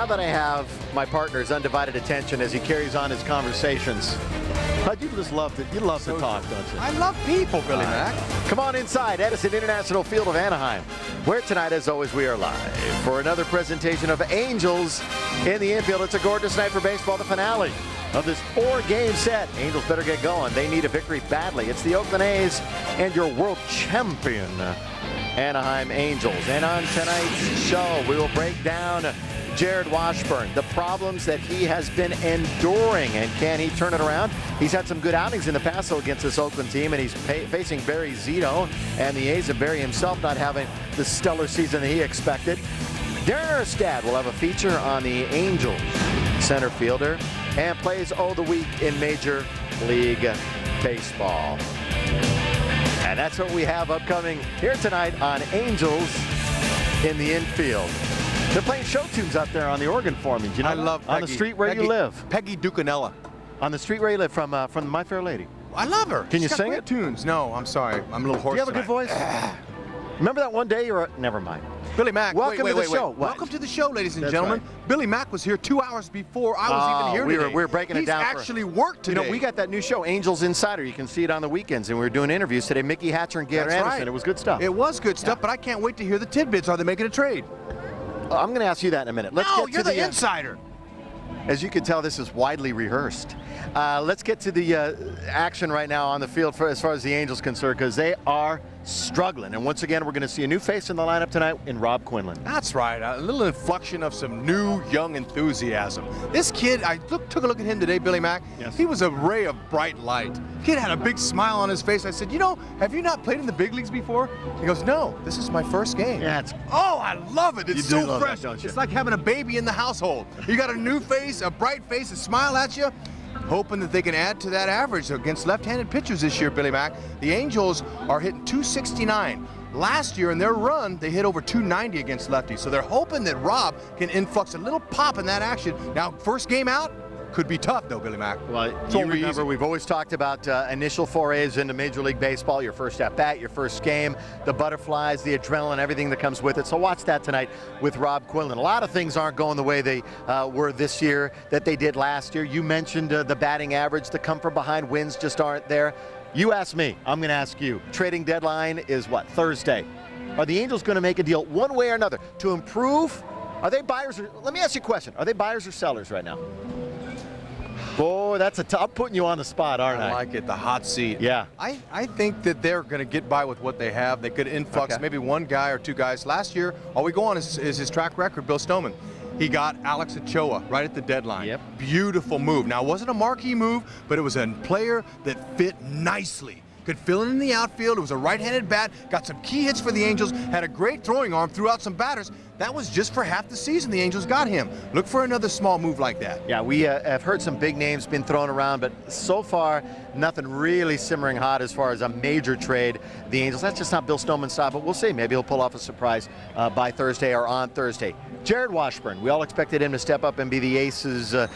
now that I have my partner's undivided attention as he carries on his conversations, but you just love to, talk, don't you? I love people, Billy Mack. Come on inside Edison International Field of Anaheim, where tonight, as always, we are live for another presentation of Angels in the infield. It's a gorgeous night for baseball, the finale of this 4-game set. Angels better get going. They need a victory badly. It's the Oakland A's and your world champion Anaheim Angels. And on tonight's show, we will break down Jarrod Washburn, the problems that he has been enduring, and can he turn it around? He's had some good outings in the past against this Oakland team, and he's facing Barry Zito and the A's, and Barry himself not having the stellar season that he expected. Darren Erstad will have a feature on the Angels center fielder and plays the week in Major League Baseball. And that's what we have upcoming here tonight on Angels in the Infield. They're playing show tunes out there on the organ for me. Do you know I love Peggy. On the street where you live. Peggy Ducanella. On the street where you live, from My Fair Lady. I love her. Can you She's got sing great it? Tunes. No, I'm sorry. I'm a little hoarse. Do you have a good voice? Remember that one day you were... Never mind. Billy Mack, welcome to the show. Welcome to the show, ladies and That's gentlemen. right. Billy Mack was here 2 hours before I was even here today. We were breaking it down. He's actually worked today. You know, we got that new show, Angels Insider. You can see it on the weekends, and we were doing interviews today. Mickey Hatcher and Darren Erstad. Right. It was good stuff. It was good stuff, but I can't wait to hear the tidbits. Are they making a trade? I'm going to ask you that in a minute. Let's No, get you're to the insider. As you can tell, this is widely rehearsed. Let's get to the action right now on the field as far as the Angels concerned, because they are struggling. And once again, we're going to see a new face in the lineup tonight in Robb Quinlan. That's right. A little inflection of some new, young enthusiasm. This kid, I took a look at him today, Billy Mack. Yes. He was a ray of bright light. Kid had a big smile on his face. I said, you know, have you not played in the big leagues before? He goes, no, this is my first game. Yeah, oh, I love it. It's You do so love fresh. that, don't you? It's like having a baby in the household. You got a new face, a bright face, a smile at you. Hoping that they can add to that average against left-handed pitchers this year, Billy Mack. The Angels are hitting 269. Last year in their run, they hit over 290 against lefties. So they're hoping that Robb can influx a little pop in that action. Now, first game out, could be tough, though, Billy Mack. Well, you remember we've always talked about initial forays into Major League Baseball, your first at-bat, your first game, the butterflies, the adrenaline, everything that comes with it. So watch that tonight with Robb Quinlan. A lot of things aren't going the way they were this year that they did last year. You mentioned the batting average, the come from behind wins just aren't there. You ask me, I'm going to ask you. Trading deadline is what, Thursday? Are the Angels going to make a deal one way or another to improve? Are they buyers? Let me ask you a question. Are they buyers or sellers right now? Boy, that's I'm putting you on the spot, aren't I? I like it, the hot seat. Yeah. I think that they're going to get by with what they have. They could influx maybe one guy or two guys. Last year, all we go on is his track record, Bill Stoneman. He got Alex Ochoa right at the deadline. Yep. Beautiful move. Now, it wasn't a marquee move, but it was a player that fit nicely. Could fill in the outfield. It was a right-handed bat. Got some key hits for the Angels. Had a great throwing arm. Threw out some batters. That was just for half the season the Angels got him. Look for another small move like that. Yeah, we have heard some big names been thrown around, but so far, nothing really simmering hot as far as a major trade. The Angels, that's just not Bill Stoneman's style, but we'll see. Maybe he'll pull off a surprise by Thursday or on Thursday. Jarrod Washburn, we all expected him to step up and be the ace of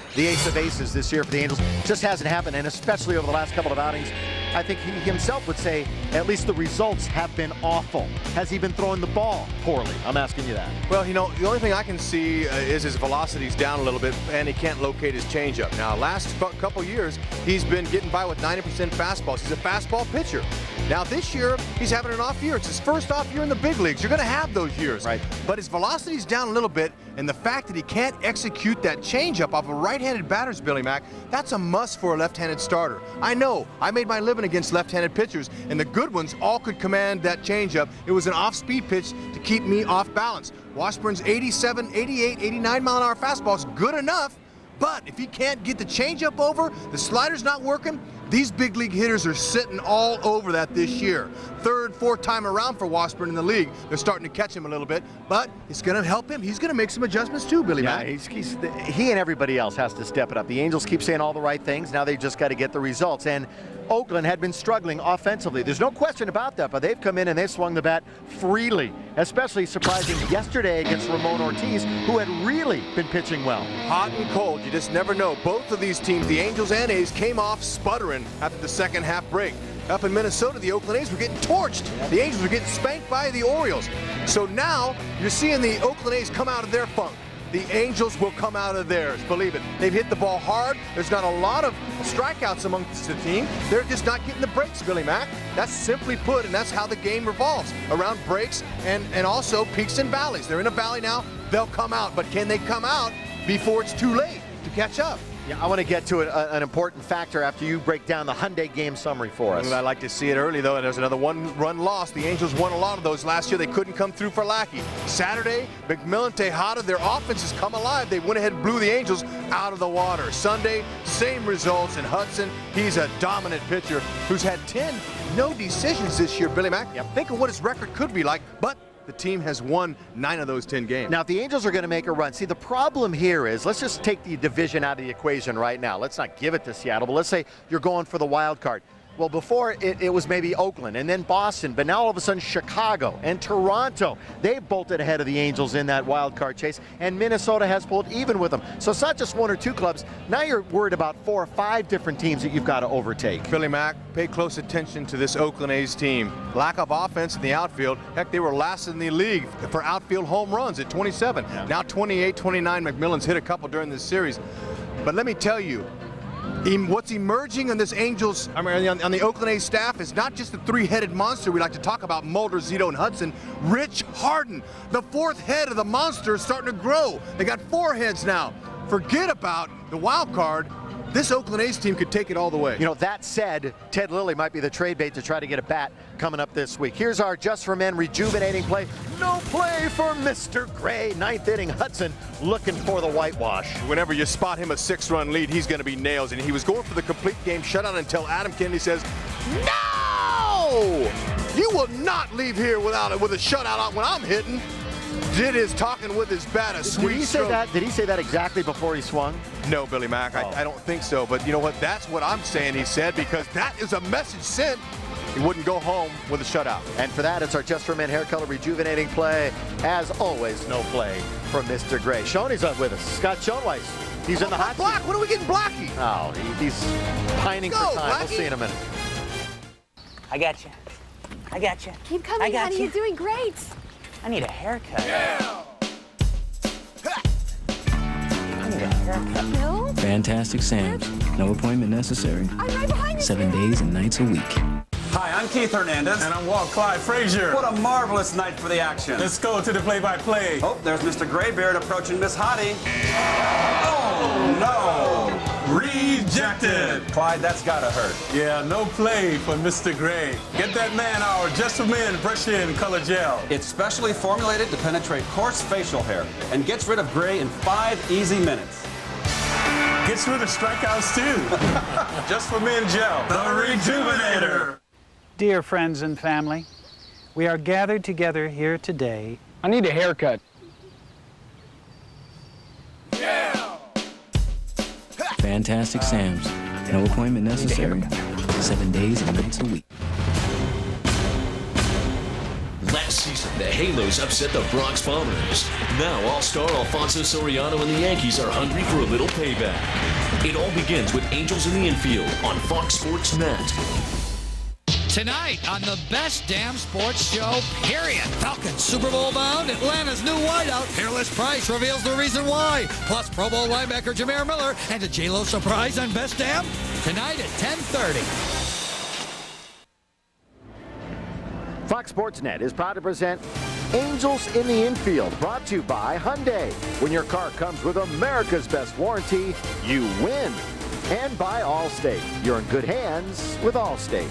aces this year for the Angels. Just hasn't happened, and especially over the last couple of outings, I think he himself would say at least the results have been awful. Has he been throwing the ball poorly? I'm asking you that. Well, you know, the only thing I can see is his velocity's down a little bit, and he can't locate his changeup. Now, last couple years, he's been getting by with 90% fastballs. He's a fastball pitcher. Now, this year, he's having an off year. It's his first off year in the big leagues. You're going to have those years. Right. But his velocity's down a little bit, and the fact that he can't execute that changeup off of right-handed batters, Billy Mack, that's a must for a left-handed starter. I know. I made my living against left-handed pitchers, and the good ones all could command that changeup. It was an off-speed pitch to keep me off balance. Washburn's 87, 88, 89 mile-an-hour fastball is good enough, but if he can't get the changeup over, the slider's not working, these big league hitters are sitting all over that this year. Third, fourth time around for Washburn in the league. They're starting to catch him a little bit, but it's going to help him. He's going to make some adjustments too, Billy Mack. He and everybody else has to step it up. The Angels keep saying all the right things. Now they've just got to get the results. And Oakland had been struggling offensively. There's no question about that, but they've come in and they've swung the bat freely, especially surprising yesterday against Ramon Ortiz, who had really been pitching well. Hot and cold, you just never know. Both of these teams, the Angels and A's, came off sputtering after the second half break. Up in Minnesota, the Oakland A's were getting torched. The Angels were getting spanked by the Orioles. So now you're seeing the Oakland A's come out of their funk. the Angels will come out of theirs. Believe it. They've hit the ball hard. There's not a lot of strikeouts amongst the team. They're just not getting the breaks, Billy Mack. That's simply put, and that's how the game revolves, around breaks and also peaks and valleys. They're in a valley now. They'll come out, but can they come out before it's too late to catch up? Yeah, I want to get to an important factor after you break down the Hyundai game summary for us. I like to see it early, though, and there's another one-run loss. The Angels won a lot of those last year. They couldn't come through for Lackey. Saturday, McMillan, Tejada, their offense has come alive. They went ahead and blew the Angels out of the water. Sunday, same results, and Hudson, he's a dominant pitcher who's had 10 no decisions this year, Billy Mack. Yep. Think of what his record could be like, but the team has won 9 of those 10 games. Now, if the Angels are going to make a run, see, the problem here is, let's just take the division out of the equation right now. Let's not give it to Seattle, but let's say you're going for the wild card. Well, before it was maybe Oakland and then Boston, but now all of a sudden Chicago and Toronto, they've bolted ahead of the Angels in that wild card chase, and Minnesota has pulled even with them. So it's not just 1 or 2 clubs. Now you're worried about 4 or 5 different teams that you've got to overtake. Billy Mack, pay close attention to this Oakland A's team. Lack of offense in the outfield. Heck, they were last in the league for outfield home runs at 27. Yeah. Now 28, 29. McMillan's hit a couple during this series. But let me tell you, what's emerging on this Angels, on the Oakland A's staff is not just the 3-headed monster we like to talk about, Mulder, Zito, and Hudson. Rich Harden, the 4th head of the monster, is starting to grow. They got 4 heads now. Forget about the wild card. This Oakland A's team could take it all the way. You know, that said, Ted Lilly might be the trade bait to try to get a bat coming up this week. Here's our Just for Men rejuvenating play. No play for Mr. Gray. 9th inning, Hudson looking for the whitewash. Whenever you spot him a 6-run lead, he's going to be nails. And he was going for the complete game shutout until Adam Kennedy says, "No! You will not leave here with a shutout when I'm hitting." Did his talking with his bat, a sweet Did he say that? Did he say that exactly before he swung? No, Billy Mack, I don't think so. But you know what? That's what I'm saying he said, because that is a message sent. He wouldn't go home with a shutout. And for that, it's our Just for Men hair color rejuvenating play. As always, no play for Mr. Gray. Shoney's up with us. Scott Schoenweis. He's in the hot seat. Black, when are we getting Blackie? Oh, he's pining for time. Blackie. We'll see in a minute. I got you. I got you. Keep coming, honey. You're doing great. I need a haircut. Yeah! I need a haircut. Bill? Fantastic Sam's. No appointment necessary. I'm right behind you. 7 days and nights a week. Hi, I'm Keith Hernandez. And I'm Walt Clyde Frazier. What a marvelous night for the action. Let's go to the play-by-play. Oh, there's Mr. Graybeard approaching Miss Hottie. Oh, no. Rejected. Clyde, that's gotta hurt. Yeah, no play for Mr. Gray. Get that man our Just for Men brush-in color gel. It's specially formulated to penetrate coarse facial hair and gets rid of gray in 5 easy minutes. Gets rid of strikeouts, too. Just for Men gel. The Rejuvenator. Dear friends and family, we are gathered together here today. I need a haircut. Fantastic Sam's. No appointment necessary. 7 days and nights a week. Last season, the Halos upset the Bronx Bombers. Now, all-star Alfonso Soriano and the Yankees are hungry for a little payback. It all begins with Angels in the Infield on Fox Sports Net. Tonight on the best damn sports show, period. Falcons Super Bowl bound, Atlanta's new wideout, Fearless Price reveals the reason why. Plus Pro Bowl linebacker Jameer Miller and a J-Lo surprise on Best Damn. Tonight at 10:30. Fox Sports Net is proud to present Angels in the Infield, brought to you by Hyundai. When your car comes with America's best warranty, you win. And by Allstate. You're in good hands with Allstate.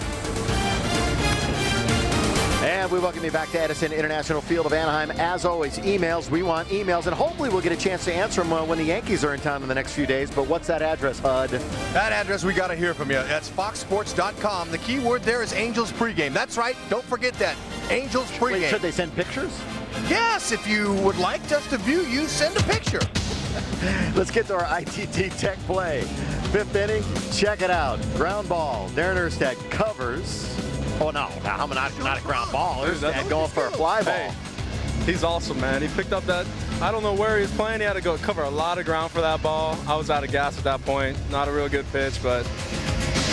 And we welcome you back to Edison International Field of Anaheim. As always, emails. We want emails, and hopefully we'll get a chance to answer them when the Yankees are in town in the next few days. But what's that address, Hud? That address, we got to hear from you. That's foxsports.com. The key word there is Angels pregame. That's right. Don't forget that. Angels pregame. Wait, should they send pictures? Yes, if you would like us to view you, send a picture. Let's get to our ITT Tech play. 5th inning, check it out. Ground ball. Darren Erstad covers. Oh, no, not a ground ball. Erstad going for a fly ball. Hey, he's awesome, man. He picked up that, I don't know where he was playing. He had to go cover a lot of ground for that ball. I was out of gas at that point. Not a real good pitch, but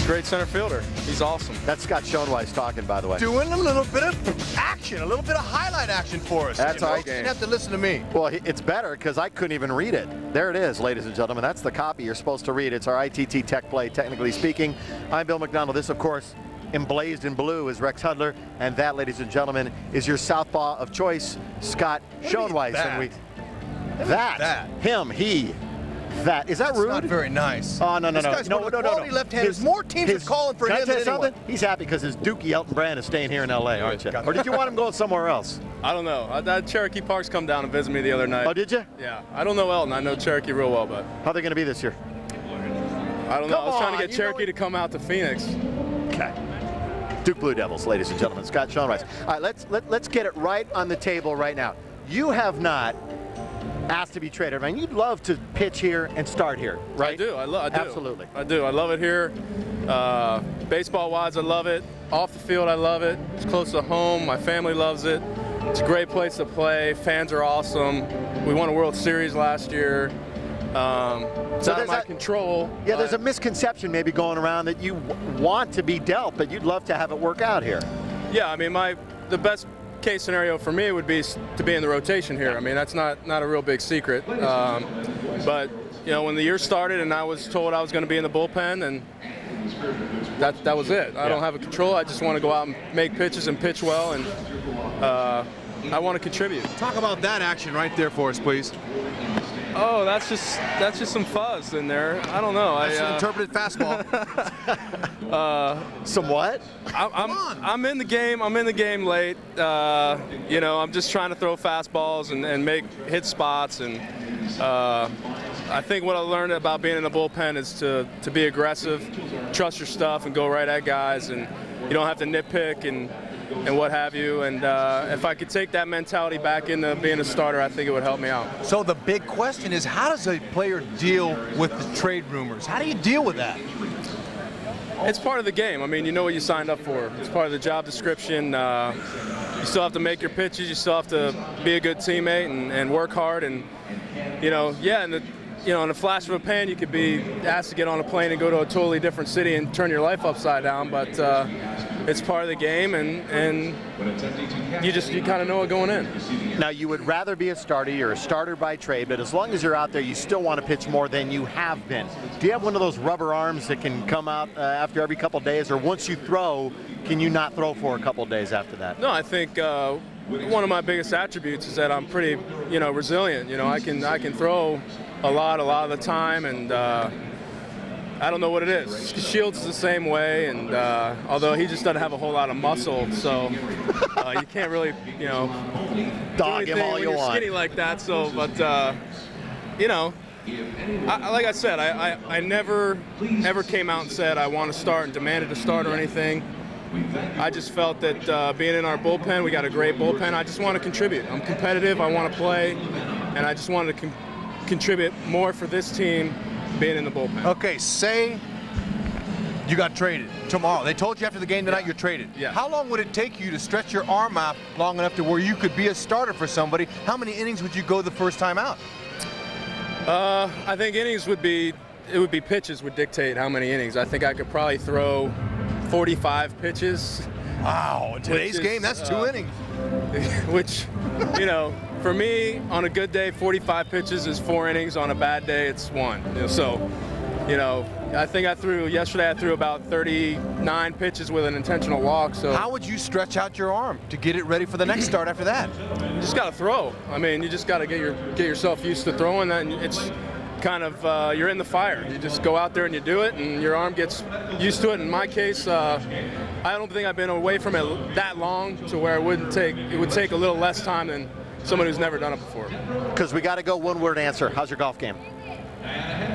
great center fielder. He's awesome. That's Scott Schoenweis talking, by the way. Doing a little bit of action, a little bit of highlight action for us. That's all right. You didn't have to listen to me. Well, it's better because I couldn't even read it. There it is, ladies and gentlemen. That's the copy you're supposed to read. It's our ITT Tech Play, technically speaking. I'm Bill McDonald. This, of course, emblazed in blue is Rex Hudler. And that, ladies and gentlemen, is your southpaw of choice, Scott Schoenweis. That. Him, he. That. Is that rude? Not very nice. Oh, no. This guy's one of the quality left-handers. More teams are calling for him than anyone. Something? He's happy because his Dookie Elton Brand is staying here in L.A., aren't you? Or did you want him going somewhere else? I don't know. Cherokee Park's come down and visit me the other night. Oh, did you? Yeah. I don't know Elton. I know Cherokee real well, but. How are they going to be this year? I don't know. I was trying to get Cherokee to come out to Phoenix. Okay. Duke Blue Devils, ladies and gentlemen. Scott Schoenweis. All right, let's get it right on the table right now. You have not asked to be traded. I mean, you'd love to pitch here and start here, right? I do. I do. Absolutely. I do. I love it here. Baseball-wise, I love it. Off the field, I love it. It's close to home. My family loves it. It's a great place to play. Fans are awesome. We won a World Series last year. It's out of my control. Yeah, there's a misconception maybe going around that you want to be dealt, but you'd love to have it work out here. Yeah, I mean, the best case scenario for me would be to be in the rotation here. I mean, that's not a real big secret. But you know, when the year started and I was told I was going to be in the bullpen, and that was it. I don't have a control. I just want to go out and make pitches and pitch well, and I want to contribute. Talk about that action right there for us, please. Oh, that's just some fuzz in there. I don't know. That's an interpreted fastball. Some what? I'm in the game. I'm in the game late. You know, I'm just trying to throw fastballs and hit spots. And I think what I learned about being in the bullpen is to be aggressive, trust your stuff, and go right at guys. And you don't have to nitpick and what have you. And if I could take that mentality back into being a starter, I think it would help me out. So the big question is, how does a player deal with the trade rumors? How do you deal with that? It's part of the game. I mean, you know what you signed up for. It's part of the job description. You still have to make your pitches. You still have to be a good teammate and work hard. And, you know, yeah, in a flash of a pan, you could be asked to get on a plane and go to a totally different city and turn your life upside down. But it's part of the game, and you kind of know it going in. Now, you would rather be a starter. You're a starter by trade, but as long as you're out there, you still want to pitch more than you have been. Do you have one of those rubber arms that can come out after every couple of days, or once you throw, can you not throw for a couple of days after that? No, I think one of my biggest attributes is that I'm pretty, resilient. You know, I can throw a lot of the time, and I don't know what it is. Shields is the same way, and although he just doesn't have a whole lot of muscle, so you can't really, dog him all you want. Skinny like that. So, but like I said, I never ever came out and said I want to start and demanded to start or anything. I just felt that being in our bullpen, we got a great bullpen. I just want to contribute. I'm competitive. I want to play, and I just wanted to contribute more for this team being in the bullpen. Okay, say you got traded tomorrow. They told you after the game tonight you're traded. Yeah. How long would it take you to stretch your arm out long enough to where you could be a starter for somebody? How many innings would you go the first time out? I think innings would be pitches would dictate how many innings. I think I could probably throw 45 pitches. Wow, in today's game, that's 2 innings. Which, for me, on a good day, 45 pitches is 4 innings. On a bad day, it's 1. So, I think yesterday I threw about 39 pitches with an intentional walk. So how would you stretch out your arm to get it ready for the next start after that? You just got to throw. I mean, you just got to get yourself used to throwing that. And it's kind of, you're in the fire. You just go out there and you do it, and your arm gets used to it. In my case, I don't think I've been away from it that long to where it would take a little less time than someone who's never done it before. Because we got to go one-word answer. How's your golf game?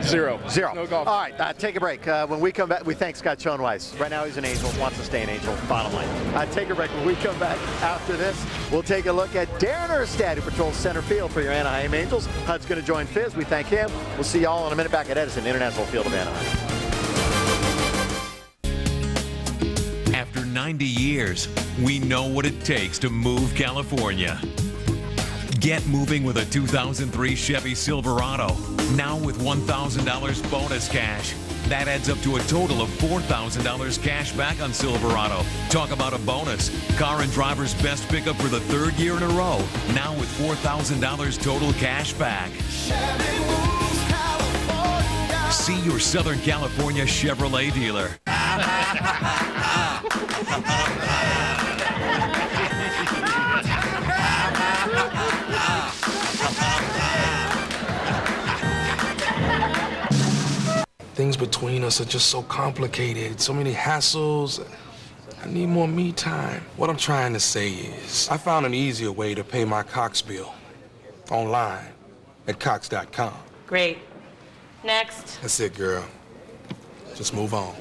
0. No golf. All right, take a break. When we come back, we thank Scott Schoenweis. Right now he's an Angel, wants to stay an Angel, bottom line. Take a break. When we come back after this, we'll take a look at Darren Erstad, who patrols center field for your Anaheim Angels. Hud's going to join Fizz. We thank him. We'll see you all in a minute back at Edison International Field of Anaheim. After 90 years, we know what it takes to move California. Get moving with a 2003 Chevy Silverado. Now with $1,000 bonus cash. That adds up to a total of $4,000 cash back on Silverado. Talk about a bonus. Car and Driver's best pickup for the 3rd year in a row. Now with $4,000 total cash back. See your Southern California Chevrolet dealer. Things between us are just so complicated, so many hassles. I need more me time. What I'm trying to say is, I found an easier way to pay my Cox bill. Online, at Cox.com. Great. Next. That's it, girl. Just move on.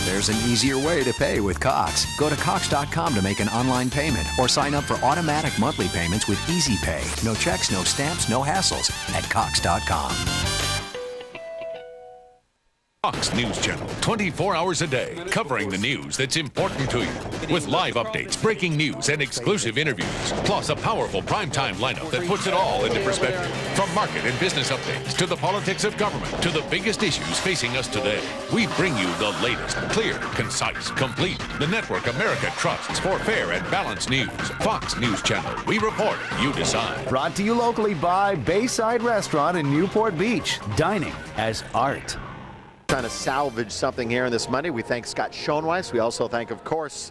There's an easier way to pay with Cox. Go to Cox.com to make an online payment or sign up for automatic monthly payments with Easy Pay. No checks, no stamps, no hassles at Cox.com. Fox News Channel, 24 hours a day, covering the news that's important to you. With live updates, breaking news, and exclusive interviews. Plus a powerful primetime lineup that puts it all into perspective. From market and business updates to the politics of government to the biggest issues facing us today. We bring you the latest, clear, concise, complete. The network America trusts for fair and balanced news. Fox News Channel. We report, you decide. Brought to you locally by Bayside Restaurant in Newport Beach. Dining as art. Trying to salvage something here in this Monday. We thank Scott Schoenweis. We also thank, of course,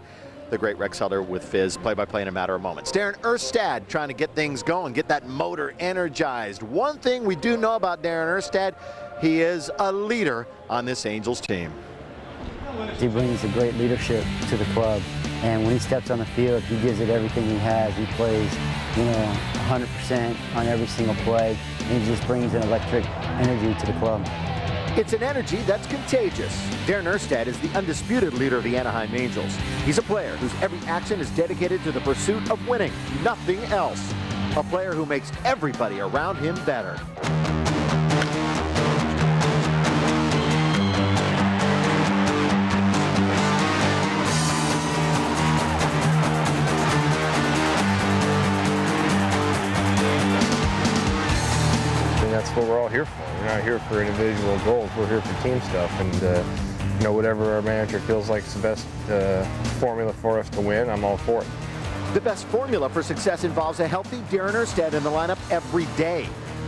the great Rex Heller with Fizz, play-by-play in a matter of moments. Darren Erstad trying to get things going, get that motor energized. One thing we do know about Darren Erstad, he is a leader on this Angels team. He brings a great leadership to the club, and when he steps on the field, he gives it everything he has. He plays, 100% on every single play, and he just brings an electric energy to the club. It's an energy that's contagious. Darren Erstad is the undisputed leader of the Anaheim Angels. He's a player whose every action is dedicated to the pursuit of winning, nothing else. A player who makes everybody around him better. That's what we're all here for. We're not here for individual goals. We're here for team stuff. And whatever our manager feels like is the best formula for us to win, I'm all for it. The best formula for success involves a healthy Darren Erstad in the lineup every day.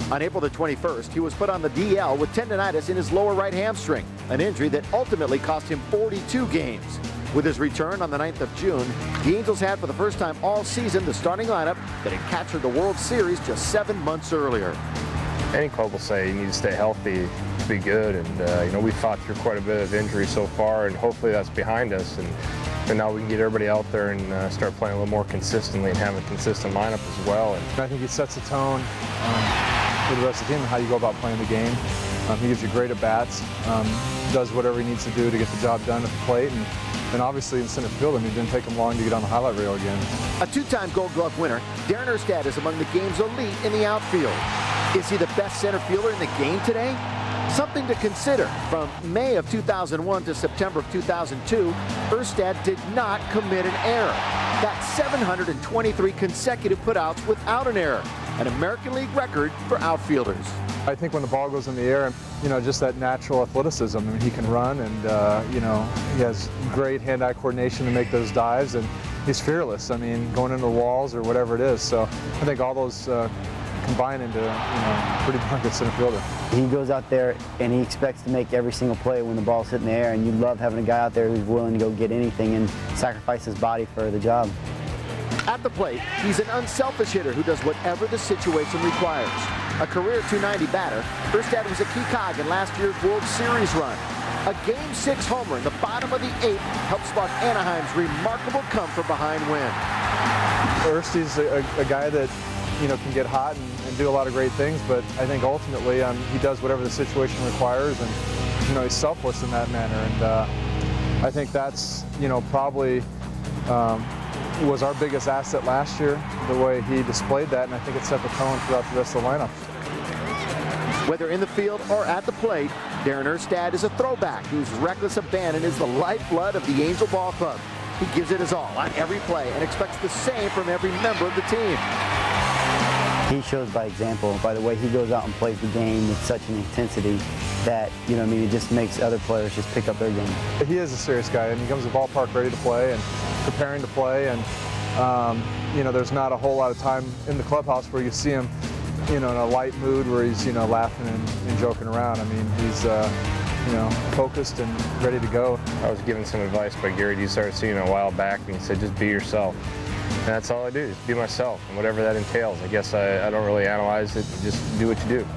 On April the 21st, he was put on the DL with tendonitis in his lower right hamstring, an injury that ultimately cost him 42 games. With his return on the 9th of June, the Angels had for the first time all season the starting lineup that had captured the World Series just 7 months earlier. Any club will say you need to stay healthy to be good, and we've fought through quite a bit of injury so far, and hopefully that's behind us, and now we can get everybody out there and start playing a little more consistently and have a consistent lineup as well. And I think he sets a tone for the rest of the team and how you go about playing the game. He gives you great at-bats, does whatever he needs to do to get the job done at the plate, and obviously in center field, it didn't take him long to get on the highlight reel again. A two-time Gold Glove winner, Darren Erstad is among the game's elite in the outfield. Is he the best center fielder in the game today? Something to consider. From May of 2001 to September of 2002, Erstad did not commit an error. That's 723 consecutive putouts without an error, an American League record for outfielders. I think when the ball goes in the air, just that natural athleticism. He can run, and he has great hand-eye coordination to make those dives, and he's fearless. Going into the walls or whatever it is. So I think all those combine into pretty darn good center fielder. He goes out there and he expects to make every single play when the ball's hit in the air, and you love having a guy out there who's willing to go get anything and sacrifice his body for the job. At the plate, he's an unselfish hitter who does whatever the situation requires. A career .290 batter, Erstad was a key cog in last year's World Series run. A Game 6 homer in the bottom of the 8th helped spark Anaheim's remarkable come-from-behind win. Erstad's a guy that can get hot and do a lot of great things, but I think ultimately he does whatever the situation requires, and he's selfless in that manner, and I think that's probably was our biggest asset last year, the way he displayed that, and I think it set the tone throughout the rest of the lineup. Whether in the field or at the plate, Darren Erstad is a throwback whose reckless abandon is the lifeblood of the Angel Ball Club. He gives it his all on every play and expects the same from every member of the team. he shows by example, by the way he goes out and plays the game with such an intensity that, you know, I mean, it just makes other players just pick up their game. He is a serious guy, and he comes to the ballpark ready to play and preparing to play, and you know, there's not a whole lot of time in the clubhouse where you see him, you know, in a light mood where he's, you know, laughing and joking around. I mean, he's, you know, focused and ready to go. I was given some advice by Gary D'Sarcino a while back, and he said, just be yourself. And that's all I do, just be myself, and whatever that entails. I guess I don't really analyze it, just do what you do.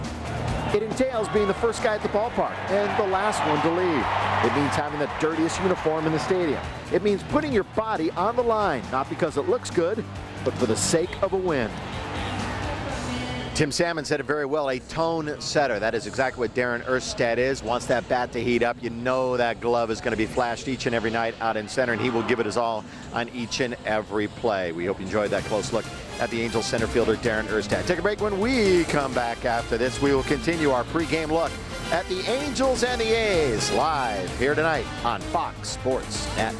It entails being the first guy at the ballpark and the last one to leave. It means having the dirtiest uniform in the stadium. It means putting your body on the line, not because it looks good, but for the sake of a win. Tim Salmon said it very well, a tone setter. That is exactly what Darren Erstad is. Wants that bat to heat up. You know that glove is going to be flashed each and every night out in center, and he will give it his all on each and every play. We hope you enjoyed that close look at the Angels center fielder Darren Erstad. Take a break. When we come back after this, we will continue our pregame look at the Angels and the A's live here tonight on Fox Sports Net.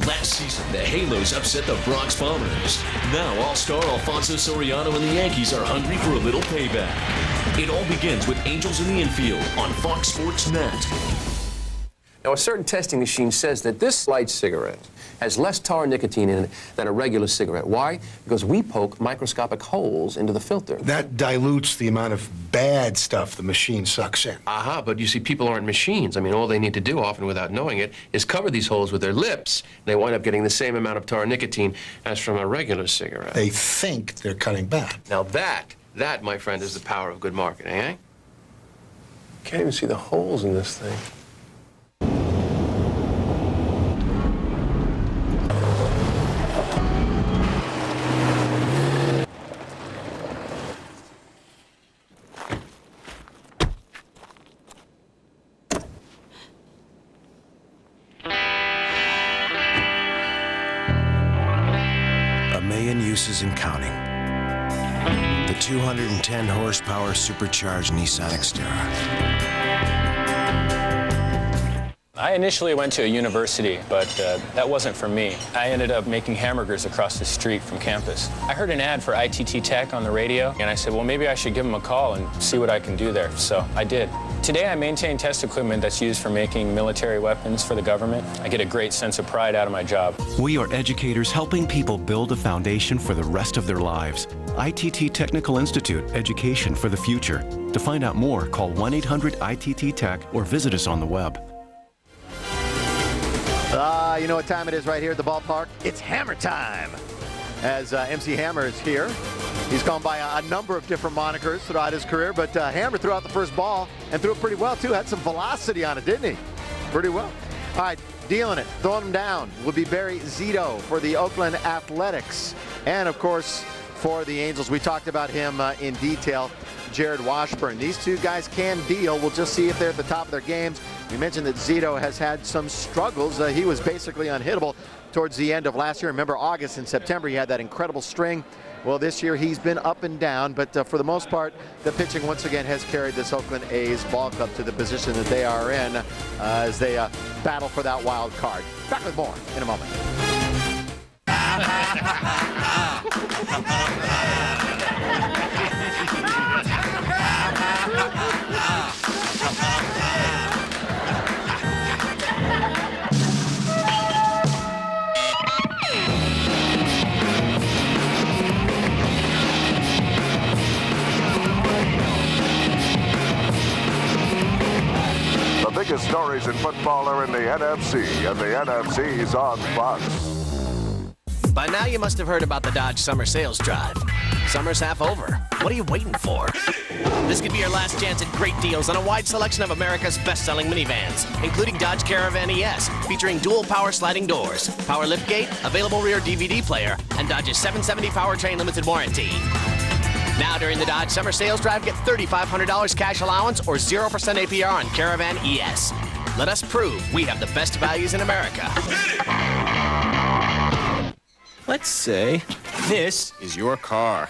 Last season, the Halos upset the Bronx Bombers. Now All-Star Alfonso Soriano and the Yankees are hungry for a little payback. It all begins with Angels in the Infield on Fox Sports Net. Now, a certain testing machine says that this light cigarette has less tar nicotine in it than a regular cigarette. Why? Because we poke microscopic holes into the filter. That dilutes the amount of bad stuff the machine sucks in. Aha, but you see, people aren't machines. I mean, all they need to do, often without knowing it, is cover these holes with their lips. They wind up getting the same amount of tar nicotine as from a regular cigarette. They think they're cutting back. Now that, my friend, is the power of good marketing, eh? Can't even see the holes in this thing. Uses and counting. The 210 horsepower supercharged Nissan Xterra. I initially went to a university, but that wasn't for me. I ended up making hamburgers across the street from campus. I heard an ad for ITT Tech on the radio, and I said, well, maybe I should give them a call and see what I can do there. So I did. Today, I maintain test equipment that's used for making military weapons for the government. I get a great sense of pride out of my job. We are educators helping people build a foundation for the rest of their lives. ITT Technical Institute, education for the future. To find out more, call 1-800-ITT-TECH or visit us on the web. You know what time it is right here at the ballpark? It's Hammer time. As MC Hammer is here. He's gone by a number of different monikers throughout his career, but Hammer threw out the first ball and threw it pretty well, too. Had some velocity on it, didn't he? Pretty well. All right, dealing it, throwing him down will be Barry Zito for the Oakland Athletics. And, of course, for the Angels, we talked about him in detail, Jarrod Washburn. These two guys can deal. We'll just see if they're at the top of their games. We mentioned that Zito has had some struggles. He was basically unhittable towards the end of last year. Remember, August and September, he had that incredible string. Well, this year he's been up and down, but for the most part, the pitching once again has carried this Oakland A's ball club to the position that they are in as they battle for that wild card. Back with more in a moment. The biggest stories in football are in the NFC, and the NFC's on Fox. By now you must have heard about the Dodge Summer Sales Drive. Summer's half over. What are you waiting for? This could be your last chance at great deals on a wide selection of America's best-selling minivans, including Dodge Caravan ES, featuring dual power sliding doors, power liftgate, available rear DVD player, and Dodge's 770 powertrain limited warranty. Now during the Dodge Summer Sales Drive, get $3,500 cash allowance or 0% APR on Caravan ES. Let us prove we have the best values in America. Let's say this is your car.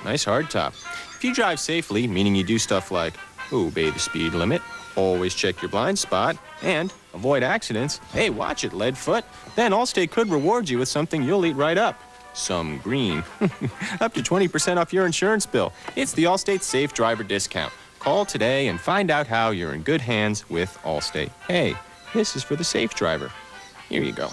Nice hardtop. If you drive safely, meaning you do stuff like obey the speed limit, always check your blind spot, and avoid accidents. Hey, watch it, lead foot. Then Allstate could reward you with something you'll eat right up. Some green. Up to 20% off your insurance bill. It's the Allstate Safe Driver Discount. Call today and find out how you're in good hands with Allstate. Hey, this is for the safe driver. Here you go.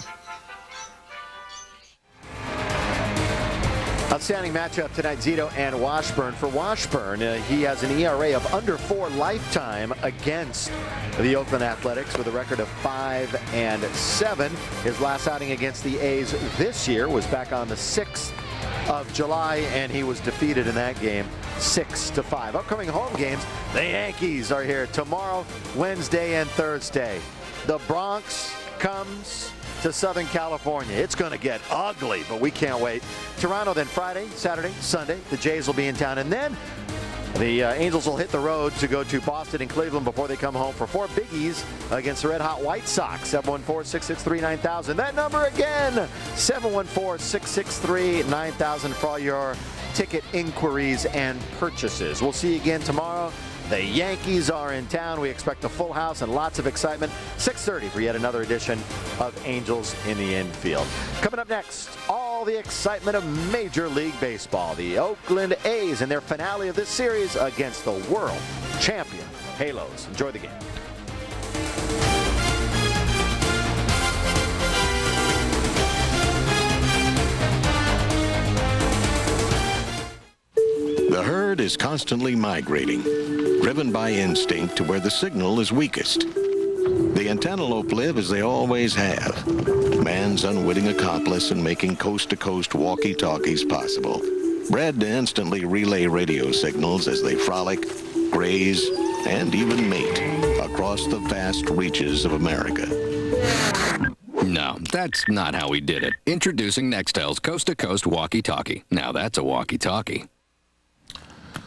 Outstanding matchup tonight, Zito and Washburn. For Washburn, he has an ERA of under 4 lifetime against the Oakland Athletics with a record of 5-7. His last outing against the A's this year was back on the 6th of July, and he was defeated in that game 6-5. Upcoming home games, the Yankees are here tomorrow, Wednesday, and Thursday. The Bronx comes to Southern California. It's going to get ugly, but we can't wait. Toronto then Friday, Saturday, Sunday. The Jays will be in town, and then the Angels will hit the road to go to Boston and Cleveland before they come home for 4 biggies against the red-hot White Sox. 714-663-9000. That number again, 714-663-9000 for all your ticket inquiries and purchases. We'll see you again tomorrow. The Yankees are in town. We expect a full house and lots of excitement. 6:30 for yet another edition of Angels in the Infield. Coming up next, all the excitement of Major League Baseball. The Oakland A's in their finale of this series against the world champion Halos. Enjoy the game. The herd is constantly migrating, driven by instinct to where the signal is weakest. The antelope live as they always have, man's unwitting accomplice in making coast-to-coast walkie-talkies possible, bred to instantly relay radio signals as they frolic, graze, and even mate across the vast reaches of America. No, that's not how we did it. Introducing Nextel's coast-to-coast walkie-talkie. Now that's a walkie-talkie.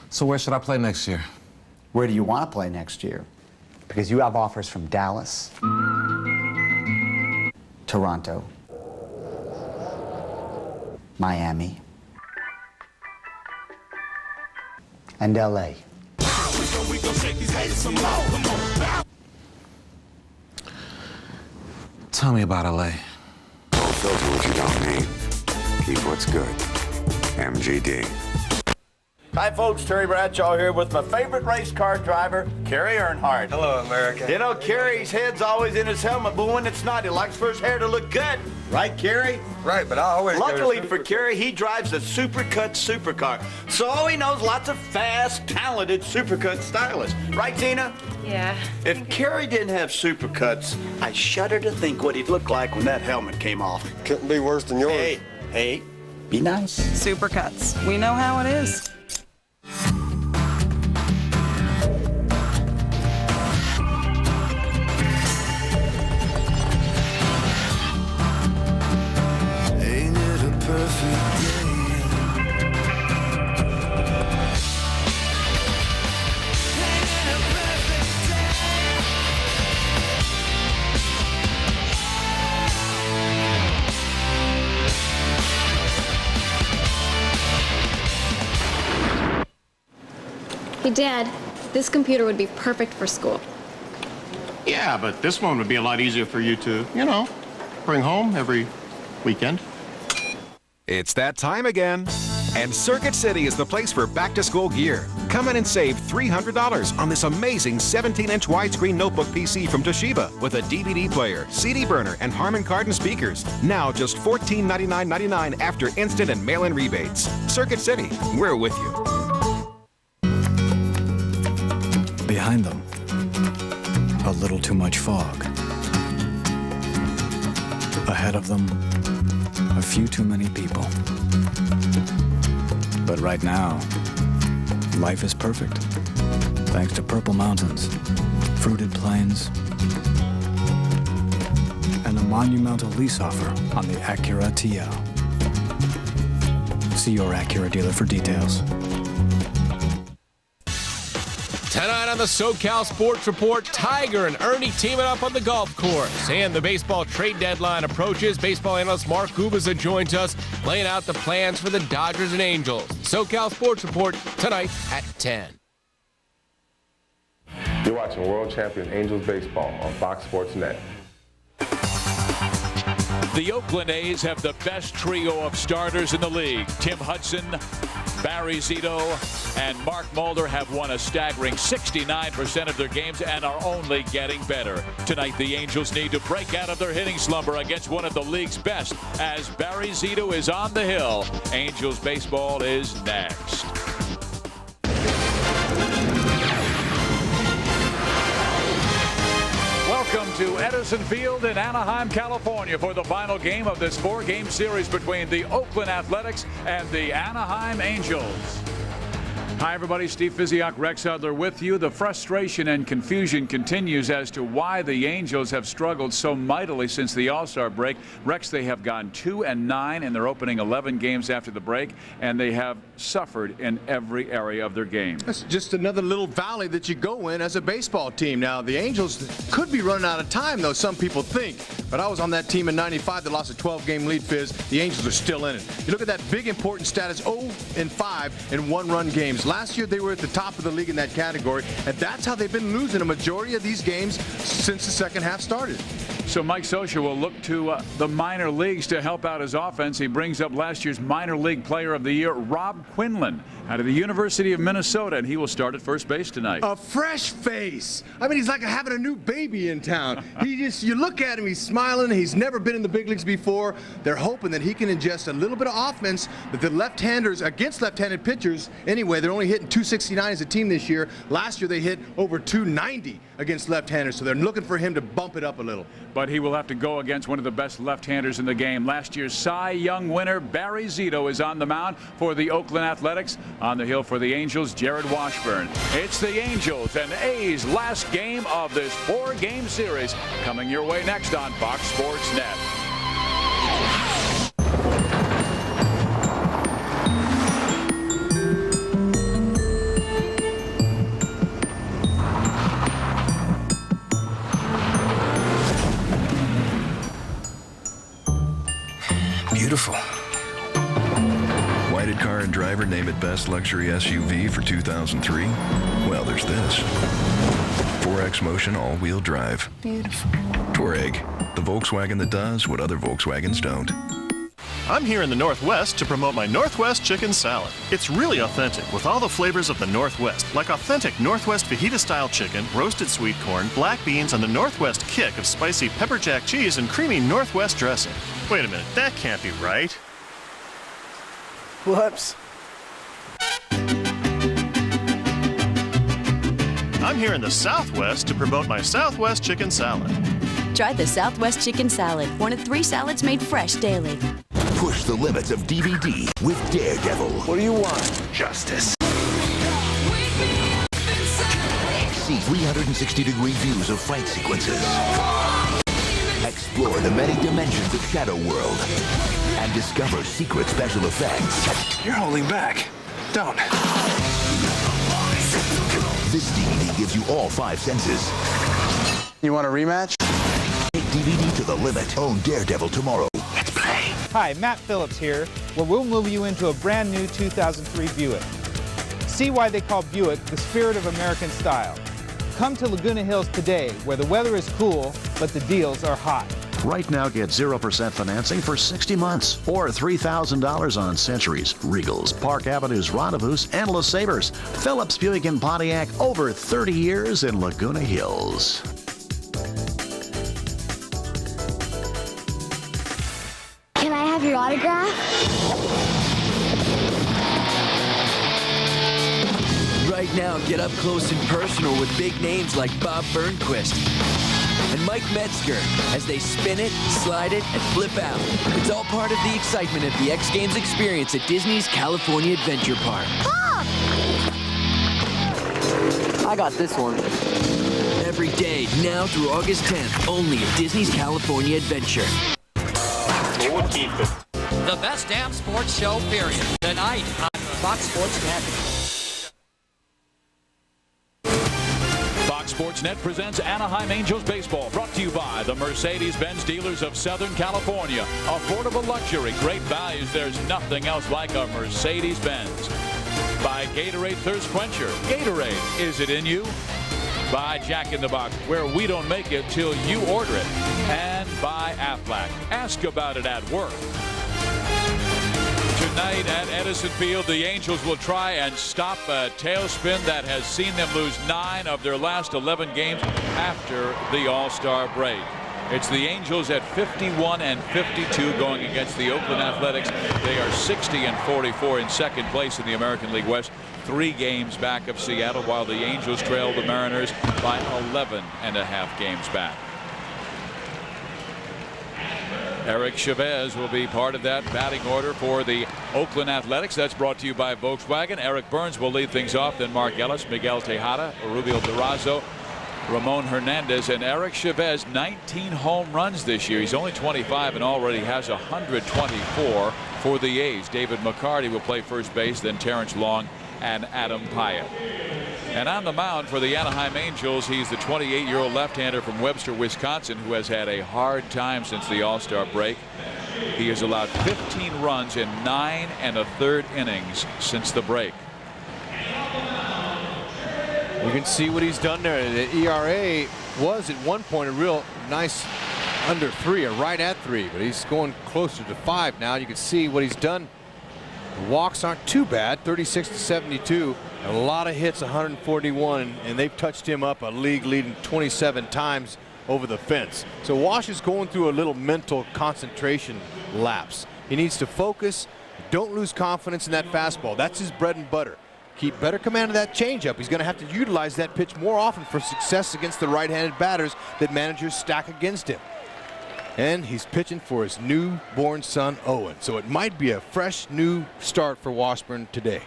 So where should I play next year? Where do you want to play next year? Because you have offers from Dallas, Toronto, Miami, and LA. Tell me about LA. Don't filter what you don't need. Keep what's good. MGD. Hi, folks. Terry Bradshaw here with my favorite race car driver, Kerry Earnhardt. Hello, America. You know, Kerry's head's always in his helmet, but when it's not, he likes for his hair to look good. Right, Kerry? Right, but I always Luckily for Kerry, he drives a Supercut supercar. So he knows lots of fast, talented Supercut stylists. Right, Tina? Yeah. If Kerry didn't have Supercuts, I shudder to think what he'd look like when that helmet came off. Couldn't be worse than yours. Hey, be nice. Supercuts. We know how it is. Hey, Dad, this computer would be perfect for school. Yeah, but this one would be a lot easier for you to, bring home every weekend. It's that time again. And Circuit City is the place for back-to-school gear. Come in and save $300 on this amazing 17-inch widescreen notebook PC from Toshiba with a DVD player, CD burner, and Harman Kardon speakers. Now just $1499.99 after instant and mail-in rebates. Circuit City, we're with you. Behind them, a little too much fog. Ahead of them, a few too many people. But right now, life is perfect. Thanks to purple mountains, fruited plains, and a monumental lease offer on the Acura TL. See your Acura dealer for details. Tonight on the SoCal Sports Report, Tiger and Ernie teaming up on the golf course. And the baseball trade deadline approaches. Baseball analyst Mark Gubicza joins us, laying out the plans for the Dodgers and Angels. SoCal Sports Report tonight at 10. You're watching World Champion Angels Baseball on Fox Sports Net. The Oakland A's have the best trio of starters in the league. Tim Hudson, Barry Zito, and Mark Mulder have won a staggering 69% of their games and are only getting better. Tonight, the Angels need to break out of their hitting slumber against one of the league's best as Barry Zito is on the hill. Angels baseball is next. Welcome to Edison Field in Anaheim, California for the final game of this 4-game series between the Oakland Athletics and the Anaheim Angels. Hi, everybody. Steve Physiak, Rex Hudler with you. The frustration and confusion continues as to why the Angels have struggled so mightily since the All-Star break. Rex, they have gone 2-9 in their opening 11 games after the break, and they have suffered in every area of their game. That's just another little valley that you go in as a baseball team. Now, the Angels could be running out of time, though, some people think. But I was on that team in '95 that lost a 12-game lead, Fizz. The Angels are still in it. You look at that big important status, 0-5 in one-run games. Last year, they were at the top of the league in that category, and that's how they've been losing a majority of these games since the second half started. So Mike Scioscia will look to the minor leagues to help out his offense. He brings up last year's minor league player of the year, Robb Quinlan, out of the University of Minnesota, and he will start at first base tonight. A fresh face. I mean, he's like having a new baby in town. You look at him, he's smiling. He's never been in the big leagues before. They're hoping that he can ingest a little bit of offense that the left-handers, against left-handed pitchers, anyway, they're only hitting 269 as a team this year. Last year, they hit over 290 against left-handers, so they're looking for him to bump it up a little. But he will have to go against one of the best left-handers in the game. Last year's Cy Young winner, Barry Zito, is on the mound for the Oakland Athletics. On the hill for the Angels, Jarrod Washburn. It's the Angels and A's last game of this 4-game series, coming your way next on Fox Sports Net. Beautiful. Why did Car and Driver name it Best Luxury SUV for 2003? Well, there's this. 4X Motion all-wheel drive. Beautiful. Touareg, the Volkswagen that does what other Volkswagens don't. I'm here in the Northwest to promote my Northwest Chicken Salad. It's really authentic with all the flavors of the Northwest, like authentic Northwest fajita-style chicken, roasted sweet corn, black beans, and the Northwest kick of spicy pepper jack cheese and creamy Northwest dressing. Wait a minute, that can't be right. Whoops. I'm here in the Southwest to promote my Southwest Chicken Salad. Try the Southwest Chicken Salad, one of 3 salads made fresh daily. Push the limits of DVD with Daredevil. What do you want? Justice. See 360-degree views of fight sequences. Explore the many dimensions of Shadow World. And discover secret special effects. You're holding back. Don't. This DVD gives you all 5 senses. You want a rematch? Take DVD to the limit. Own Daredevil tomorrow. Let's play. Hi, Matt Phillips here, where we'll move you into a brand new 2003 Buick. See why they call Buick the spirit of American style. Come to Laguna Hills today, where the weather is cool, but the deals are hot. Right now, get 0% financing for 60 months or $3,000 on Centuries, Regals, Park Avenues, Rendezvous, and LeSabres. Phillips Buick and Pontiac, over 30 years in Laguna Hills. Can I have your autograph? Right now, get up close and personal with big names like Bob Burnquist and Mike Metzger as they spin it, slide it, and flip out. It's all part of the excitement of the X Games experience at Disney's California Adventure Park. Pop! I got this one. Every day, now through August 10th, only at Disney's California Adventure. We'll keep it. The best damn sports show, period. Tonight on Fox Sports Net. Fox Sports Net presents Anaheim Angels baseball, brought to you by the Mercedes-Benz dealers of Southern California. Affordable luxury, great values. There's nothing else like a Mercedes-Benz. By Gatorade Thirst Quencher. Gatorade, is it in you? by Jack in the Box, where we don't make it till you order it, and by Aflac. Ask about it at work. Tonight at Edison Field, the Angels will try and stop a tailspin that has seen them lose 9 of their last 11 games after the All-Star break. It's the Angels at 51-52 going against the Oakland Athletics. They are 60-44 in second place in the American League West, 3 games back of Seattle, while the Angels trail the Mariners by 11.5 games back. Eric Chavez will be part of that batting order for the Oakland Athletics. That's brought to you by Volkswagen. Eric Burns will lead things off, then Mark Ellis, Miguel Tejada, Rubio Durazo, Ramon Hernandez, and Eric Chavez. 19 home runs this year. He's only 25 and already has 124 for the A's. David McCarty will play first base, then Terrence Long and Adam Pyatt. And on the mound for the Anaheim Angels, he's the 28-year-old left-hander from Webster, Wisconsin, who has had a hard time since the All-Star break. He has allowed 15 runs in 9 1/3 innings since the break. You can see what he's done there. The ERA was at one point a real nice under 3, or right at 3, but he's going closer to 5 now. You can see what he's done. The walks aren't too bad, 36-72. A lot of hits, 141, and they've touched him up a league-leading 27 times over the fence. So Wash is going through a little mental concentration lapse. He needs to focus. Don't lose confidence in that fastball. That's his bread and butter. Keep better command of that changeup. He's going to have to utilize that pitch more often for success against the right-handed batters that managers stack against him. And he's pitching for his newborn son, Owen. So it might be a fresh new start for Washburn today.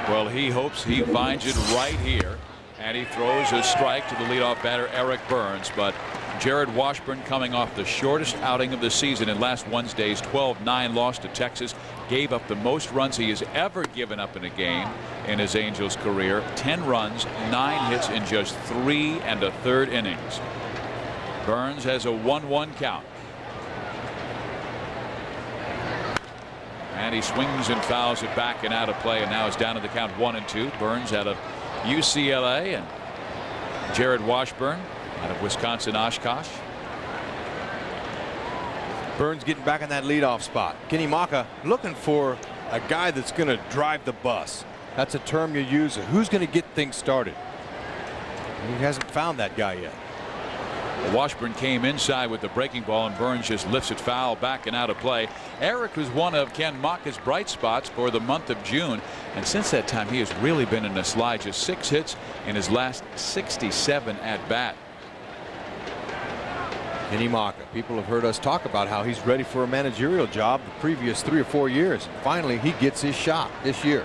Well, he hopes he finds it right here, and he throws a strike to the leadoff batter, Eric Burns. But Jarrod Washburn, coming off the shortest outing of the season in last Wednesday's 12-9 loss to Texas, gave up the most runs he has ever given up in a game in his Angels career. 10 runs, 9 hits in just 3 1/3 innings. Burns has a 1-1 count. And he swings and fouls it back and out of play, and now it's down to the count 1-2. Burns out of UCLA, and Jarrod Washburn out of Wisconsin Oshkosh. Burns getting back in that leadoff spot. Kenny Maka looking for a guy that's going to drive the bus. That's a term you use. Who's going to get things started? He hasn't found that guy yet. Washburn came inside with the breaking ball, and Burns just lifts it foul back and out of play. Eric was one of Ken Maka's bright spots for the month of June, and since that time he has really been in a slide. Just 6 hits in his last 67 at bat. Kenny Maka, people have heard us talk about how he's ready for a managerial job the previous 3 or 4 years. Finally, he gets his shot this year.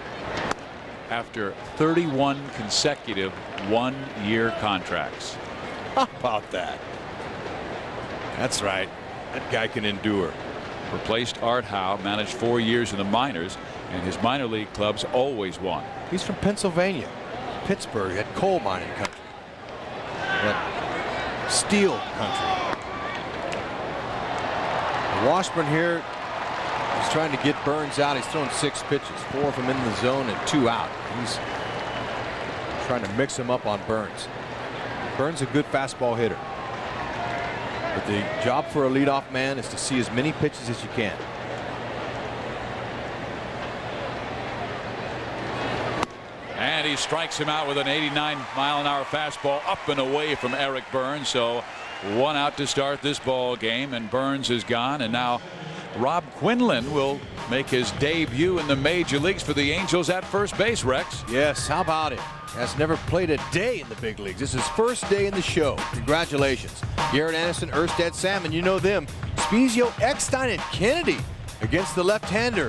After 31 consecutive 1-year contracts. How about that? That's right. That guy can endure. Replaced Art Howe, managed 4 years in the minors, and his minor league clubs always won. He's from Pennsylvania, Pittsburgh, at coal mining country, at steel country. Washburn here is trying to get Burns out. He's thrown 6 pitches, 4 of them in the zone and 2 out. He's trying to mix him up on Burns. Burns a good fastball hitter, but the job for a leadoff man is to see as many pitches as you can. And he strikes him out with an 89-mile-an-hour fastball up and away from Eric Burns. So 1 out to start this ball game, and Burns is gone. And now Robb Quinlan will make his debut in the major leagues for the Angels at first base. Rex. Yes, how about it? Has never played a day in the big leagues. This is his first day in the show. Congratulations. Garrett Anderson, Erstad, Salmon, you know them. Spezio, Eckstein, and Kennedy against the left-hander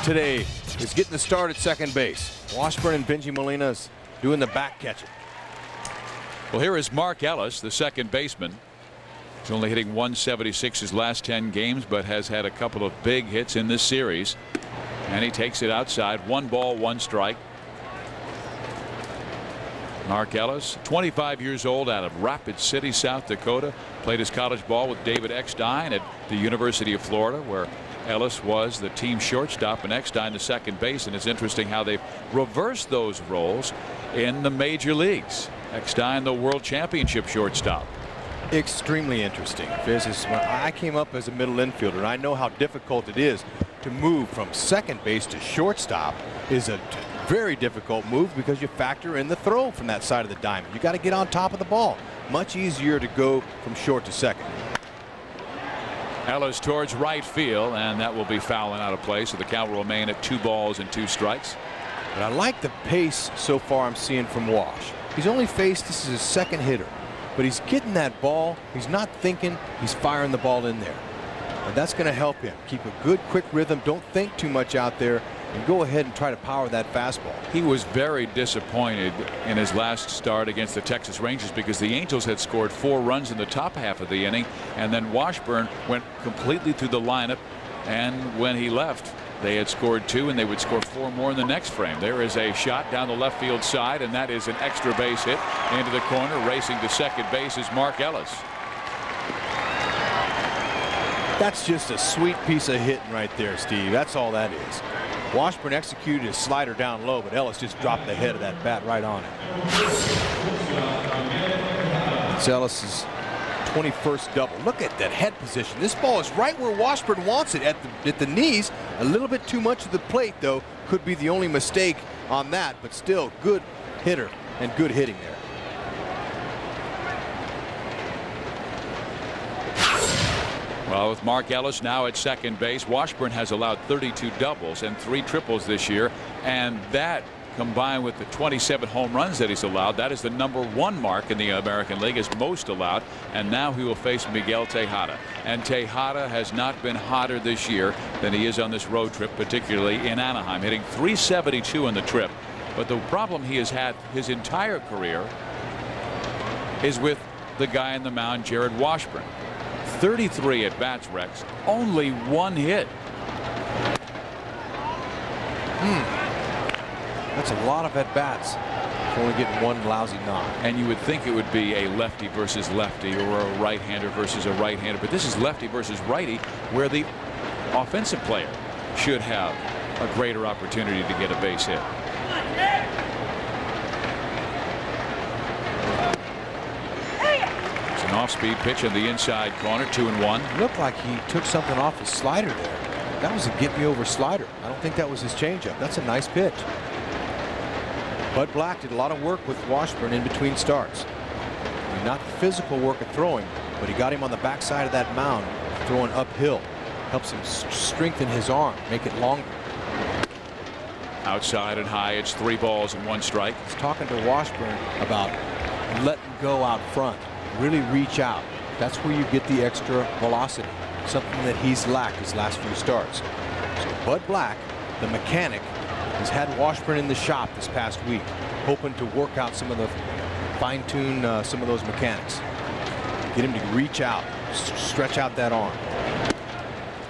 today is getting the start at second base. Washburn and Benji Molina's doing the back catching. Well, here is Mark Ellis, the second baseman. He's only hitting 176 his last 10 games, but has had a couple of big hits in this series. And he takes it outside. 1 ball, 1 strike. Mark Ellis, 25 years old, out of Rapid City, South Dakota. Played his college ball with David Eckstein at the University of Florida, where Ellis was the team shortstop and Eckstein the second base. And it's interesting how they've reversed those roles in the major leagues. Eckstein, the world championship shortstop. Extremely interesting. This is when I came up as a middle infielder, and I know how difficult it is to move from second base to shortstop. Is a very difficult move because you factor in the throw from that side of the diamond. You got to get on top of the ball. Much easier to go from short to second. Ellis towards right field, and that will be fouling out of play, so the count will remain at 2 balls and 2 strikes. But I like the pace so far I'm seeing from Wash. He's only faced, this is his second hitter, but he's getting that ball. He's not thinking, he's firing the ball in there. And that's going to help him keep a good, quick rhythm. Don't think too much out there and go ahead and try to power that fastball. He was very disappointed in his last start against the Texas Rangers because the Angels had scored 4 runs in the top half of the inning, and then Washburn went completely through the lineup, and when he left, they had scored 2 and they would score 4 more in the next frame. There is a shot down the left field side, and that is an extra base hit into the corner. Racing to second base is Mark Ellis. That's just a sweet piece of hitting right there, Steve. That's all that is. Washburn executed his slider down low, but Ellis just dropped the head of that bat right on it. It's Ellis's 21st double. Look at that head position. This ball is right where Washburn wants it, at the knees. A little bit too much of the plate, though, could be the only mistake on that, but still good hitter and good hitting there. Well, with Mark Ellis now at second base, Washburn has allowed 32 doubles and 3 triples this year, and that combined with the 27 home runs that he's allowed, that is the #1 mark in the American League, as most allowed. And now he will face Miguel Tejada, and Tejada has not been hotter this year than he is on this road trip, particularly in Anaheim, hitting .372 on the trip. But the problem he has had his entire career is with the guy on the mound, Jarrod Washburn. 33 at bats, Rex, only 1 hit. That's a lot of at bats. Only getting 1 lousy knock. And you would think it would be a lefty versus lefty, or a right-hander versus a right-hander, but this is lefty versus righty, where the offensive player should have a greater opportunity to get a base hit. An off-speed pitch in the inside corner, 2-1. Looked like he took something off his slider there. That was a get-me-over slider. I don't think that was his changeup. That's a nice pitch. Bud Black did a lot of work with Washburn in between starts. I mean, not the physical work of throwing, but he got him on the backside of that mound, throwing uphill. Helps him strengthen his arm, make it longer. Outside and high, it's 3 balls and 1 strike. He's talking to Washburn about letting go out front. Really reach out. That's where you get the extra velocity, something that he's lacked his last few starts. So Bud Black, the mechanic, has had Washburn in the shop this past week, hoping to work out some of the fine-tune some of those mechanics. Get him to reach out, stretch out that arm.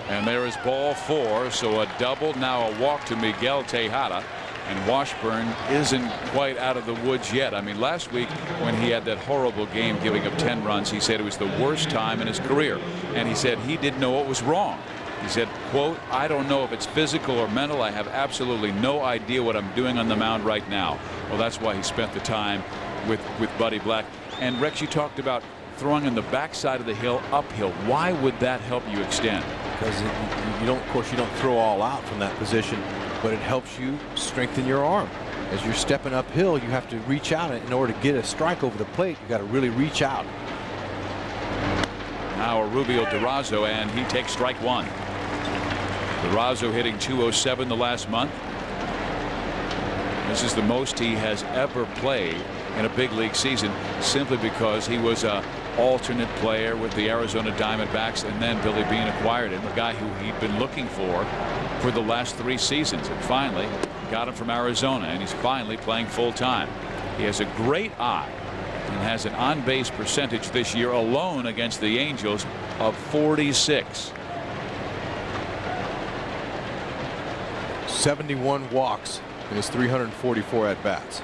And there is ball 4, so a double, now a walk to Miguel Tejada. And Washburn isn't quite out of the woods yet. I mean, last week when he had that horrible game giving up 10 runs, he said it was the worst time in his career. And he said he didn't know what was wrong. He said, quote, "I don't know if it's physical or mental. I have absolutely no idea what I'm doing on the mound right now." Well, that's why he spent the time with Buddy Black. And Rex, you talked about throwing on the backside of the hill uphill. Why would that help you extend? Because you don't, of course, you don't throw all out from that position, but it helps you strengthen your arm. As you're stepping uphill, you have to reach out. In order to get a strike over the plate, you got to really reach out. Now a Rubio Durazo, and he takes strike 1. Durazo hitting .207 the last month. This is the most he has ever played in a big league season, simply because he was a alternate player with the Arizona Diamondbacks, and then Billy Beane acquired him, a guy who he'd been looking for the last 3 seasons, and finally got him from Arizona, and he's finally playing full time. He has a great eye and has an on-base percentage this year alone against the Angels of 46. 71 walks in his 344 at-bats.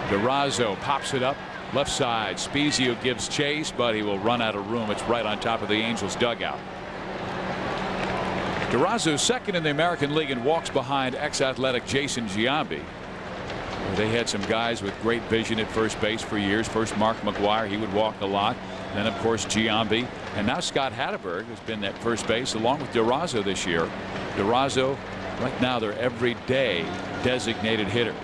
Durazo pops it up left side. Spezio gives chase, but he will run out of room. It's right on top of the Angels dugout. DeRozzo's second in the American League in walks behind ex-athletic Jason Giambi. They had some guys with great vision at first base for years. First Mark McGwire, he would walk a lot. Then of course Giambi, and now Scott Hatteberg has been at first base along with DeRozzo this year. DeRozzo right now their everyday designated hitter.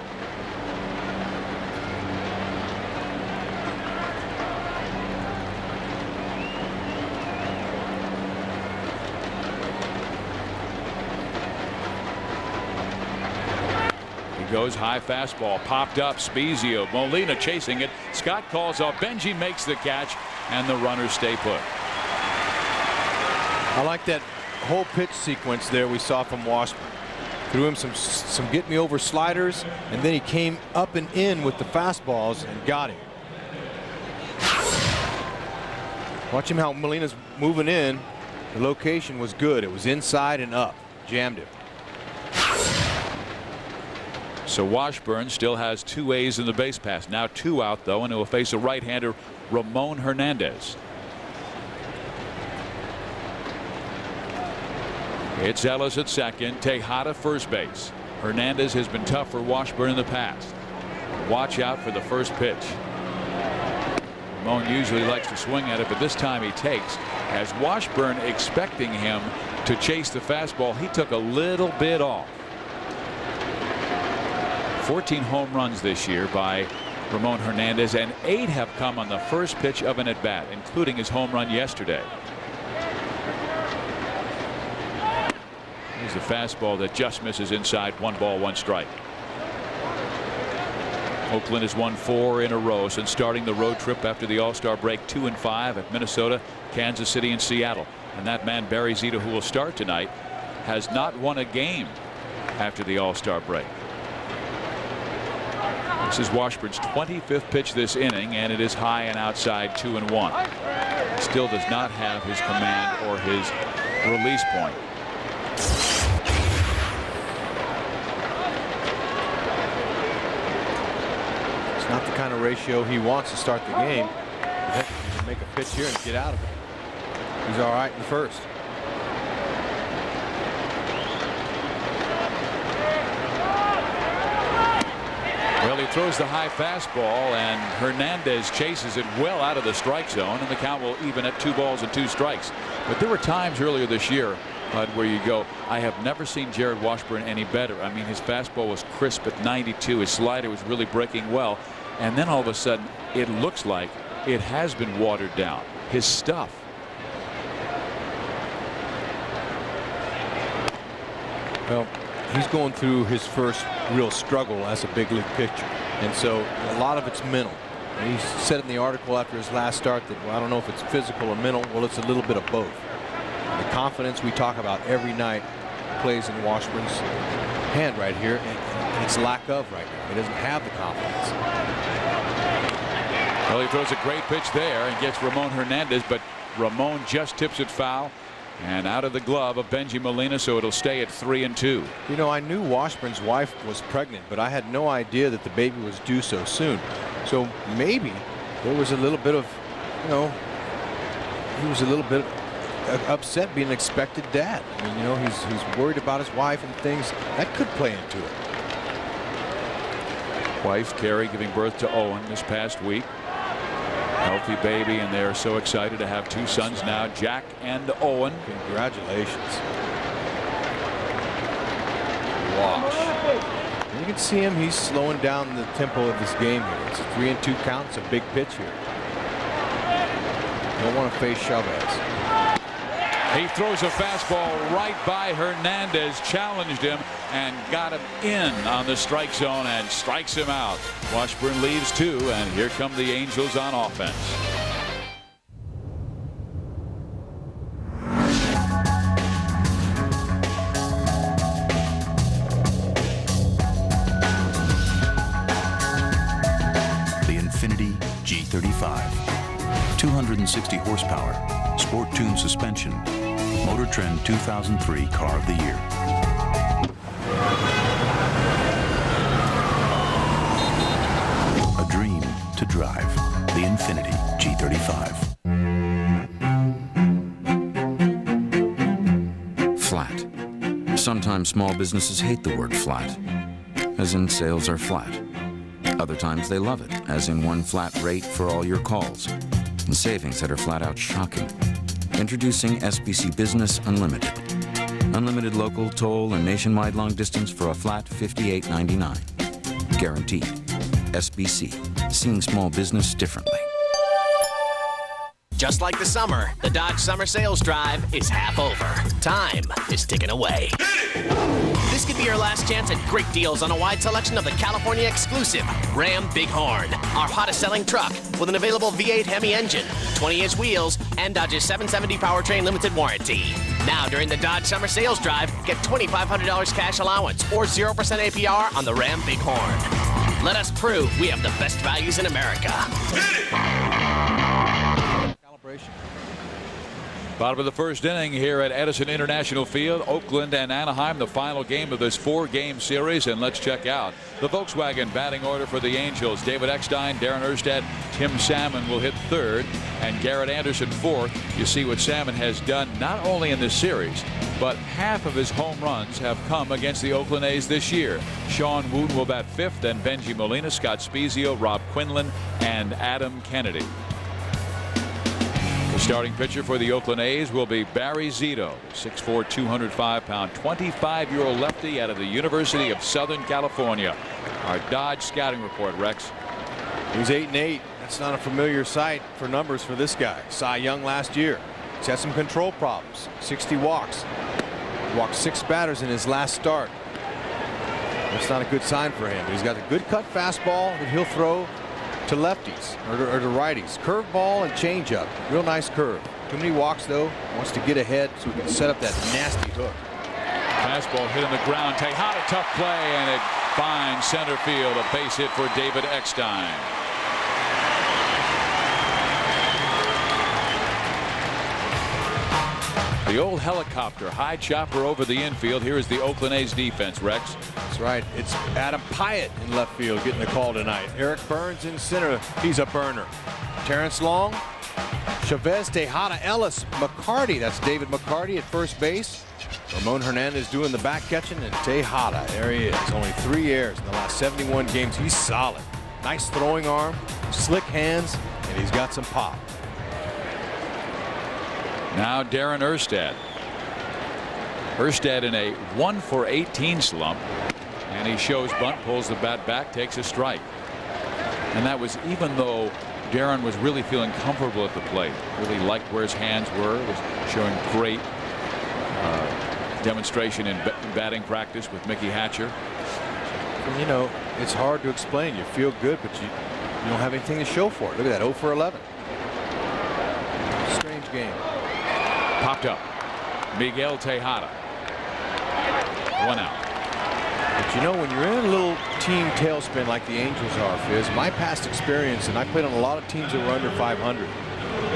Goes high fastball popped up. Spezio, Molina chasing it. Scott calls off. Benji makes the catch and the runners stay put. I like that whole pitch sequence there we saw from Washburn. Threw him some get me over sliders, and then he came up and in with the fastballs and got him. Watch him how Molina's moving in. The location was good. It was inside and up. Jammed him. So Washburn still has 2 A's in the base pass. Now 2 out though, and he will face a right-hander, Ramon Hernandez. It's Ellis at second, Tejada first base. Hernandez has been tough for Washburn in the past. Watch out for the first pitch. Ramon usually likes to swing at it, but this time he takes. As Washburn expecting him to chase the fastball, he took a little bit off. 14 home runs this year by Ramon Hernandez, and 8 have come on the first pitch of an at-bat, including his home run yesterday. Here's the fastball that just misses inside. 1 ball, 1 strike. Oakland has won 4 in a row since starting the road trip after the All-Star break. 2-5 at Minnesota, Kansas City, and Seattle. And that man Barry Zito, who will start tonight, has not won a game after the All-Star break. This is Washburn's 25th pitch this inning, and it is high and outside 2-1. Still does not have his command or his release point. It's not the kind of ratio he wants to start the game. He can make a pitch here and get out of it. He's all right in the first. Well, he throws the high fastball, and Hernandez chases it well out of the strike zone, and the count will even at 2 balls and 2 strikes. But there were times earlier this year, where you go, I have never seen Jarrod Washburn any better. I mean, his fastball was crisp at 92. His slider was really breaking well. And then all of a sudden, it looks like it has been watered down. His stuff. Well, he's going through his first real struggle as a big league pitcher, and so a lot of it's mental. And he said in the article after his last start that, well, I don't know if it's physical or mental. Well, it's a little bit of both. And the confidence we talk about every night plays in Washburn's hand right here, and it's lack of right now. He doesn't have the confidence. Well, he throws a great pitch there and gets Ramon Hernandez, but Ramon just tips it foul and out of the glove of Benji Molina, so it'll stay at 3-2. You know, I knew Washburn's wife was pregnant, but I had no idea that the baby was due so soon. So maybe there was a little bit of, you know, he was a little bit upset being an expected dad. I mean, you know, he's worried about his wife and things that could play into it. Wife Carrie giving birth to Owen this past week. Healthy baby, and they're so excited to have 2 sons now, Jack and Owen. Congratulations. Wash. And you can see him, he's slowing down the tempo of this game here. It's a 3-2 count. It's a big pitch here. Don't want to face Chavez. He throws a fastball right by Hernandez, challenged him and got him in on the strike zone and strikes him out. Washburn leaves 2, and here come the Angels on offense. The Infiniti G35. 260 horsepower, sport-tuned suspension, Motor Trend 2003 Car of the Year. A dream to drive. The Infiniti G35. Flat, Sometimes small businesses hate the word flat, as in sales are flat. Other times they love it, as in one flat rate for all your calls, and savings that are flat out shocking. Introducing SBC Business Unlimited. Unlimited local, toll, and nationwide long distance for a flat $58.99. Guaranteed. SBC, seeing small business differently. Just like the summer, the Dodge Summer Sales Drive is half over. Time is ticking away. This could be your last chance at great deals on a wide selection of the California exclusive Ram Bighorn, our hottest selling truck with an available V8 Hemi engine, 20-inch wheels, and Dodge's 770 powertrain limited warranty. Now, during the Dodge Summer Sales Drive, get $2,500 cash allowance or 0% APR on the Ram Bighorn. Let us prove we have the best values in America. Bottom of the first inning here at Edison International Field. Oakland and Anaheim, the final game of this 4-game series. And let's check out the Volkswagen batting order for the Angels. David Eckstein, Darren Erstad, Tim Salmon will hit third, and Garrett Anderson fourth. You see what Salmon has done not only in this series, but half of his home runs have come against the Oakland A's this year. Sean Wooten will bat fifth, then Benji Molina, Scott Spiezio, Robb Quinlan, and Adam Kennedy. The starting pitcher for the Oakland A's will be Barry Zito, 6'4", 205-pound, 25-year-old lefty out of the University of Southern California. Our Dodge scouting report, Rex. He's 8-8. That's not a familiar sight for numbers for this guy. Cy Young last year. He's had some control problems. 60 walks. He walked 6 batters in his last start. That's not a good sign for him. He's got a good cut fastball that he'll throw to lefties or to righties. Curveball and changeup. Real nice curve. Too many walks though. Wants to get ahead so he can set up that nasty hook. Fastball hit on the ground. Tejada, tough play, and it finds center field. A base hit for David Eckstein. The old helicopter high chopper over the infield. Here is the Oakland A's defense, Rex. That's right. It's Adam Pyatt in left field getting the call tonight. Eric Burns in center. He's a burner. Terrence Long, Chavez, Tejada, Ellis, McCarty. That's David McCarty at first base. Ramon Hernandez doing the back catching, and Tejada. There he is. Only 3 errors in the last 71 games. He's solid. Nice throwing arm, slick hands, and he's got some pop. Now Darren Erstad. Erstad in a 1-for-18 slump, and he shows bunt, pulls the bat back, takes a strike. And that was even though Darren was really feeling comfortable at the plate, really liked where his hands were, was showing great demonstration in batting practice with Mickey Hatcher. And you know, it's hard to explain. You feel good, but you don't have anything to show for it. Look at that, 0 for 11. Strange game. Popped up. Miguel Tejada. 1 out. But you know, when you're in a little team tailspin like the Angels are, Fizz, my past experience, and I played on a lot of teams that were under 500,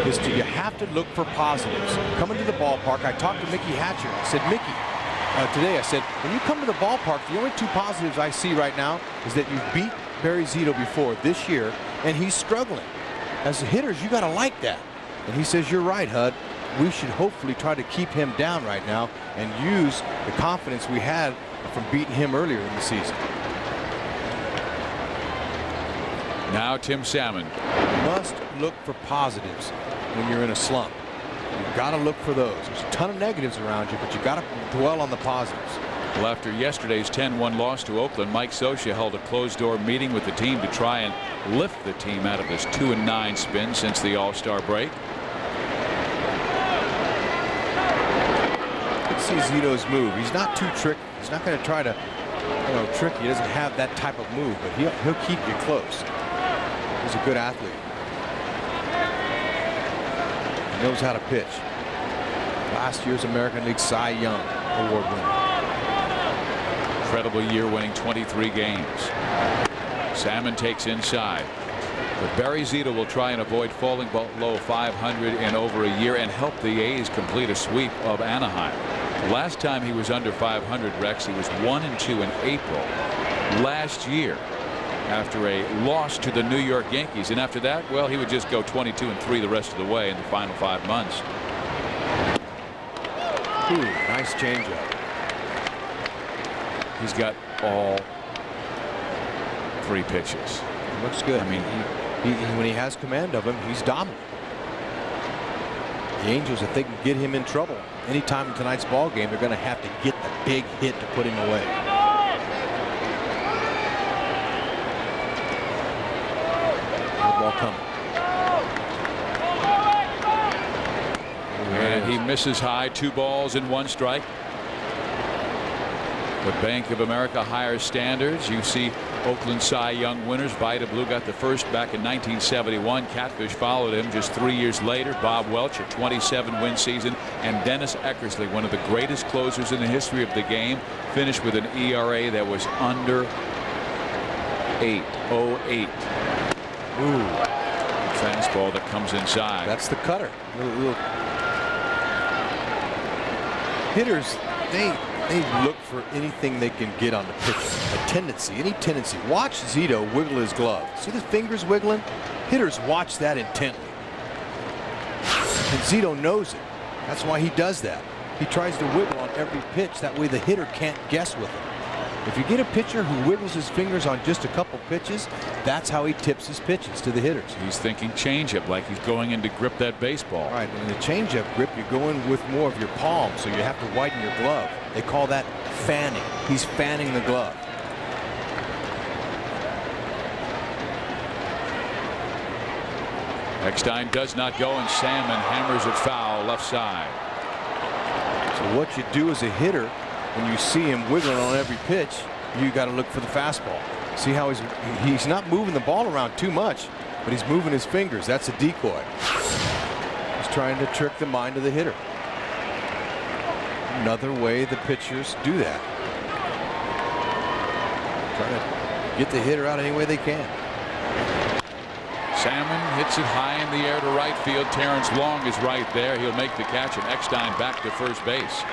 is you have to look for positives. Coming to the ballpark, I talked to Mickey Hatcher. I said, Mickey, today I said, when you come to the ballpark, the only 2 positives I see right now is that you've beat Barry Zito before this year, and he's struggling. As hitters, you got to like that. And he says, you're right, Hud. We should hopefully try to keep him down right now and use the confidence we had from beating him earlier in the season. Now Tim Salmon. You must look for positives when you're in a slump. You've got to look for those. There's a ton of negatives around you, but you got to dwell on the positives. Well, after yesterday's 10-1 loss to Oakland, Mike Scioscia held a closed-door meeting with the team to try and lift the team out of this 2-9 spin since the All-Star break. See Zito's move. He's not too tricky. He's not going to try to, trick you. He doesn't have that type of move, but he'll keep you close. He's a good athlete. He knows how to pitch. Last year's American League Cy Young Award winner. Incredible year, winning 23 games. Salmon takes inside. But Barry Zito will try and avoid falling below 500 in over a year and help the A's complete a sweep of Anaheim. The last time he was under 500, Rex, he was 1-2 in April last year after a loss to the New York Yankees. And after that, well, he would just go 22-3 the rest of the way in the final 5 months. Ooh, nice changeup. He's got all 3 pitches. He looks good. I mean, when he has command of him, he's dominant. The Angels, if they can get him in trouble anytime in tonight's ball game, they're going to have to get the big hit to put him away. Good ball coming. And he misses high. 2 balls and 1 strike. But Bank of America higher standards. You see Oakland Cy Young winners. Vida Blue got the first back in 1971. Catfish followed him just 3 years later. Bob Welch, a 27-win season. And Dennis Eckersley, one of the greatest closers in the history of the game, finished with an ERA that was under 8.08. Ooh. Fastball that comes inside. That's the cutter. Hitters, they look for anything they can get on the pitcher. A tendency, any tendency. Watch Zito wiggle his glove. See the fingers wiggling? Hitters watch that intently. And Zito knows it. That's why he does that. He tries to wiggle on every pitch. That way the hitter can't guess with him. If you get a pitcher who wiggles his fingers on just a couple pitches, that's how he tips his pitches to the hitters. He's thinking changeup, like he's going in to grip that baseball. Right, in the changeup grip, you go in with more of your palm, so you have to widen your glove. They call that fanning. He's fanning the glove. Eckstein does not go, and Salmon hammers it foul left side. So what you do as a hitter, when you see him wiggling on every pitch, you got to look for the fastball. See how he's not moving the ball around too much, but he's moving his fingers. That's a decoy. He's trying to trick the mind of the hitter. Another way the pitchers do that. Trying to get the hitter out any way they can. Salmon hits it high in the air to right field. Terrence Long is right there. He'll make the catch, and Eckstein back to first base.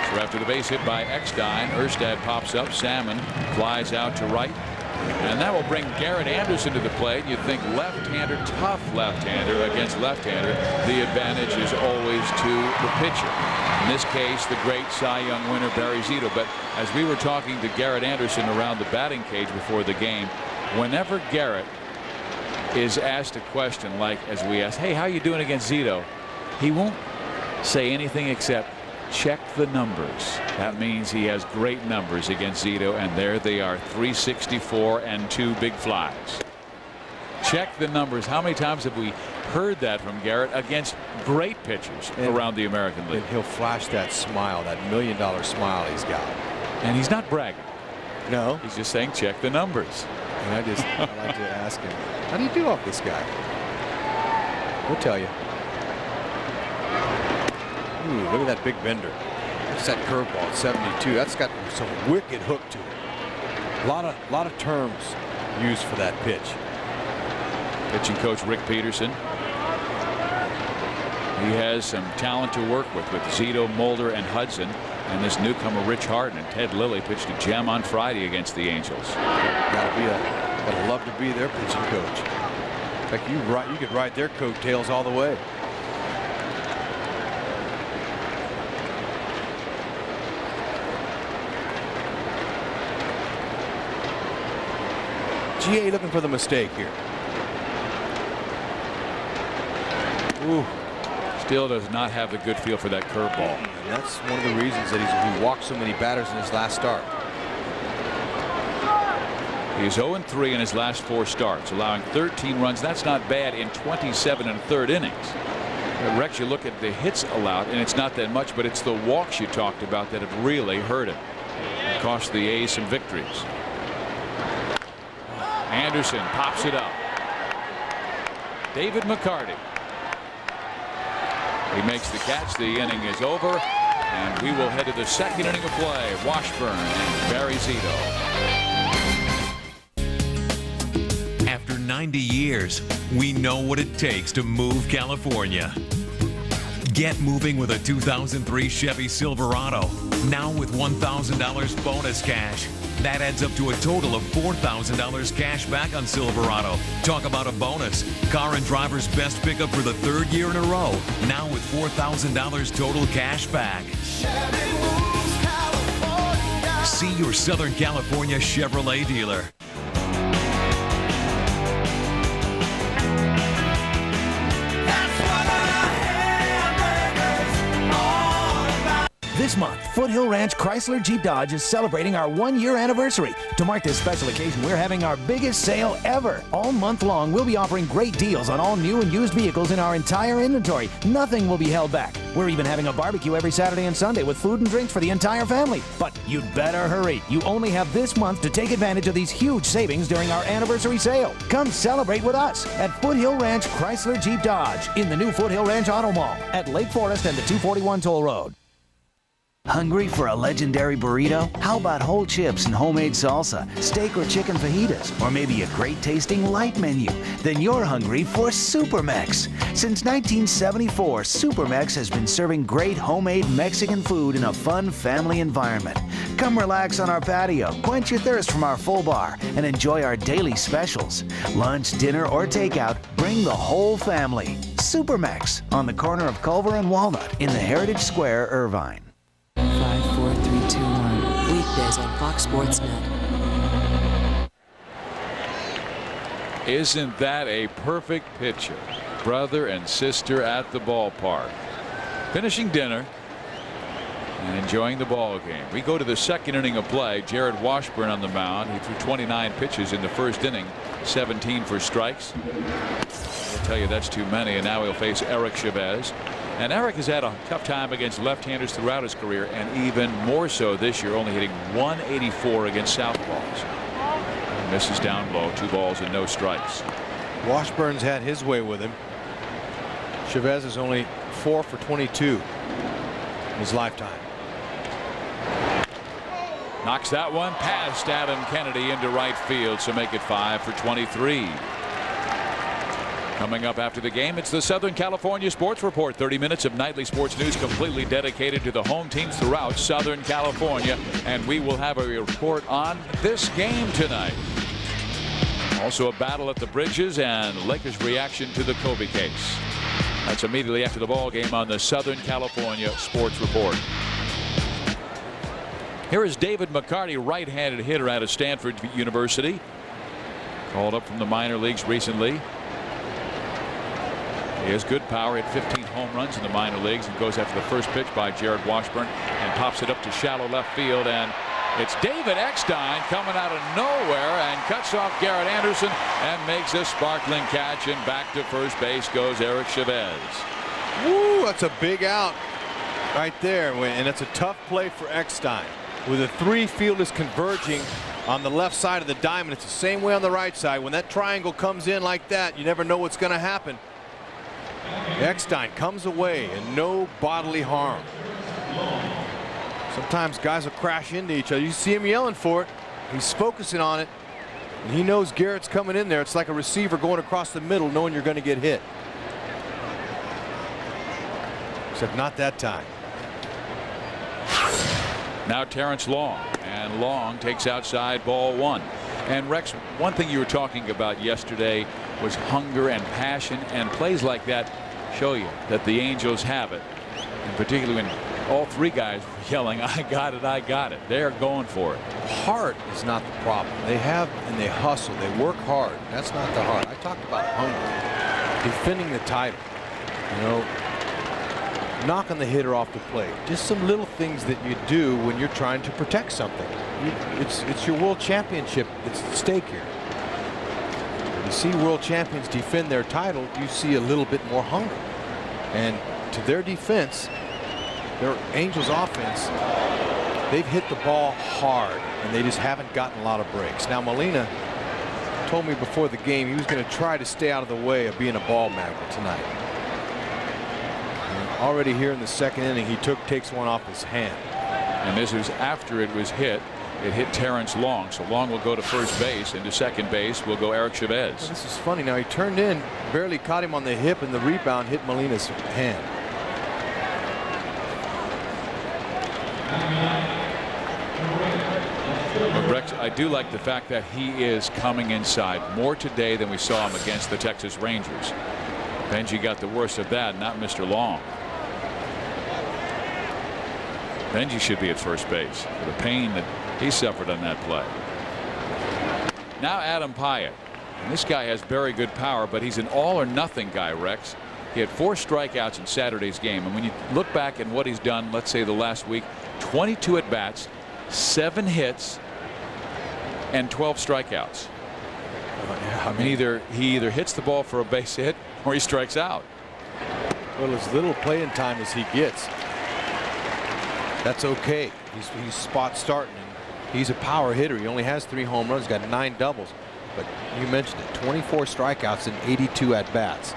So after the base hit by Eckstein, Erstad pops up. Salmon flies out to right. And that will bring Jarrod Anderson to the plate. You'd think left-hander, tough left-hander against left-hander. The advantage is always to the pitcher. In this case, the great Cy Young winner, Barry Zito. But as we were talking to Jarrod Anderson around the batting cage before the game, whenever Jarrod is asked a question like as we asked, hey, how are you doing against Zito? He won't say anything except check the numbers. That means he has great numbers against Zito, and there they are, 364 and 2 big flies. Check the numbers. How many times have we heard that from Jarrod against great pitchers around the American League? And he'll flash that smile, that $1 million smile he's got. And he's not bragging. No. He's just saying check the numbers. And I like to ask him, how do you do off this guy? He'll tell you. Ooh, look at that big bender. That's that curveball at 72. That's got some wicked hook to it. A lot of terms used for that pitch. Pitching coach Rick Peterson. He has some talent to work with Zito, Mulder, and Hudson. And this newcomer Rich Harden and Ted Lilly pitched a gem on Friday against the Angels. Gotta love to be their pitching coach. In fact, you could ride their coattails all the way. GA looking for the mistake here. Ooh. Still does not have the good feel for that curveball. And that's one of the reasons that he walked so many batters in his last start. He's 0-3 in his last 4 starts, allowing 13 runs. That's not bad in 27 1/3 innings. Rex, you look at the hits allowed, and it's not that much, but it's the walks you talked about that have really hurt him. It cost the A's some victories. Anderson pops it up. David McCarty. He makes the catch. The inning is over, and we will head to the second inning of play. Washburn and Barry Zito. After 90 years, we know what it takes to move California. Get moving with a 2003 Chevy Silverado, now with $1,000 bonus cash. That adds up to a total of $4,000 cash back on Silverado. Talk about a bonus. Car and Driver's best pickup for the 3rd year in a row, now with $4,000 total cash back. Chevy moves California. See your Southern California Chevrolet dealer. This month, Foothill Ranch Chrysler Jeep Dodge is celebrating our 1-year anniversary. To mark this special occasion, we're having our biggest sale ever. All month long, we'll be offering great deals on all new and used vehicles in our entire inventory. Nothing will be held back. We're even having a barbecue every Saturday and Sunday with food and drinks for the entire family. But you'd better hurry. You only have this month to take advantage of these huge savings during our anniversary sale. Come celebrate with us at Foothill Ranch Chrysler Jeep Dodge in the new Foothill Ranch Auto Mall at Lake Forest and the 241 Toll Road. Hungry for a legendary burrito? How about whole chips and homemade salsa, steak or chicken fajitas, or maybe a great tasting light menu? Then you're hungry for Supermex. Since 1974, Supermex has been serving great homemade Mexican food in a fun family environment. Come relax on our patio, quench your thirst from our full bar, and enjoy our daily specials. Lunch, dinner, or takeout, bring the whole family. Supermex on the corner of Culver and Walnut in the Heritage Square, Irvine. 5, 4, 3, 2, 1. Weekdays on Fox Sports Net. Isn't that a perfect picture? Brother and sister at the ballpark, finishing dinner and enjoying the ball game. We go to the second inning of play. Jarrod Washburn on the mound. He threw 29 pitches in the first inning, 17 for strikes. I'll tell you that's too many, and now he'll face Eric Chavez. And Eric has had a tough time against left-handers throughout his career, and even more so this year, only hitting 184 against southpaws. He misses down low, 2 balls and no strikes. Washburn's had his way with him. Chavez is only 4 for 22 in his lifetime. Knocks that one past Adam Kennedy into right field, so make it 5 for 23. Coming up after the game, it's the Southern California Sports Report. 30 minutes of nightly sports news completely dedicated to the home teams throughout Southern California. And we will have a report on this game tonight. Also a battle at the bridges and Lakers' reaction to the Kobe case. That's immediately after the ball game on the Southern California Sports Report. Here is David McCarty, right-handed hitter out of Stanford University. Called up from the minor leagues recently. He has good power, hit 15 home runs in the minor leagues, and goes after the first pitch by Jarrod Washburn and pops it up to shallow left field. And it's David Eckstein coming out of nowhere and cuts off Garrett Anderson and makes a sparkling catch, and back to first base goes Eric Chavez. Woo, that's a big out right there, and it's a tough play for Eckstein. With the 3 fielders converging on the left side of the diamond, it's the same way on the right side. When that triangle comes in like that, you never know what's going to happen. Eckstein comes away and no bodily harm. Sometimes guys will crash into each other. You see him yelling for it. He's focusing on it, and he knows Garrett's coming in there. It's like a receiver going across the middle knowing you're going to get hit. Except not that time. Now Terrence Long, and Long takes outside, ball 1. And Rex, one thing you were talking about yesterday was hunger and passion, and plays like that show you that the Angels have it. And particularly when all 3 guys were yelling, "I got it, I got it." They're going for it. Heart is not the problem. They have, and they hustle. They work hard. That's not the heart. I talked about hunger. Defending the title. You know, knocking the hitter off the plate. Just some little things that you do when you're trying to protect something. It's your world championship that's at stake here. You see world champions defend their title, you see a little bit more hunger. And to their defense, their Angels offense, they've hit the ball hard, and they just haven't gotten a lot of breaks. Now Molina told me before the game he was going to try to stay out of the way of being a ball magnet tonight. And already here in the second inning, he takes one off his hand. And this was after it was hit. It hit Terrence Long, so Long will go to first base, and to second base will go Eric Chavez. Well, this is funny. Now he turned in, barely caught him on the hip, and the rebound hit Molina's hand. But Rex, I do like the fact that he is coming inside more today than we saw him against the Texas Rangers. Benji got the worst of that, not Mr. Long. Benji should be at first base for the pain that He suffered on that play. Now Adam Pyatt. And this guy has very good power, but he's an all-or-nothing guy, Rex. He had 4 strikeouts in Saturday's game. And when you look back at what he's done, let's say the last week, 22 at-bats, 7 hits, and 12 strikeouts. I mean, he either hits the ball for a base hit or he strikes out. Well, as little playing time as he gets, that's okay. He's spot starting. And he's a power hitter. He only has 3 home runs, got 9 doubles. But you mentioned it, 24 strikeouts and 82 at-bats.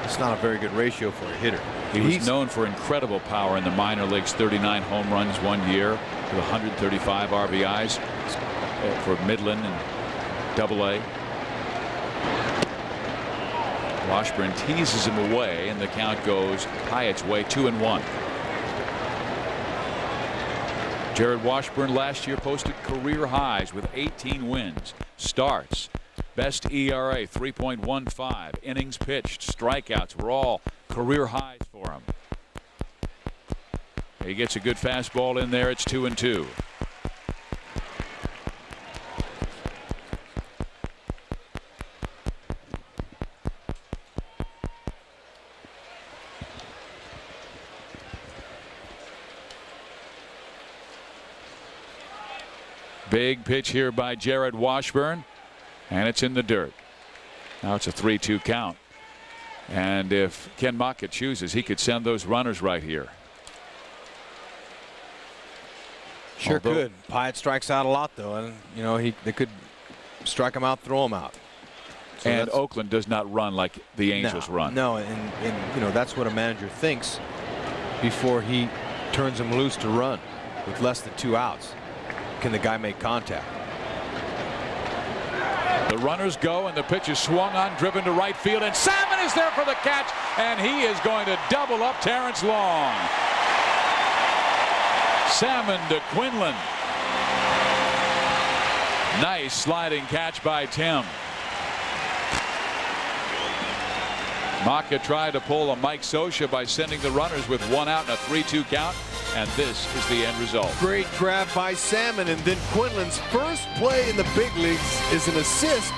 It's not a very good ratio for a hitter. He was known for incredible power in the minor leagues, 39 home runs one year with 135 RBIs for Midland and Double-A. Washburn teases him away, and the count goes Pyatt's way, 2-1. Jarrod Washburn last year posted career highs with 18 wins, starts, best ERA 3.15, innings pitched, strikeouts were all career highs for him. He gets a good fastball in there. It's 2-2. Big pitch here by Jarrod Washburn, and it's in the dirt. Now it's a 3-2 count. And if Ken Maka chooses, he could send those runners right here. Sure could. Pyatt strikes out a lot, though, and you know they could strike him out, throw him out. So and Oakland does not run like the Angels run. No, and you know that's what a manager thinks before he turns him loose to run with less than 2 outs. Can the guy make contact? The runners go, and the pitch is swung on, driven to right field, and Salmon is there for the catch, and he is going to double up Terrence Long. Salmon to Quinlan. Nice sliding catch by Tim. Maka tried to pull a Mike Scioscia by sending the runners with 1 out and a 3-2 count, and this is the end result. Great grab by Salmon, and then Quinlan's first play in the big leagues is an assist.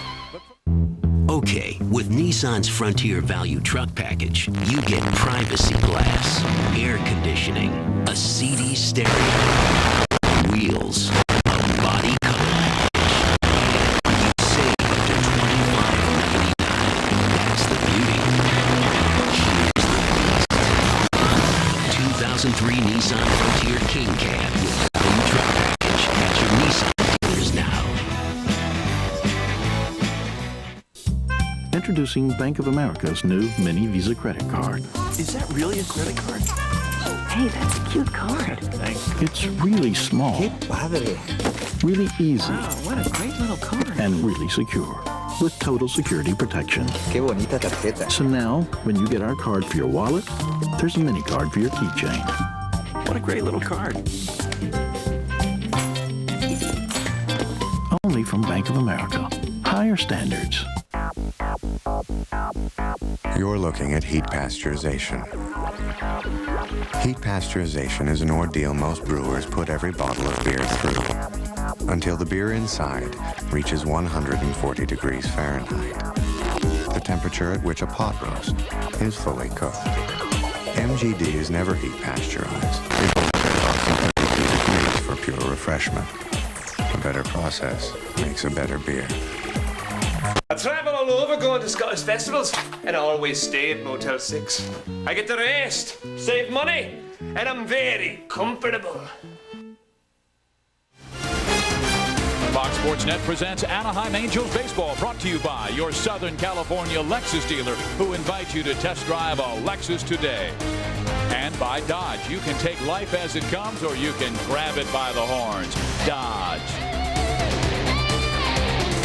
Okay, with Nissan's Frontier Value Truck Package, you get privacy glass, air conditioning, a CD stereo, wheels, a body color package. You save up to $25.99. That's the beauty. Here's the beast. 2003 Nissan Frontier King Cab with Value Truck Package at your Nissan dealers now. Introducing Bank of America's new Mini Visa credit card. Is that really a credit card? Hey, that's a cute card. Thanks. It's really small. Really easy. Wow, what a great little card. And really secure. With total security protection. Qué bonita tarjeta. So now, when you get our card for your wallet, there's a mini card for your keychain. What a great little card. Only from Bank of America. Higher standards. You're looking at heat pasteurization. Heat pasteurization is an ordeal most brewers put every bottle of beer through, until the beer inside reaches 140 degrees Fahrenheit, the temperature at which a pot roast is fully cooked. MGD is never heat pasteurized. It will approximately 30 degrees for pure refreshment. A better process makes a better beer. I travel all over going to Scottish festivals, and I always stay at Motel 6. I get to rest, save money, and I'm very comfortable. Fox Sports Net presents Anaheim Angels baseball, brought to you by your Southern California Lexus dealer, who invites you to test drive a Lexus today. And by Dodge. You can take life as it comes, or you can grab it by the horns. Dodge.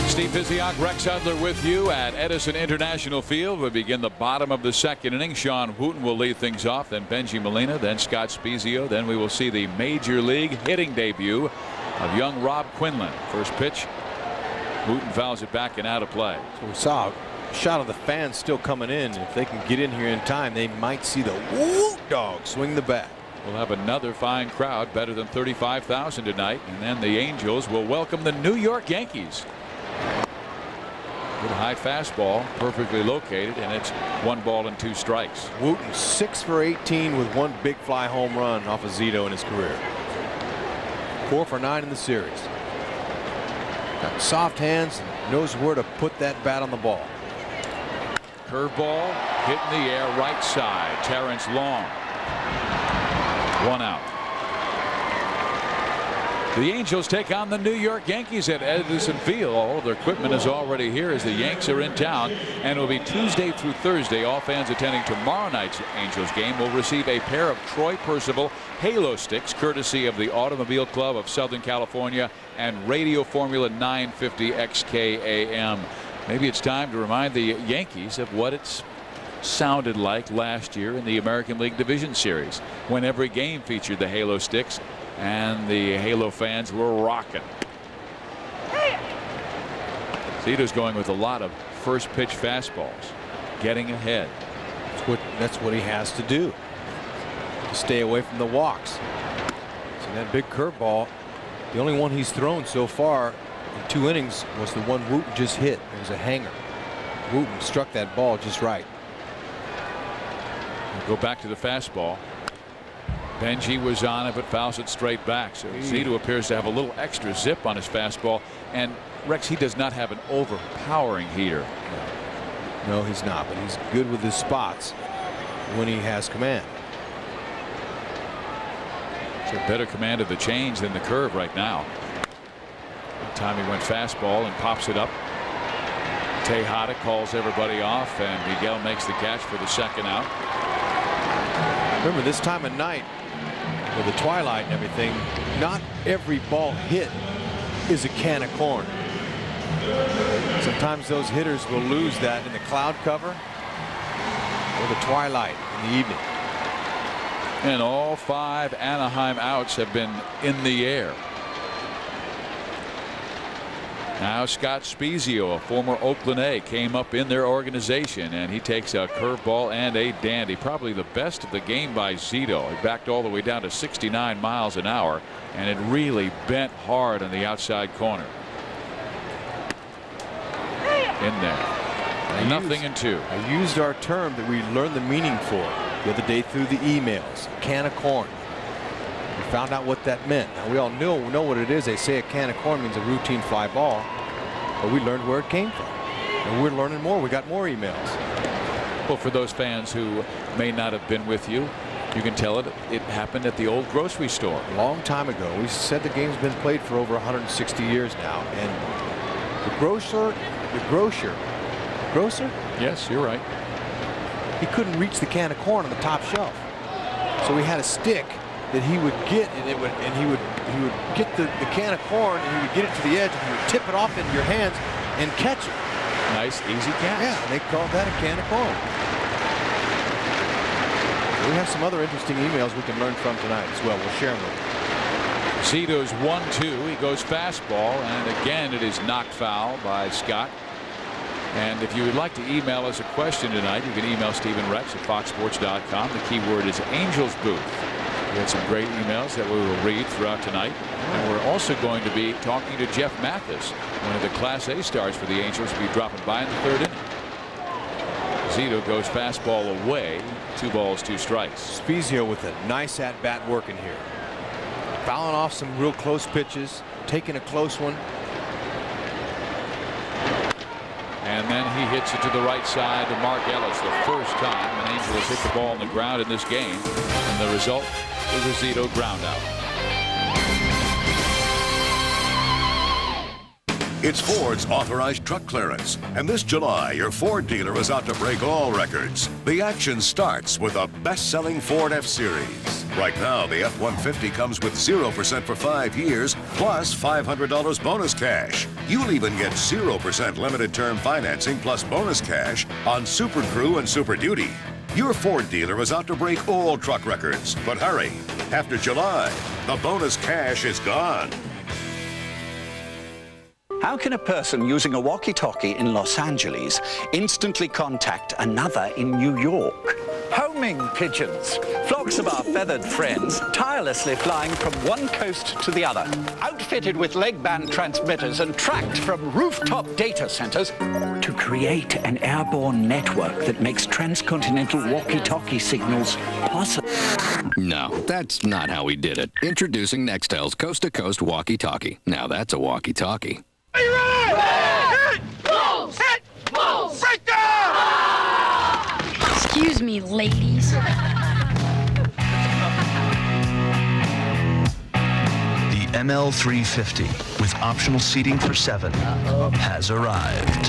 Steve Physiak, Rex Hudler with you at Edison International Field. We begin the bottom of the second inning. Sean Wooten will lead things off, then Benji Molina, then Scott Spiezio. Then we will see the Major League hitting debut of young Robb Quinlan. First pitch, Wooten fouls it back and out of play. So we saw a shot of the fans still coming in. If they can get in here in time, they might see the Woot dog swing the bat. We'll have another fine crowd, better than 35,000 tonight, and then the Angels will welcome the New York Yankees. Good high fastball, perfectly located, and it's 1 ball and 2 strikes. Wooten 6 for 18 with 1 big fly home run off of Zito in his career. 4 for 9 in the series. Got soft hands, knows where to put that bat on the ball. Curveball hit in the air, right side. Terrence Long. 1 out. The Angels take on the New York Yankees at Edison Field. All of their equipment is already here as the Yanks are in town, and it will be Tuesday through Thursday. All fans attending tomorrow night's Angels game will receive a pair of Troy Percival Halo sticks, courtesy of the Automobile Club of Southern California and Radio Formula 950 XKAM. Maybe it's time to remind the Yankees of what it's sounded like last year in the American League Division Series, when every game featured the Halo sticks and the Halo fans were rocking. Zito's going with a lot of first pitch fastballs, getting ahead. That's what he has to do, to stay away from the walks. So that big curveball, the only one he's thrown so far in 2 innings was the one Wooten just hit. It was a hanger. Wooten struck that ball just right. We'll go back to the fastball. Benji was on it, but fouls it straight back. So Zito appears to have a little extra zip on his fastball. And Rex, he does not have an overpowering heater. No, he's not, but he's good with his spots when he has command. It's a better command of the change than the curve right now. Time he went fastball and pops it up. Tejada calls everybody off, and Miguel makes the catch for the 2nd out. Remember, this time of night with the twilight and everything, not every ball hit is a can of corn. Sometimes those hitters will lose that in the cloud cover or the twilight in the evening. And all 5 Anaheim outs have been in the air. Now Scott Spiezio, a former Oakland A, came up in their organization, and he takes a curveball and a dandy. Probably the best of the game by Zito. He backed all the way down to 69 miles an hour, and it really bent hard on the outside corner. In there. Nothing in 2. I used our term that we learned the meaning for the other day through the emails. Can of corn. We found out what that meant. Now, we all know what it is. They say a can of corn means a routine fly ball, but we learned where it came from, and we're learning more. We got more emails. Well, for those fans who may not have been with you, you can tell it happened at the old grocery store a long time ago. We said the game's been played for over 160 years now, and the grocer, yes, you're right, he couldn't reach the can of corn on the top shelf, so he had a stick that he would get, and he would get the can of corn, and he would get it to the edge, and he would tip it off into your hands and catch it. Nice easy catch. Yeah, they called that a can of corn. We have some other interesting emails we can learn from tonight as well. We'll share them with you. Zito's 1-2. He goes fastball, and again it is knocked foul by Scott. And if you would like to email us a question tonight, you can email Stephen Rex at foxsports.com. The keyword is Angels Booth. We had some great emails that we will read throughout tonight. And we're also going to be talking to Jeff Mathis, one of the Class A stars for the Angels, will be dropping by in the 3rd inning. Zito goes fastball away. 2 balls, 2 strikes. Spiezio with a nice at-bat working here. Fouling off some real close pitches, taking a close one. And then he hits it to the right side to Mark Ellis, the first time an Angel has hit the ball on the ground in this game. And the result is a Zito ground out. It's Ford's authorized truck clearance, and this July your Ford dealer is out to break all records. The action starts with a best-selling Ford F-Series. Right now the F-150 comes with 0% for 5 years plus $500 bonus cash. You'll even get 0% limited term financing plus bonus cash on Super Crew and Super Duty. Your Ford dealer is out to break all truck records, but hurry. After July, the bonus cash is gone. How can a person using a walkie-talkie in Los Angeles instantly contact another in New York? Home homing pigeons. Flocks of our feathered friends tirelessly flying from one coast to the other, outfitted with leg band transmitters and tracked from rooftop data centers to create an airborne network that makes transcontinental walkie-talkie signals possible. No, that's not how we did it. Introducing Nextel's coast-to-coast walkie-talkie. Now that's a walkie-talkie. Are you ready? Hit! Balls! Hit! Balls! Break down! Excuse me, ladies. The ML350, with optional seating for 7, has arrived.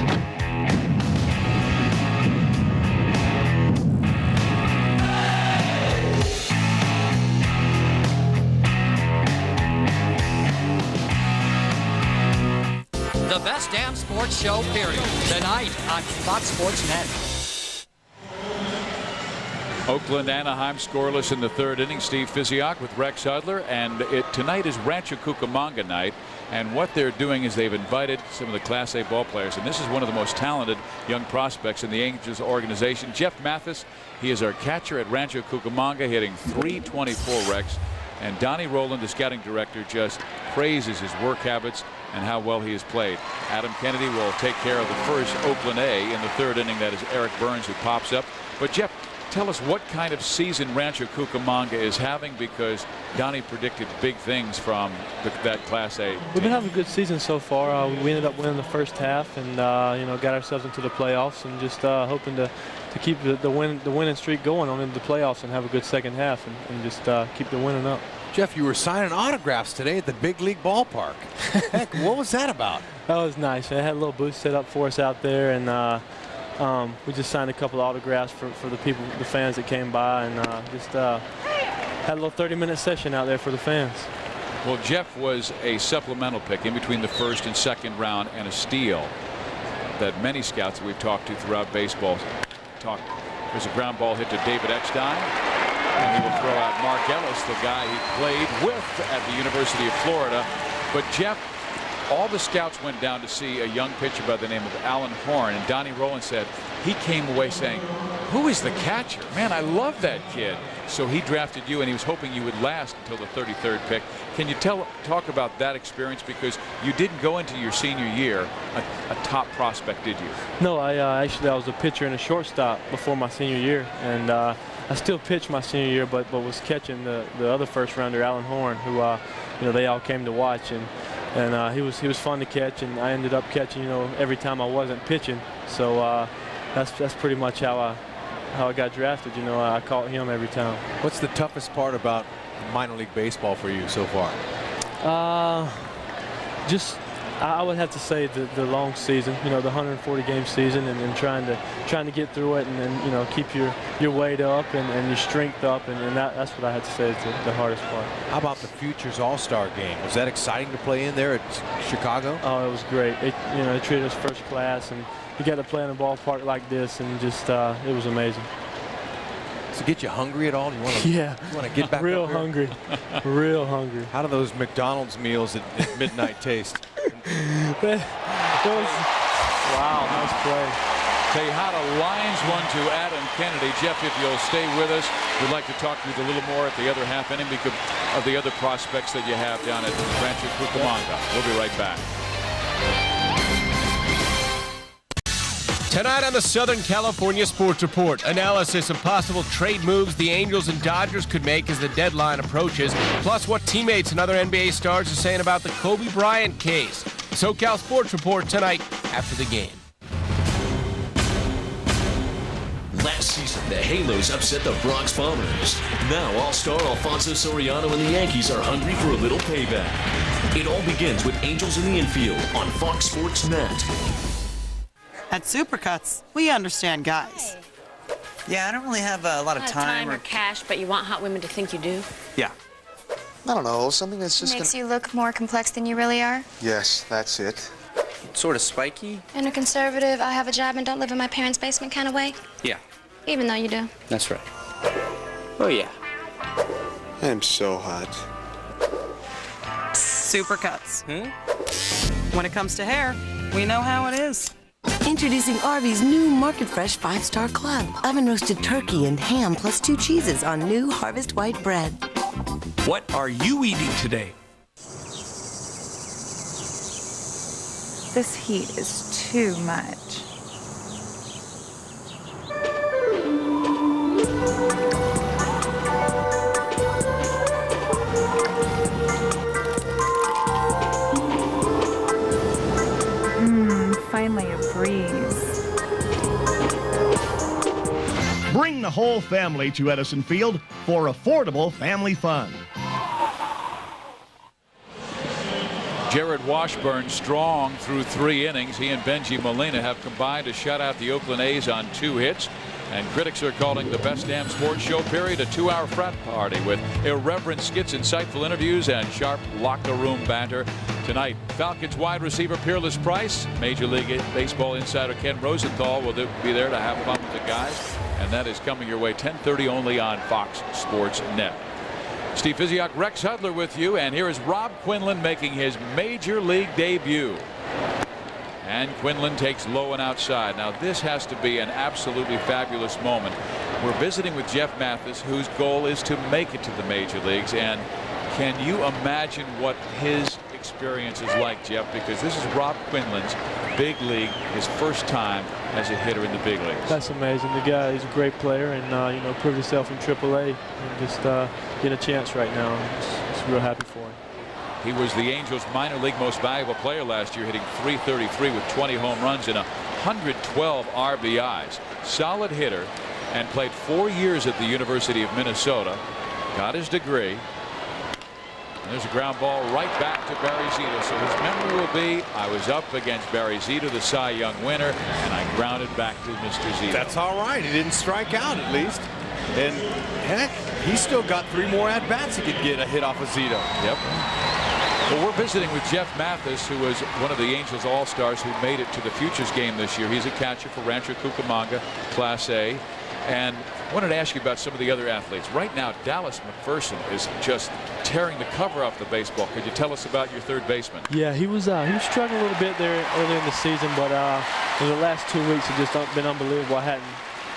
The best damn sports show, period. Tonight on Fox Sports Net. Oakland, Anaheim scoreless in the third inning. Steve Fisiak with Rex Hudler, and tonight is Rancho Cucamonga night. And what they're doing is they've invited some of the Class A ball players, and this is one of the most talented young prospects in the Angels organization. Jeff Mathis, he is our catcher at Rancho Cucamonga, hitting .324 Rex. And Donnie Rowland, the scouting director, just praises his work habits and how well he has played. Adam Kennedy will take care of the first Oakland A in the third inning. That is Eric Burns who pops up. But Jeff, tell us what kind of season Rancho Cucamonga is having, because Donnie predicted big things from that Class A team. We've been having a good season so far. We ended up winning the first half, and got ourselves into the playoffs, and just hoping to keep the winning streak going on into the playoffs and have a good second half, and just keep the winning up. Jeff, you were signing autographs today at the big league ballpark. Heck, what was that about? That was nice. They had a little booth set up for us out there, and we just signed a couple of autographs for the people, the fans that came by, and just had a little 30-minute session out there for the fans. Well, Jeff was a supplemental pick in between the first and second round, and a steal that many scouts that we've talked to throughout baseball talk. There's a ground ball hit to David Eckstein, and he will throw out Mark Ellis, the guy he played with at the University of Florida. But Jeff, all the scouts went down to see a young pitcher by the name of Alan Horn, and Donnie Rowland said he came away saying, "Who is the catcher? Man, I love that kid." So he drafted you, and he was hoping you would last until the 33rd pick. Can you talk about that experience, because you didn't go into your senior year a top prospect, did you? No, I was a pitcher and a shortstop before my senior year, and I still pitched my senior year, but was catching the other first rounder, Alan Horn, who they all came to watch, and he was fun to catch, and I ended up catching every time I wasn't pitching. So that's pretty much how I got drafted. I caught him every time. What's the toughest part about minor league baseball for you so far? I would have to say the long season, the 140 game season, and trying to get through it, and keep your weight up and your strength up, and that's what I had to say is the hardest part. How about the Futures All-Star game? Was that exciting to play in there at Chicago? Oh, it was great. They treated us first class, and you got to play in a ballpark like this, and just it was amazing. Does it get you hungry at all? Do you want to? Yeah. You want to get back real up here? hungry, real hungry. How do those McDonald's meals at midnight taste? Wow, nice play. Tejada lines one to Adam Kennedy. Jeff, if you'll stay with us, we'd like to talk to you a little more at the other half inning because of the other prospects that you have down at Rancho Cucamonga. We'll be right back. Tonight on the Southern California Sports Report, analysis of possible trade moves the Angels and Dodgers could make as the deadline approaches, plus what teammates and other NBA stars are saying about the Kobe Bryant case. SoCal Sports Report tonight after the game. Last season, the Halos upset the Bronx Bombers. Now, All-Star Alfonso Soriano and the Yankees are hungry for a little payback. It all begins with Angels in the Infield on Fox Sports Net. At Supercuts, we understand guys. Yeah, I don't really have a lot of time or cash, but you want hot women to think you do. Yeah. I don't know, something that's just Makes you look more complex than you really are. Yes, that's it. Sort of spiky? In a conservative, I have a job and don't live in my parents' basement kind of way. Yeah. Even though you do. That's right. Oh, yeah. I'm so hot. Supercuts. When it comes to hair, we know how it is. Introducing Arby's new Market Fresh 5-Star Club. Oven-roasted turkey and ham plus 2 cheeses on new Harvest White bread. What are you eating today? This heat is too much. Finally a breeze. Bring the whole family to Edison Field for affordable family fun. Jarrod Washburn strong through 3 innings. He and Benji Molina have combined to shut out the Oakland A's on 2 hits. And critics are calling the Best Damn Sports Show period a 2-hour frat party with irreverent skits, insightful interviews, and sharp locker room banter. Tonight, Falcons wide receiver Peerless Price, Major League Baseball insider Ken Rosenthal will be there to have fun with the guys. And that is coming your way 10:30 only on Fox Sports Net. Steve Fiziak, Rex Hudler with you, and here is Robb Quinlan making his Major League debut. And Quinlan takes low and outside. Now this has to be an absolutely fabulous moment. We're visiting with Jeff Mathis, whose goal is to make it to the major leagues. And can you imagine what his experience is like, Jeff? Because this is Robb Quinlan's big league, his first time as a hitter in the big leagues. That's amazing. The guy, he's a great player, and you know, proved himself in AAA, and just get a chance right now. It's real happy for him. He was the Angels minor league most valuable player last year, hitting .333 with 20 home runs and 112 RBIs. Solid hitter, and played 4 years at the University of Minnesota. Got his degree. And there's a ground ball right back to Barry Zito. So his memory will be, I was up against Barry Zito, the Cy Young winner, and I grounded back to Mr. Zito. That's all right. He didn't strike out, at least. And heck, he's still got 3 more at-bats he could get a hit off of Zito. Yep. Well, we're visiting with Jeff Mathis, who was one of the Angels All-Stars who made it to the Futures game this year. He's a catcher for Rancho Cucamonga, Class A. And I wanted to ask you about some of the other athletes. Right now, Dallas McPherson is just tearing the cover off the baseball. Could you tell us about your third baseman? Yeah, he was struggling a little bit there early in the season, but in the last 2 weeks, it's just been unbelievable. I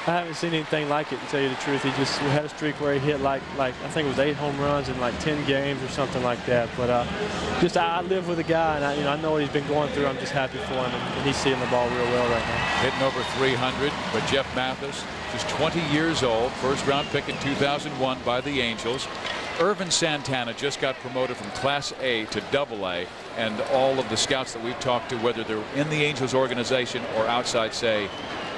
haven't seen anything like it, to tell you the truth. We had a streak where he hit like I think it was 8 home runs in like 10 games or something like that. But I live with the guy, and I know what he's been going through. I'm just happy for him, and he's seeing the ball real well right now. Hitting over 300, but Jeff Mathis, just 20 years old, first-round pick in 2001 by the Angels. Irvin Santana just got promoted from Class A to AA, and all of the scouts that we've talked to, whether they're in the Angels organization or outside, say,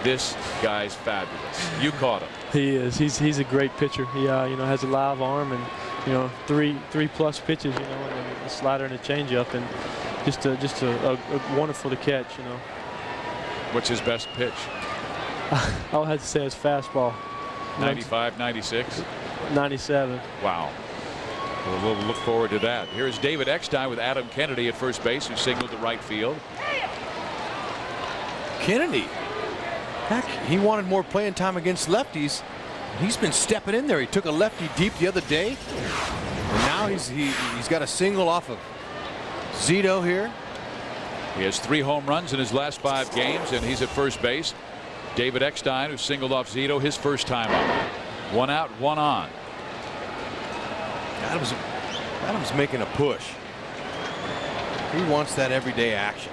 this guy's fabulous. You caught him. He is. He's a great pitcher. He has a live arm, and three plus pitches, and a slider and a changeup, and just a wonderful to catch. What's his best pitch? I would have to say his fastball. 95, 96, 97. Wow. We'll look forward to that. Here's David Eckstein with Adam Kennedy at first base, who signaled to right field. Kennedy. Heck, he wanted more playing time against lefties. He's been stepping in there. He took a lefty deep the other day, and now he's got a single off of Zito here. He has 3 home runs in his last 5 games, and he's at first base. David Eckstein, who singled off Zito his first time up. 1 out, 1 on. Adams making a push. He wants that everyday action.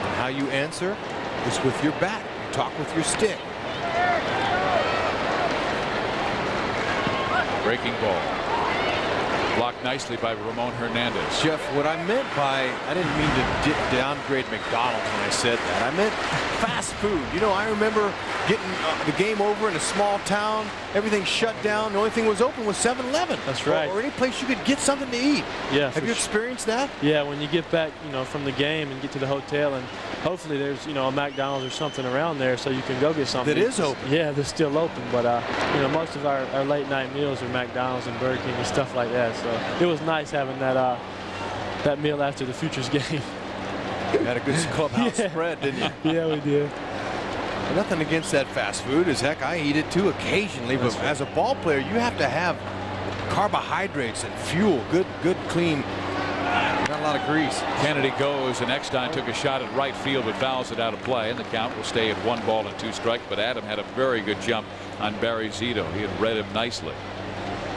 And how you answer is with your bat. You talk with your stick. Breaking ball. Blocked nicely by Ramon Hernandez. Jeff, what I meant by, I didn't mean to downgrade McDonald's when I said that. I meant fast food. I remember getting the game over in a small town. Everything shut down. The only thing was open was 7-Eleven. That's right. Or any place you could get something to eat. Yeah. Have you experienced that? Yeah, when you get back, from the game and get to the hotel, and hopefully there's, a McDonald's or something around there so you can go get something. That is open. Yeah, they're still open, but most of our late night meals are McDonald's and Burger King and stuff like that. So it was nice having that meal after the Futures game. You had a good clubhouse spread, didn't you? Yeah, we did. Nothing against that fast food. Heck, I eat it too occasionally. But as a ball player, you have to have carbohydrates and fuel, good, clean. Not a lot of grease. Kennedy goes, and Eckstein took a shot at right field but fouls it out of play, and the count will stay at 1-2 strikes. But Adam had a very good jump on Barry Zito. He had read him nicely.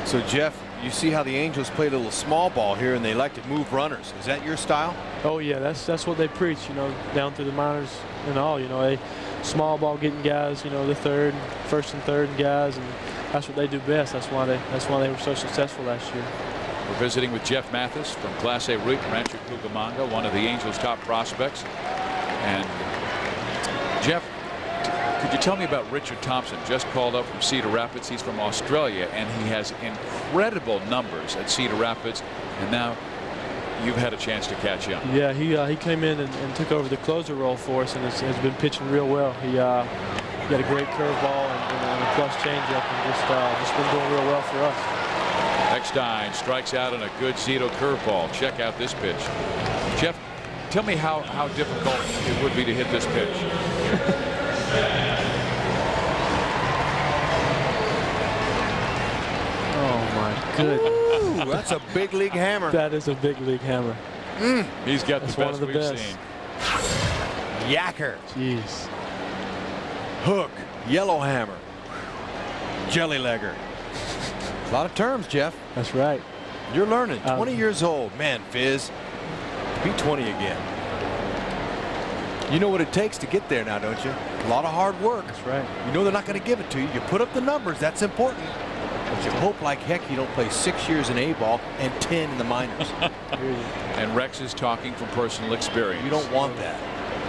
So Jeff, you see how the Angels played a little small ball here, and they like to move runners. Is that your style? Oh yeah, that's what they preach. You know, down through the minors and all. You know, a small ball getting guys. You know, the first and third guys, and that's what they do best. That's why they were so successful last year. We're visiting with Jeff Mathis from Clase Route, Rancho Cucamonga, one of the Angels' top prospects. And Jeff, could you tell me about Richard Thompson? Just called up from Cedar Rapids. He's from Australia, and he has incredible numbers at Cedar Rapids. And now you've had a chance to catch him. Yeah, he came in and took over the closer role for us, and has been pitching real well. He got a great curveball and a plus changeup, and just been doing real well for us. Eckstein strikes out on a good Zito curveball. Check out this pitch. Jeff, tell me how difficult it would be to hit this pitch. Oh my goodness. Ooh, that's a big league hammer. That is a big league hammer. He's got the best we've seen. Yacker. Jeez. Hook. Yellow hammer. Jelly legger. A lot of terms, Jeff. That's right. You're learning. 20 years old. Man, Fizz. Be 20 again. You know what it takes to get there now, don't you? A lot of hard work. That's right. You know they're not going to give it to you. You put up the numbers. That's important. But you hope like heck you don't play 6 years in A-ball and 10 in the minors. And Rex is talking from personal experience. You don't want that.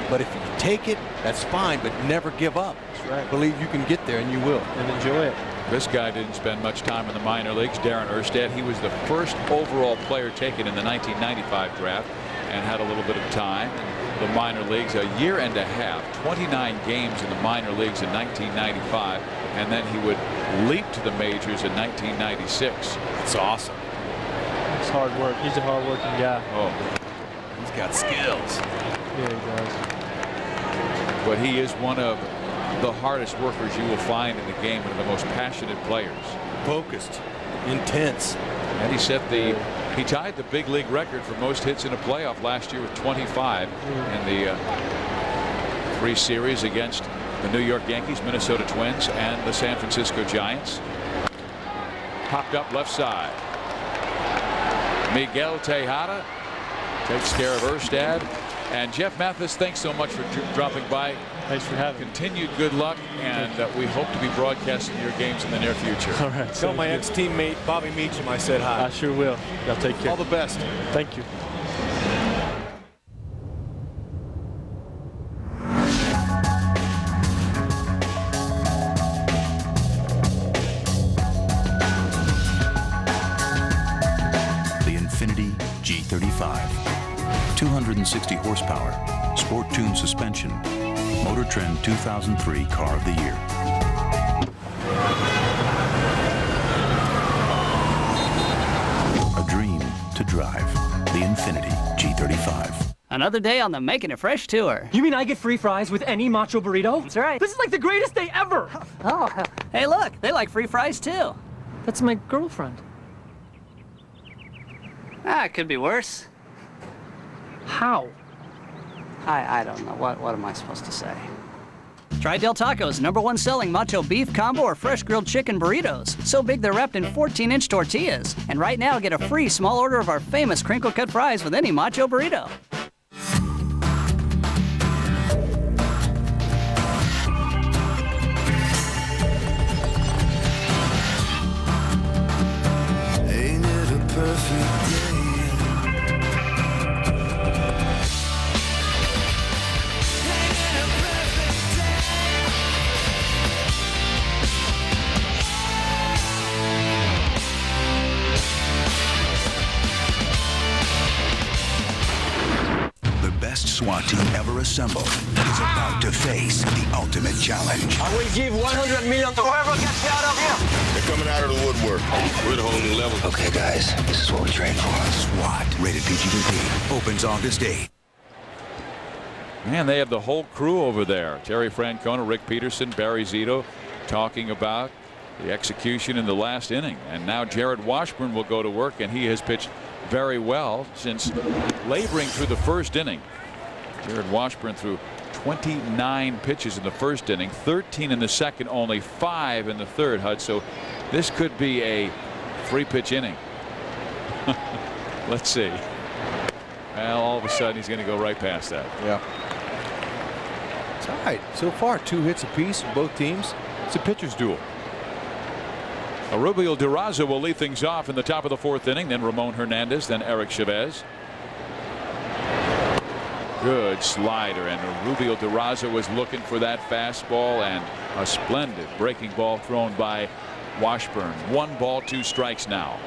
But if you take it, that's fine, but never give up. That's right. Believe you can get there, and you will. And enjoy it. This guy didn't spend much time in the minor leagues. Darren Erstad. He was the first overall player taken in the 1995 draft and had a little bit of time in the minor leagues, a year and a half, 29 games in the minor leagues in 1995, and then he would leap to the majors in 1996. That's awesome. It's hard work. He's a hard-working guy. Oh, he's got skills. Yeah, he does. But he is one of the hardest workers you will find in the game, one of the most passionate players. Focused, intense. And he tied the big league record for most hits in a playoff last year with 25 in the 3 series against the New York Yankees, Minnesota Twins, and the San Francisco Giants. Popped up left side. Miguel Tejada takes care of Erstad. And Jeff Mathis, thanks so much for dropping by. Thanks for having me. Continued good luck, and we hope to be broadcasting your games in the near future. All right. Tell my ex-teammate Bobby Meacham I said hi. I sure will. I'll take care. All the best. Thank you. The Infiniti G35. 260 horsepower, sport-tuned suspension, Motor Trend 2003 Car of the Year. A dream to drive. The Infiniti G35. Another day on the Making It Fresh tour. You mean I get free fries with any macho burrito? That's right. This is like the greatest day ever! Oh, hey look, they like free fries too. That's my girlfriend. It could be worse. How? I don't know. What am I supposed to say? Try Del Taco's #1 selling macho beef combo or fresh grilled chicken burritos. So big they're wrapped in 14-inch tortillas. And right now, get a free small order of our famous crinkle cut fries with any macho burrito. Ain't it a perfect day? SWAT team ever assembled is about to face the ultimate challenge. I will give $100 million to whoever gets me out of here. They're coming out of the woodwork. We're at a whole new level. Okay, guys, this is what we trained for. SWAT, rated PG-13, opens August 8th. Man, they have the whole crew over there. Terry Francona, Rick Peterson, Barry Zito talking about the execution in the last inning. And now Jarrod Washburn will go to work, and he has pitched very well since laboring through the first inning. Jarrod Washburn threw 29 pitches in the first inning, 13 in the second, only 5 in the third, Hud. So this could be a 3-pitch inning. Let's see. Well, all of a sudden he's going to go right past that. Yeah. It's all right. So far, 2 hits apiece from both teams. It's a pitcher's duel. Rubio Durazo will lead things off in the top of the 4th inning. Then Ramon Hernandez, then Eric Chavez. Good slider, and Rubio Durazo was looking for that fastball, and a splendid breaking ball thrown by Washburn. 1 ball, 2 strikes now.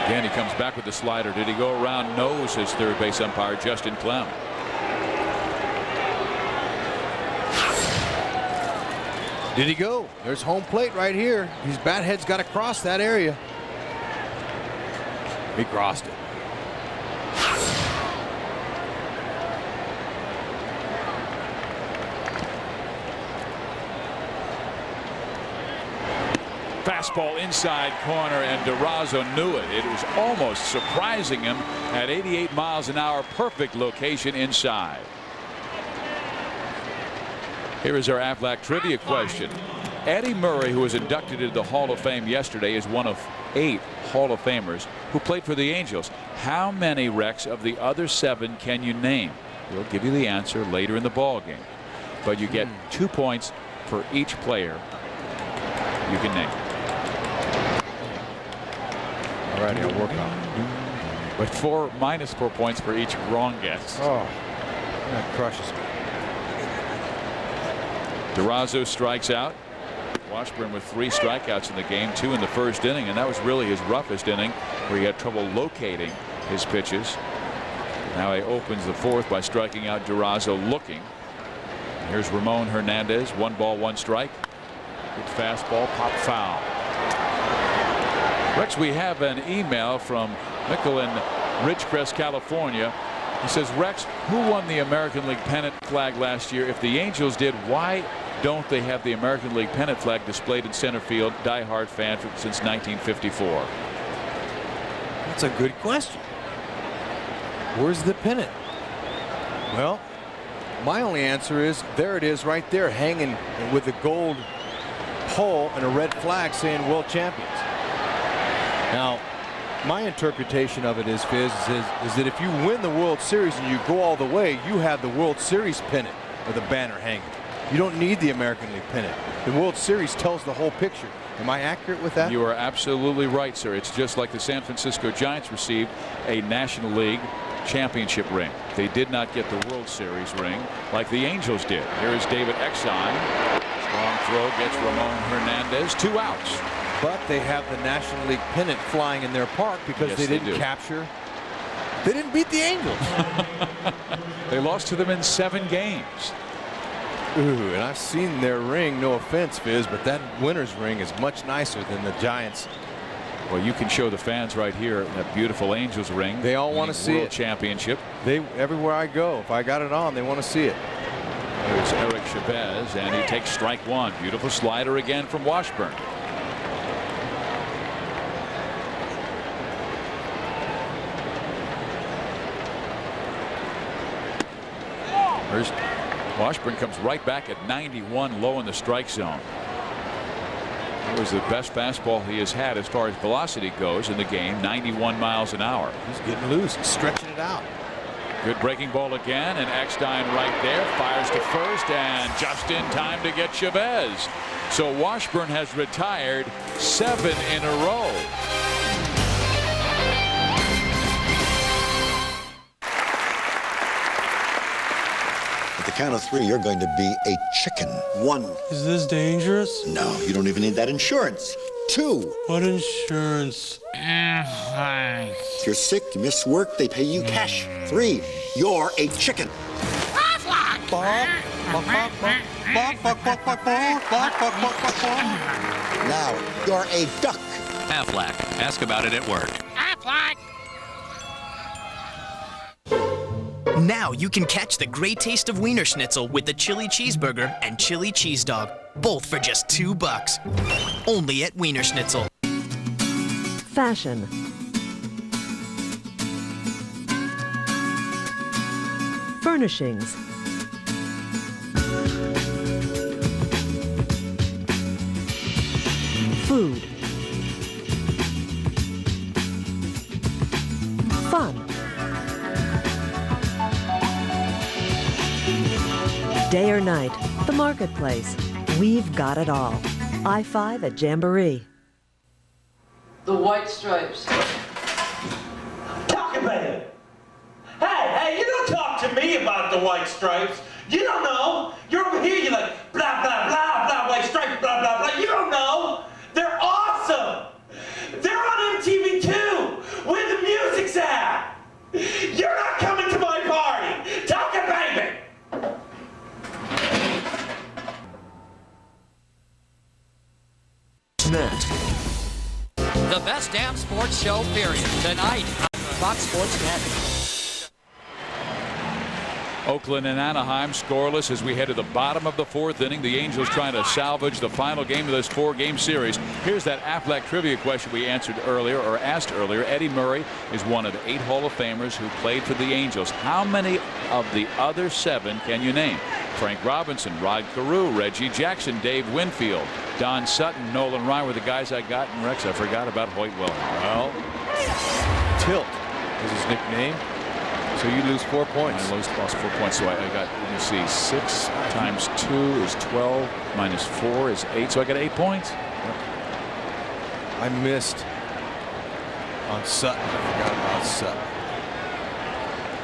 Again, he comes back with the slider. Did he go around nose his third base umpire, Justin Clem? Did he go? There's home plate right here. His bat head's got to cross that area. He crossed it. Fastball inside corner, and Durazo knew it. It was almost surprising him at 88 miles an hour. Perfect location inside. Here is our Aflac trivia question. Eddie Murray, who was inducted into the Hall of Fame yesterday, is one of 8 Hall of Famers who played for the Angels. How many Rex of the other 7 can you name? We'll give you the answer later in the ball game, but you get 2 points for each player you can name. All righty, I'll work on it. But -4 points for each wrong guess. Oh, that crushes me. Durazo strikes out. Washburn with 3 strikeouts in the game, 2 in the first inning, and that was really his roughest inning, where he had trouble locating his pitches. Now he opens the 4th by striking out Durazo looking. Here's Ramon Hernandez. 1 ball, 1 strike. Good fastball, pop foul. Rex, we have an email from Mickle in Ridgecrest, California. He says, Rex, who won the American League pennant flag last year? If the Angels did, why don't they have the American League pennant flag displayed in center field? Diehard fan since 1954. That's a good question. Where's the pennant? Well, my only answer is there it is right there, hanging with the gold pole and a red flag saying world champions. Now, my interpretation of it is, Fizz, is that if you win the World Series and you go all the way, you have the World Series pennant or the banner hanging. You don't need the American League pennant. The World Series tells the whole picture. Am I accurate with that? You are absolutely right, sir. It's just like the San Francisco Giants received a National League championship ring. They did not get the World Series ring like the Angels did. Here is David Exxon. Strong throw gets Ramon Hernandez. 2 outs. But they have the National League pennant flying in their park because yes, they didn't capture. They didn't beat the Angels. They lost to them in 7 games. Ooh, and I've seen their ring, no offense, Fizz, but that winner's ring is much nicer than the Giants. Well, you can show the fans right here that beautiful Angels ring. They all want to see World it. Championship. Everywhere I go, if I got it on, they want to see it. There's Eric Chavez, and he takes strike 1. Beautiful slider again from Washburn. First, Washburn comes right back at 91 low in the strike zone. It was the best fastball he has had as far as velocity goes in the game, 91 miles an hour. He's getting loose. He's stretching it out. Good breaking ball again, and Eckstein right there fires to first, and just in time to get Chavez. So Washburn has retired 7 in a row. At the count of 3, you're going to be a chicken. 1. Is this dangerous? No, you don't even need that insurance. 2. What insurance? If you're sick, you miss work, they pay you cash. 3. You're a chicken. Now, you're a duck. Aflac. Ask about it at work. Aflac. Now you can catch the great taste of Wiener Schnitzel with the Chili Cheeseburger and Chili Cheese Dog, both for just $2. Only at Wiener Schnitzel. Fashion. Furnishings. Food. Fun. Day or night, the marketplace. We've got it all. I-5 at Jamboree. The White Stripes. Talk about it. Hey, you don't talk to me about the White Stripes. You don't know. You're over here, you're like, blah, blah, blah, blah, White Stripes, blah, blah, blah. You don't know. They're awesome. They're on MTV too, where the music's at. You're not coming to my party. Talk about it. The best damn sports show, period. Tonight on Fox Sports Net. Oakland and Anaheim scoreless as we head to the bottom of the 4th inning. The Angels trying to salvage the final game of this 4-game series. Here's that Affleck trivia question we asked earlier. Eddie Murray is one of 8 Hall of Famers who played for the Angels. How many of the other 7 can you name? Frank Robinson, Rod Carew, Reggie Jackson, Dave Winfield, Don Sutton, Nolan Ryan were the guys I got in Rex. I forgot about Hoyt Wilhelm. Well, Tilt is his nickname. So you lose 4 points. I lost 4 points. So I got, let me see, 6 times 2 is 12, minus 4 is 8. So I got 8 points. I missed on Sutton. I forgot about Sutton.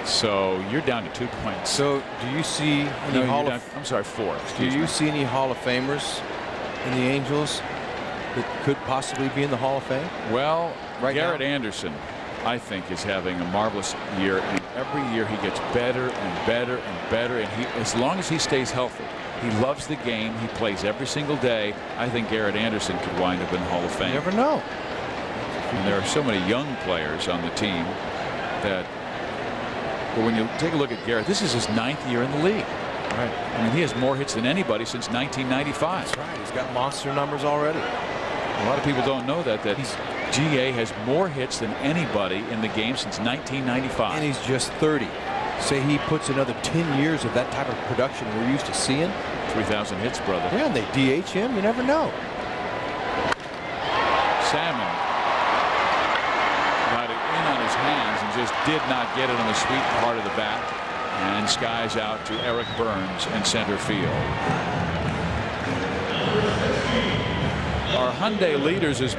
So you're down to 2 points. So do you see any I'm sorry, 4. Do you see any Hall of Famers in the Angels that could possibly be in the Hall of Fame? Well, Garrett now? Anderson, I think, is having a marvelous year. And every year he gets better and better and better. And as long as he stays healthy, he loves the game. He plays every single day. I think Garrett Anderson could wind up in the Hall of Fame. You never know. And there are so many young players on the team that, but when you take a look at Garrett, this is his 9th year in the league. Right. I mean, he has more hits than anybody since 1995. That's right. He's got monster numbers already. A lot of people don't know that GA has more hits than anybody in the game since 1995. And he's just 30. Say he puts another 10 years of that type of production we're used to seeing. 3,000 hits, brother. Yeah, and they DH him. You never know. Salmon got it in on his hands and just did not get it on the sweet part of the bat. And skies out to Eric Burns in center field. Our Hyundai leaders as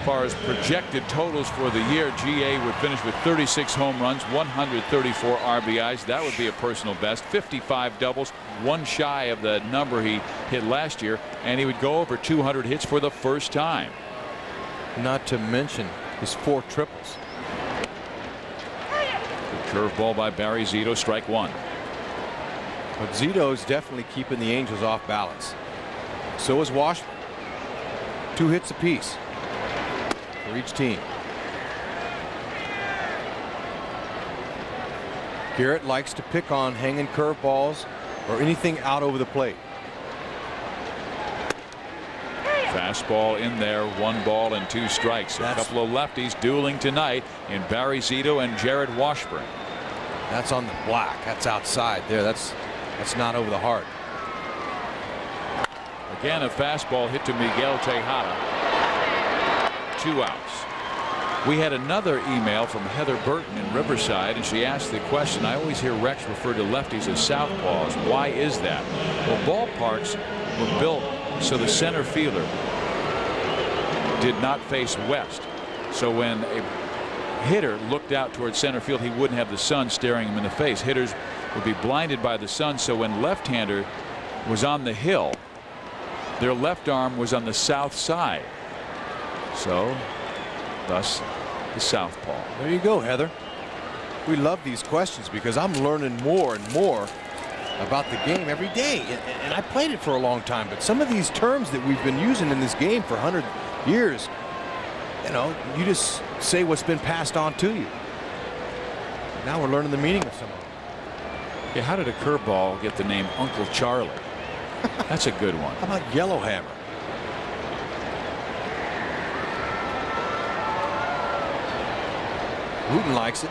far as projected totals for the year, GA would finish with 36 home runs, 134 RBIs. That would be a personal best. 55 doubles, 1 shy of the number he hit last year, and he would go over 200 hits for the first time. Not to mention his 4 triples. Curveball by Barry Zito, strike 1. But Zito's definitely keeping the Angels off balance. So is Washburn. 2 hits apiece for each team. Garrett likes to pick on hanging curveballs or anything out over the plate. Fastball in there, 1 ball and 2 strikes. A couple of lefties dueling tonight in Barry Zito and Jarrod Washburn. That's on the black. That's outside there. That's not over the heart. Again, a fastball hit to Miguel Tejada. 2 outs. We had another email from Heather Burton in Riverside, and she asked the question, I always hear Rex refer to lefties as southpaws. Why is that? Well, ballparks were built so the center fielder did not face west. So when a hitter looked out towards center field, he wouldn't have the sun staring him in the face. Hitters would be blinded by the sun. So when left-hander was on the hill, their left arm was on the south side. So thus the southpaw. There you go, Heather. We love these questions because I'm learning more and more about the game every day. And I played it for a long time, but some of these terms that we've been using in this game for 100 years, you know, you just say what's been passed on to you. Now we're learning the meaning of some of them. Yeah, how did a curveball get the name Uncle Charlie? That's a good one. How about Yellowhammer? Wooten likes it.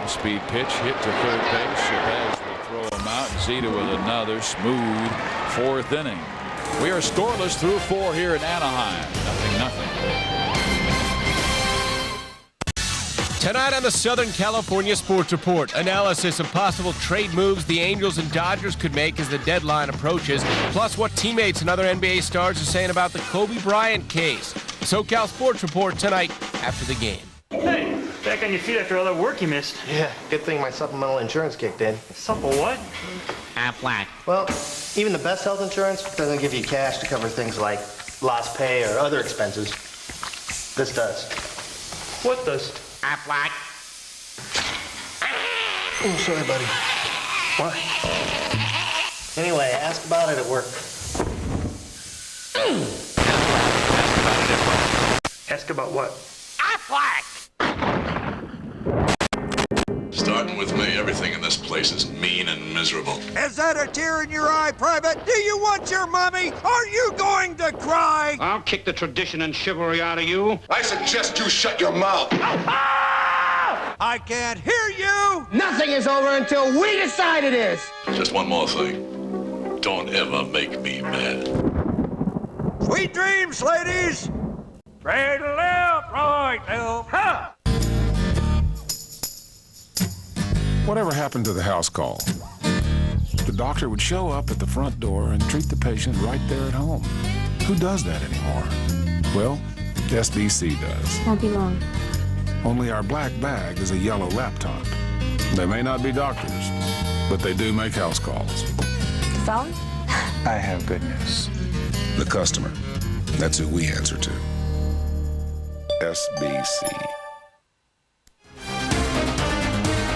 Speed pitch hit to third base. Chavez will throw him out. Zito with another smooth fourth inning. We are scoreless through 4 here in Anaheim. 0-0. Tonight on the Southern California Sports Report, analysis of possible trade moves the Angels and Dodgers could make as the deadline approaches, plus what teammates and other NBA stars are saying about the Kobe Bryant case. SoCal Sports Report tonight after the game. Hey, back on your feet after all that work you missed. Yeah, good thing my supplemental insurance kicked in. Supple what? Aflac. Well, even the best health insurance doesn't give you cash to cover things like lost pay or other expenses. This does. What does? Aflac. Oh, sorry, buddy. What? Anyway, ask about it at work. Ask about what? Aflac! Starting with me, everything in this place is mean and miserable. Is that a tear in your eye, Private? Do you want your mommy? Are you going to cry? I'll kick the tradition and chivalry out of you. I suggest you shut your mouth. I can't hear you! Nothing is over until we decide it is! Just one more thing. Don't ever make me mad. Sweet dreams, ladies! Straight left, right left, ha! Whatever happened to the house call? The doctor would show up at the front door and treat the patient right there at home. Who does that anymore? Well, SBC does. Won't be long. Only our black bag is a yellow laptop. They may not be doctors, but they do make house calls. The phone? I have good news. The customer. That's who we answer to. SBC.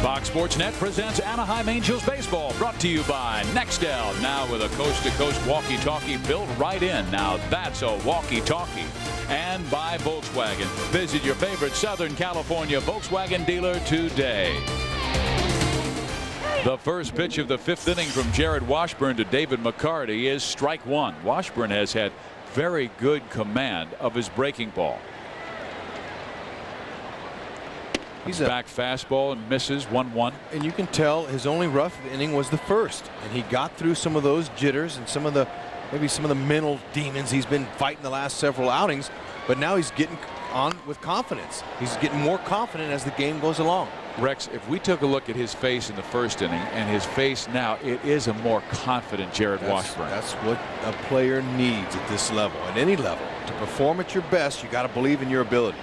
Fox Sports Net presents Anaheim Angels baseball, brought to you by Nextel. Now with a coast-to-coast walkie-talkie built right in. Now that's a walkie-talkie. And by Volkswagen. Visit your favorite Southern California Volkswagen dealer today. The first pitch of the 5th inning from Jarrod Washburn to David McCarty is strike 1. Washburn has had very good command of his breaking ball. He's back fastball and misses 1-1. And you can tell his only rough inning was the first, and he got through some of those jitters and some of the mental demons he's been fighting the last several outings, but now he's getting on with confidence. He's getting more confident as the game goes along. Rex, if we took a look at his face in the first inning and his face now, it is a more confident Jarrod Washburn. That's what a player needs at this level, at any level. To perform at your best, you got to believe in your ability.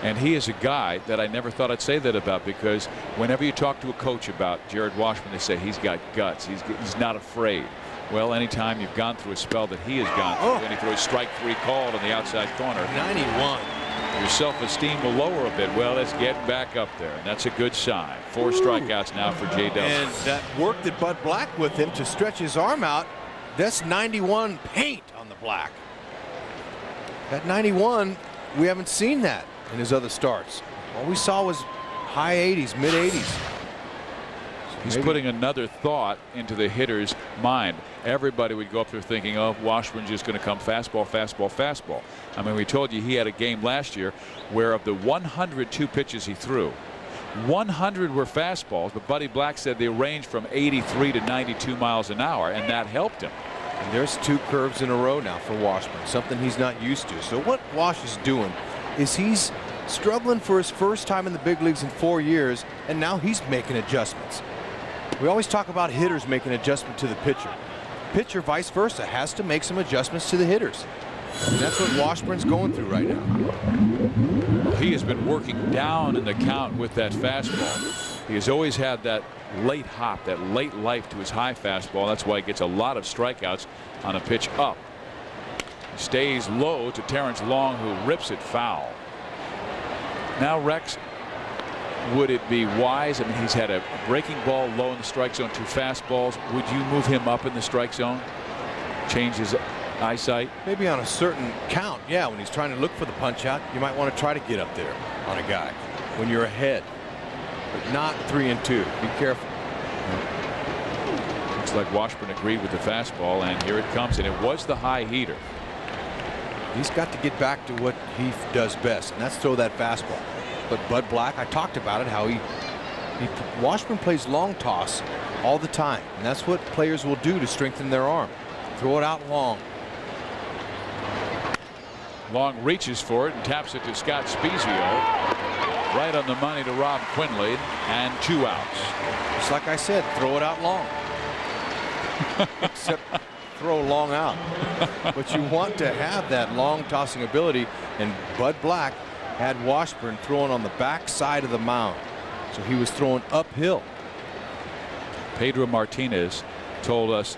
And he is a guy that I never thought I'd say that about, because whenever you talk to a coach about Jarrod Washburn, they say he's got guts. He's not afraid. Well, anytime you've gone through a spell that he has gone through, and he throws strike 3 called on the outside corner. 91. Your self-esteem will lower a bit. Well, let's get back up there, and that's a good sign. 4 strikeouts now for J. Dell. And that work that Bud Black with him to stretch his arm out, that's 91 paint on the black. That 91, we haven't seen that in his other starts. All we saw was high 80s, mid 80s. He's putting another thought into the hitter's mind. Everybody would go up there thinking, oh, Washburn's just going to come fastball, fastball, fastball. I mean, we told you he had a game last year where of the 102 pitches he threw, 100 were fastballs, but Buddy Black said they ranged from 83 to 92 miles an hour, and that helped him. And there's 2 curves in a row now for Washburn, something he's not used to. So what Wash is doing is he's struggling for his first time in the big leagues in 4 years, and now he's making adjustments. We always talk about hitters making adjustment to the pitcher. Pitcher, vice versa, has to make some adjustments to the hitters. And that's what Washburn's going through right now. He has been working down in the count with that fastball. He has always had that late hop, that late life to his high fastball. That's why he gets a lot of strikeouts on a pitch up. He stays low to Terrence Long, who rips it foul. Now, Rex, would it be wise? I mean, he's had a breaking ball low in the strike zone, 2 fastballs. Would you move him up in the strike zone? Change his eyesight? Maybe on a certain count, yeah. When he's trying to look for the punch out, you might want to try to get up there on a guy when you're ahead. but not 3-2. Be careful. Looks like Washburn agreed with the fastball, and here it comes, and it was the high heater. He's got to get back to what he does best, and that's throw that fastball. But Bud Black, I talked about it, how Washburn plays long toss all the time, and that's what players will do to strengthen their arm. Throw it out long. Long reaches for it and taps it to Scott Spiezio. Right on the money to Robb Quinlan, and 2 outs. Just like I said, throw it out long. Except throw long out. But you want to have that long tossing ability, and Bud Black had Washburn throwing on the back side of the mound, so he was throwing uphill. Pedro Martinez told us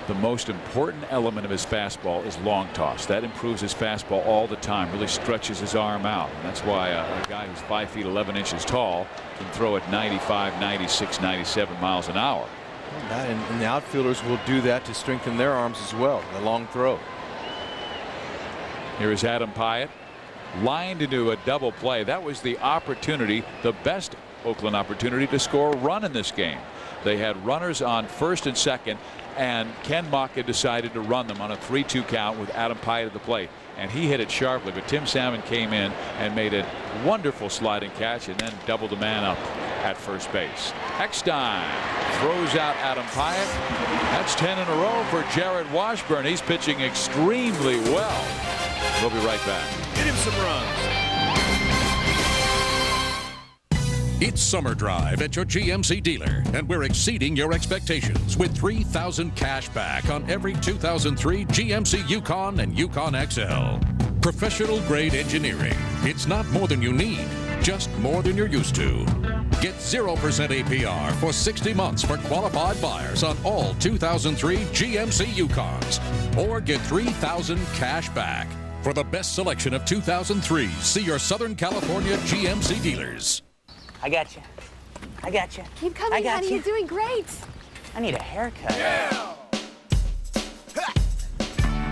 the most important element of his fastball is long toss. That improves his fastball all the time, really stretches his arm out. And that's why a guy who's 5 feet 11 inches tall can throw at 95, 96, 97 miles an hour. And the outfielders will do that to strengthen their arms as well, the long throw. Here is Adam Pyatt, lined into a double play. That was the opportunity, the best Oakland opportunity to score a run in this game. They had runners on first and second, and Ken Mock had decided to run them on a 3-2 count with Adam Pyatt at the plate, and he hit it sharply, but Tim Salmon came in and made a wonderful sliding catch and then doubled the man up at first base. Eckstein throws out Adam Pyatt. That's 10 in a row for Jarrod Washburn. He's pitching extremely well. We'll be right back. Get him some runs. It's Summer Drive at your GMC dealer, and we're exceeding your expectations with $3,000 cash back on every 2003 GMC Yukon and Yukon XL. Professional grade engineering. It's not more than you need, just more than you're used to. Get 0% APR for 60 months for qualified buyers on all 2003 GMC Yukons, or get $3,000 cash back. For the best selection of 2003, see your Southern California GMC dealers. I got you. I got you. Keep coming, honey. You're doing great. I need a haircut. Yeah.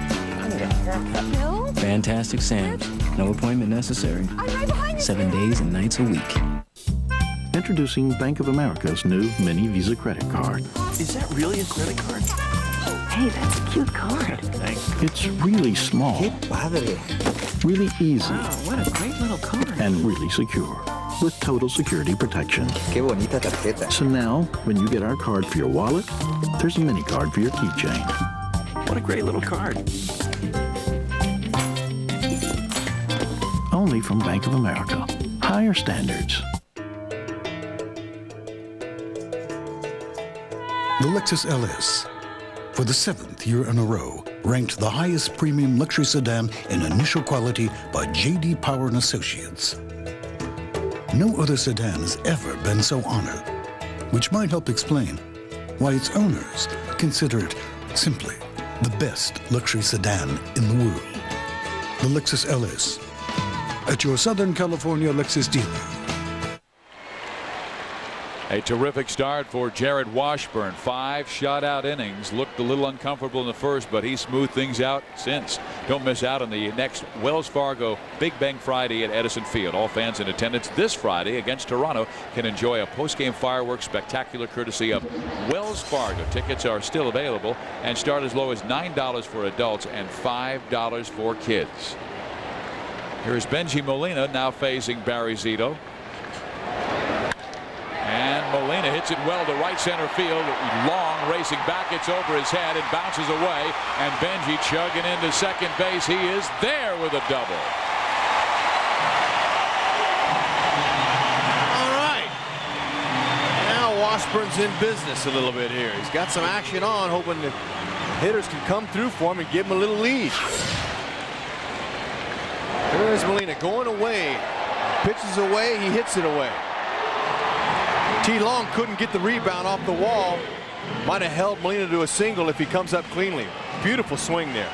I need a haircut. No? Fantastic Sam's. No appointment necessary. I'm right behind you. 7 days and nights a week. Introducing Bank of America's new Mini Visa credit card. Is that really a credit card? Hey, that's a cute card. Thanks. It's really small. Really easy. Wow, what a great little card. And really secure. With total security protection. Qué bonita tarjeta. So now, when you get our card for your wallet, there's a mini card for your keychain. What a great little card. Only from Bank of America. Higher standards. The Lexus LS, for the 7th year in a row, ranked the highest premium luxury sedan in initial quality by J.D. Power and Associates. No other sedan has ever been so honored, which might help explain why its owners consider it simply the best luxury sedan in the world. The Lexus LS, at your Southern California Lexus dealer. A terrific start for Jarrod Washburn. 5 shutout innings. Looked a little uncomfortable in the first, but he smoothed things out since. Don't miss out on the next Wells Fargo Big Bang Friday at Edison Field. All fans in attendance this Friday against Toronto can enjoy a post-game fireworks spectacular courtesy of Wells Fargo. Tickets are still available and start as low as $9 for adults and $5 for kids. Here's Benji Molina now facing Barry Zito. And Molina hits it well to right center field. Long racing back. It's over his head and bounces away. And Benji chugging into second base. He is there with a double. All right. Now Washburn's in business a little bit here. He's got some action on, hoping the hitters can come through for him and give him a little lead. There's Molina going away. Pitches away. He hits it away. T. Long couldn't get the rebound off the wall. Might have held Molina to a single if he comes up cleanly. Beautiful swing there.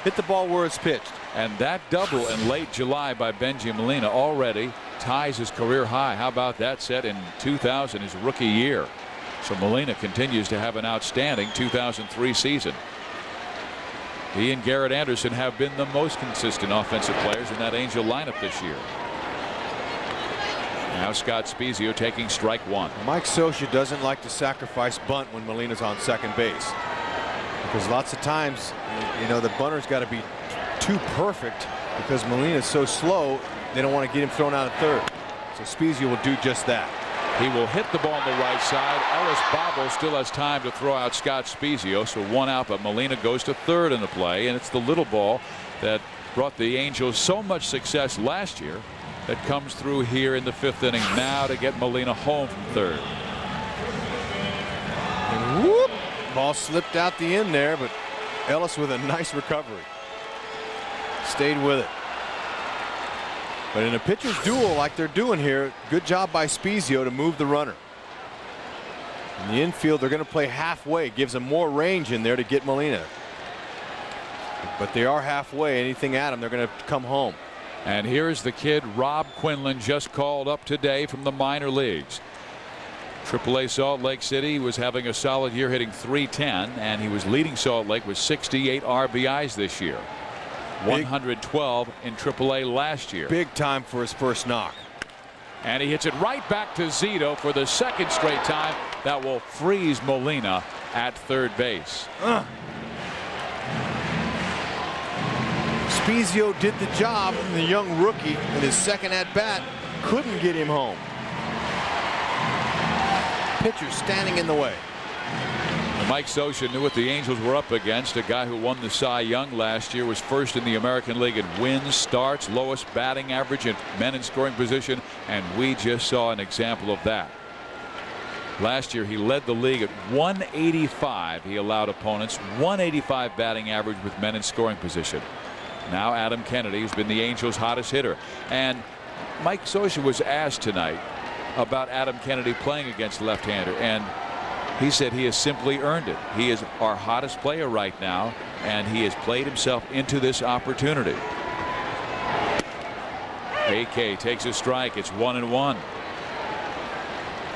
Hit the ball where it's pitched. And that double in late July by Benji Molina already ties his career high. How about that set in 2000, his rookie year? So Molina continues to have an outstanding 2003 season. He and Garrett Anderson have been the most consistent offensive players in that Angel lineup this year. Now Scott Spiezio taking strike one. Mike Scioscia doesn't like to sacrifice bunt when Molina's on second base, because lots of times, you know, the bunter's got to be too perfect because Molina's so slow. They don't want to get him thrown out at third. So Spiezio will do just that. He will hit the ball on the right side. Ellis Bobble still has time to throw out Scott Spiezio, so one out, but Molina goes to third in the play, and it's the little ball that brought the Angels so much success last year that comes through here in the 5th inning now to get Molina home from third. And whoop, ball slipped out the end there, but Ellis with a nice recovery. Stayed with it. But in a pitcher's duel like they're doing here, good job by Spiezio to move the runner. In the infield, they're going to play halfway. Gives them more range in there to get Molina. But they are halfway. Anything at them, they're going to come home. And here's the kid, Robb Quinlan, just called up today from the minor leagues. AAA Salt Lake City was having a solid year, hitting .310, and he was leading Salt Lake with 68 RBIs this year. 112 in AAA last year. Big time for his first knock. And he hits it right back to Zito for the second straight time. That will freeze Molina at third base. Spiezio did the job, and the young rookie in his second at bat couldn't get him home. Pitcher standing in the way. Mike Scioscia knew what the Angels were up against. A guy who won the Cy Young last year, was first in the American League in wins, starts, lowest batting average, and men in scoring position, and we just saw an example of that. Last year he led the league at 185. He allowed opponents 185 batting average with men in scoring position. Now Adam Kennedy has been the Angels' hottest hitter, and Mike Scioscia was asked tonight about Adam Kennedy playing against left-hander, and he said he has simply earned it. He is our hottest player right now, and he has played himself into this opportunity. AK takes a strike. It's 1-1.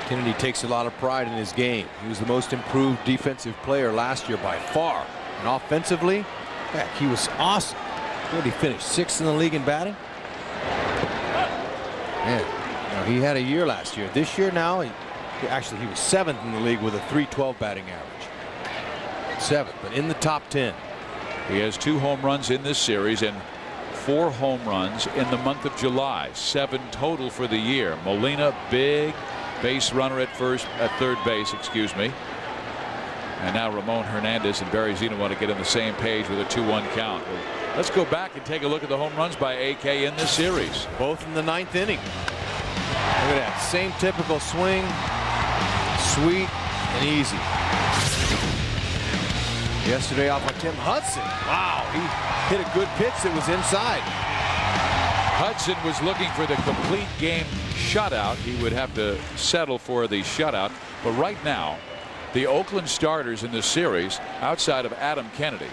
Kennedy takes a lot of pride in his game. He was the most improved defensive player last year by far, and offensively, heck, he was awesome. What did he finish? 6th in the league in batting? Man, you know, he had a year last year. This year now, actually, he was 7th in the league with a .312 batting average. 7th, but in the top 10. He has 2 home runs in this series and 4 home runs in the month of July. 7 total for the year. Molina, big base runner at third base, excuse me. And now Ramon Hernandez and Barry Zito want to get on the same page with a 2-1 count. Let's go back and take a look at the home runs by AK in this series. Both in the 9th inning. Look at that. Same typical swing. Sweet and easy. Yesterday off of Tim Hudson. Wow, he hit a good pitch that was inside. Hudson was looking for the complete game shutout. He would have to settle for the shutout. But right now, the Oakland starters in this series, outside of Adam Kennedy,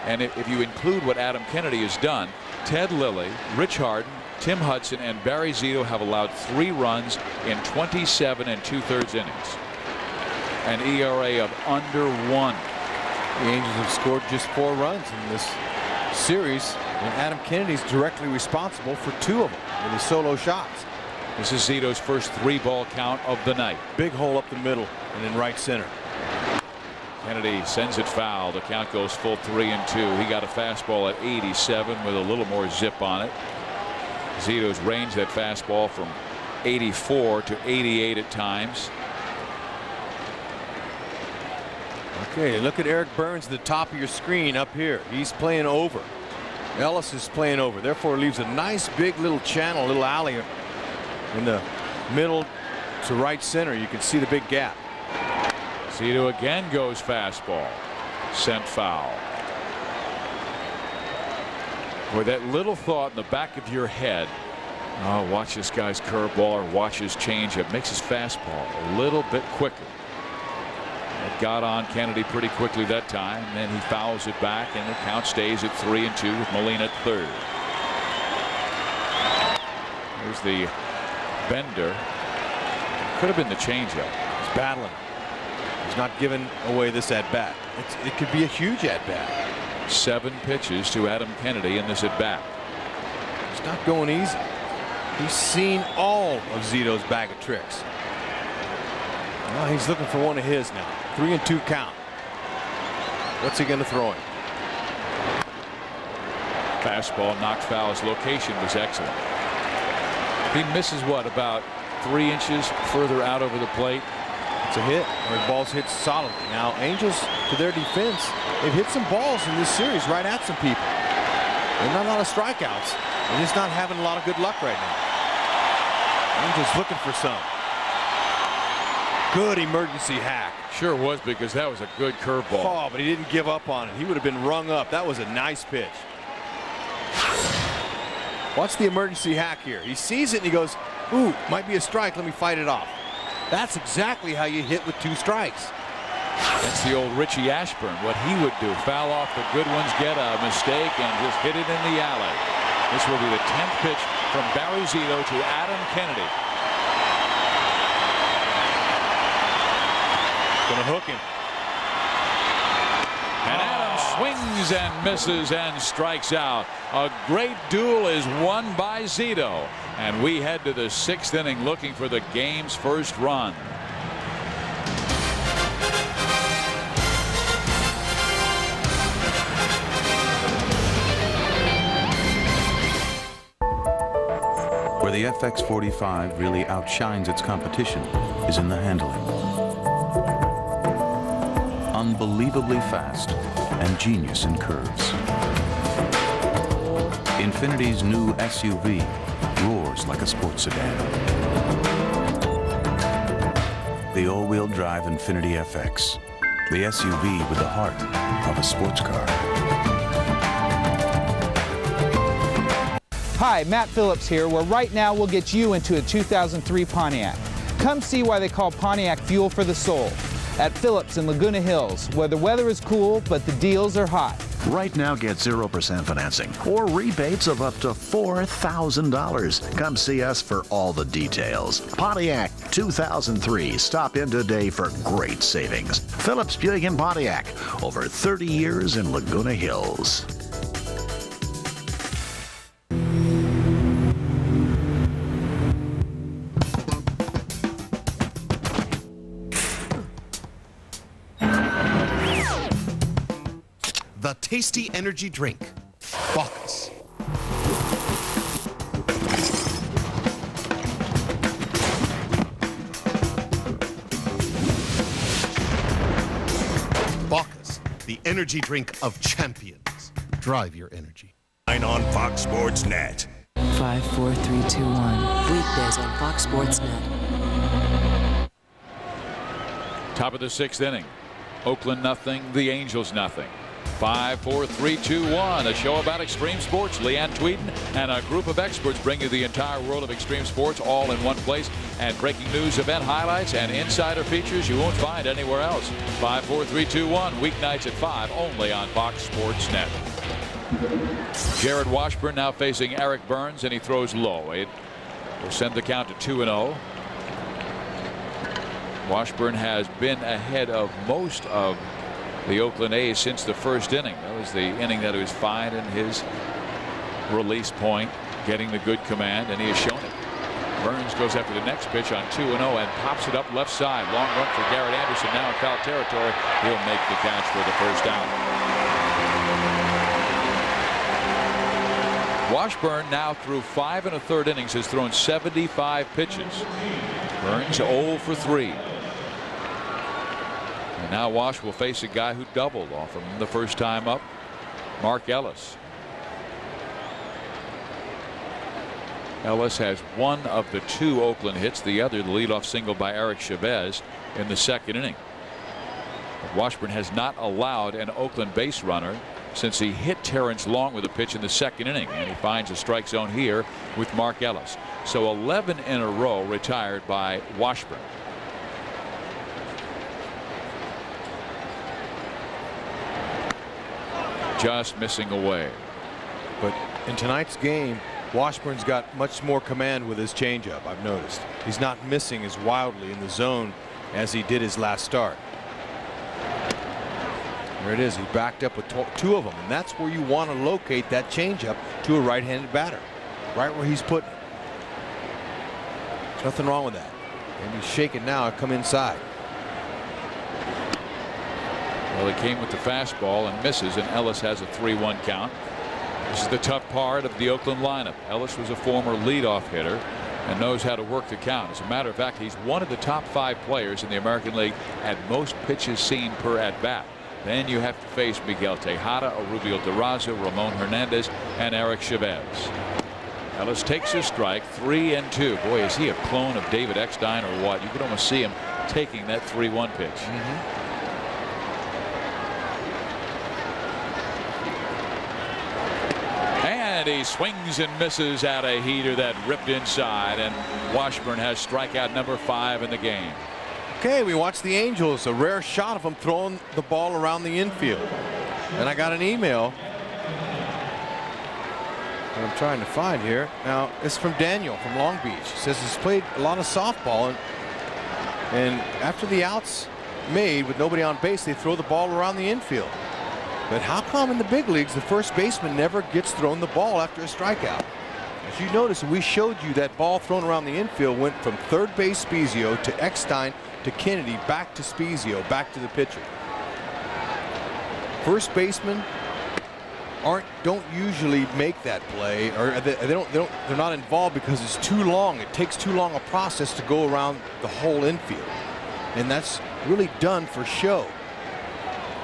and if you include what Adam Kennedy has done, Ted Lilly, Rich Harden, Tim Hudson, and Barry Zito have allowed 3 runs in 27 2/3 innings. An ERA of under 1. The Angels have scored just 4 runs in this series, and Adam Kennedy's directly responsible for 2 of them with his solo shots. This is Zito's first 3-ball count of the night. Big hole up the middle and in right center. Kennedy sends it foul. The count goes full 3-2. He got a fastball at 87 with a little more zip on it. Zito's ranged that fastball from 84 to 88 at times. Okay, look at Eric Burns at the top of your screen up here. He's playing over. Ellis is playing over. Therefore, leaves a nice big little channel, little alley in the middle to right center. You can see the big gap. Zito again goes fastball. Sent foul. With that little thought in the back of your head, oh, watch this guy's curveball or watch his changeup, makes his fastball a little bit quicker. It got on Kennedy pretty quickly that time, and then he fouls it back, and the count stays at 3-2 with Molina at third. Here's the bender. Could have been the changeup. He's battling. He's not giving away this at bat. It could be a huge at bat. 7 pitches to Adam Kennedy in this at bat. It's not going easy. He's seen all of Zito's bag of tricks. Well, he's looking for one of his now. 3-2 count. What's he going to throw him? Fastball knocked foul. His location was excellent. He misses what, about 3 inches further out over the plate? It's a hit, or the ball's hit solidly. Now, Angels, to their defense, they've hit some balls in this series right at some people. They're not a lot of strikeouts. They're just not having a lot of good luck right now. Angels looking for some. Good emergency hack. Sure was, because that was a good curveball. Oh, but he didn't give up on it. He would have been rung up. That was a nice pitch. Watch the emergency hack here. He sees it and he goes, ooh, might be a strike. Let me fight it off. That's exactly how you hit with 2 strikes. That's the old Richie Ashburn, what he would do. Foul off the good ones, get a mistake, and just hit it in the alley. This will be the 10th pitch from Barry Zito to Adam Kennedy. Gonna hook him. And Adam swings and misses and strikes out. A great duel is won by Zito. And we head to the 6th inning looking for the game's first run. Where the FX45 really outshines its competition is in the handling. Unbelievably fast and genius in curves. Infinity's new SUV roars like a sports sedan. The all-wheel drive Infinity FX, the SUV with the heart of a sports car. Hi, Matt Phillips here, where right now we'll get you into a 2003 Pontiac. Come see why they call Pontiac fuel for the soul. At Phillips in Laguna Hills, where the weather is cool, but the deals are hot. Right now, get 0% financing or rebates of up to $4,000. Come see us for all the details. Pontiac 2003. Stop in today for great savings. Phillips Buick and Pontiac. Over 30 years in Laguna Hills. The tasty energy drink, Bacchus. Bacchus, the energy drink of champions. Drive your energy. On Fox Sports Net. 5, 4, 3, 2, 1. Weekdays on Fox Sports Net. Top of the 6th inning. Oakland nothing, the Angels nothing. 5, 4, 3, 2, 1. A show about extreme sports. Leanne Tweeden and a group of experts bring you the entire world of extreme sports all in one place. And breaking news, event highlights, and insider features you won't find anywhere else. 5, 4, 3, 2, 1. Weeknights at 5 only on Fox Sports Net. Jarrod Washburn now facing Eric Burns, and he throws low. It will send the count to 2-0. Washburn has been ahead of most of the Oakland A's since the 1st inning. That was the inning that he was fine in his release point, getting the good command, and he has shown it. Burns goes after the next pitch on 2-0 and pops it up left side. Long run for Garrett Anderson, now in foul territory. He'll make the catch for the first out. Washburn now through 5 1/3 innings has thrown 75 pitches. Burns 0 for 3. And now Wash will face a guy who doubled off him the first time up, Mark Ellis. Ellis has one of the 2 Oakland hits, the other the leadoff single by Eric Chavez in the 2nd inning. But Washburn has not allowed an Oakland base runner since he hit Terrence Long with a pitch in the 2nd inning, and he finds a strike zone here with Mark Ellis. So 11 in a row retired by Washburn. Just missing away. But in tonight's game, Washburn's got much more command with his changeup. I've noticed he's not missing as wildly in the zone as he did his last start. There it is. He backed up with 2 of them, and that's where you want to locate that changeup to a right-handed batter, right where he's putting it. Nothing wrong with that. And he's shaking now. Come inside. Well, he came with the fastball and misses, and Ellis has a 3-1 count. This is the tough part of the Oakland lineup. Ellis was a former leadoff hitter and knows how to work the count. As a matter of fact, he's one of the top 5 players in the American League at most pitches seen per at-bat. Then you have to face Miguel Tejada, Rubio Durazo, Ramon Hernandez, and Eric Chavez. Ellis takes his strike, 3-2. Boy, is he a clone of David Eckstein or what? You could almost see him taking that 3-1 pitch. And he swings and misses at a heater that ripped inside, and Washburn has strikeout number 5 in the game. Okay, we watched the Angels. A rare shot of him throwing the ball around the infield. And I got an email that I'm trying to find here. Now, it's from Daniel from Long Beach. He says he's played a lot of softball, and after the out's made with nobody on base, they throw the ball around the infield. But how come in the big leagues the first baseman never gets thrown the ball after a strikeout? As you notice, we showed you that ball thrown around the infield went from third base Spezio to Eckstein to Kennedy, back to Spezio, back to the pitcher. First basemen don't usually make that play, or they're not involved because it's too long. It takes too long a process to go around the whole infield, and that's really done for show.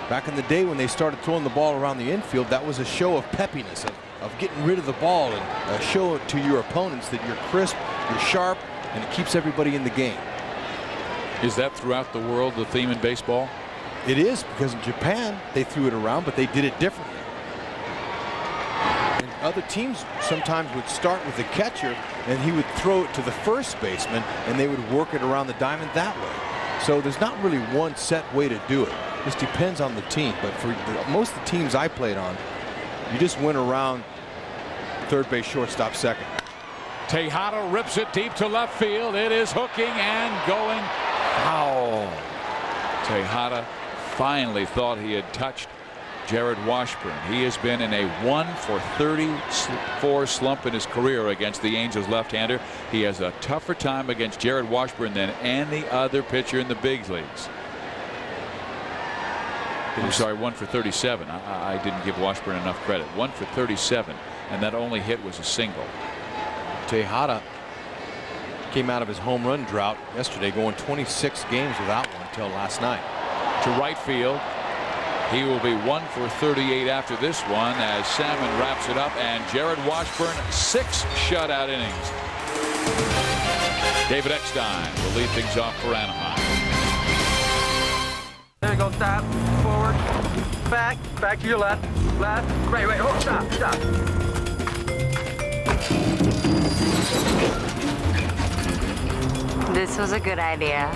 Back in the day when they started throwing the ball around the infield, that was a show of peppiness, of getting rid of the ball, and show it to your opponents that you're crisp, you're sharp, and it keeps everybody in the game. Is that throughout the world the theme in baseball? It is, because in Japan they threw it around, but they did it differently. And other teams sometimes would start with the catcher, and he would throw it to the first baseman, and they would work it around the diamond that way. So there's not really one set way to do it. It just depends on the team. But for most of the teams I played on, you just went around third base, shortstop, second. Tejada rips it deep to left field. It is hooking and going foul. Tejada finally thought he had touched Jarrod Washburn. He has been in a 1-for-34 slump in his career against the Angels left-hander. He has a tougher time against Jarrod Washburn than any other pitcher in the big leagues. I'm sorry, 1-for-37. I didn't give Washburn enough credit. 1-for-37, and that only hit was a single. Tejada came out of his home run drought yesterday, going 26 games without one until last night. To right field. He will be 1-for-38 after this one as Salmon wraps it up, and Jarrod Washburn 6 shutout innings. David Eckstein will lead things off for Anaheim. There you go, stop, forward, back to your left, right, oh, stop. This was a good idea.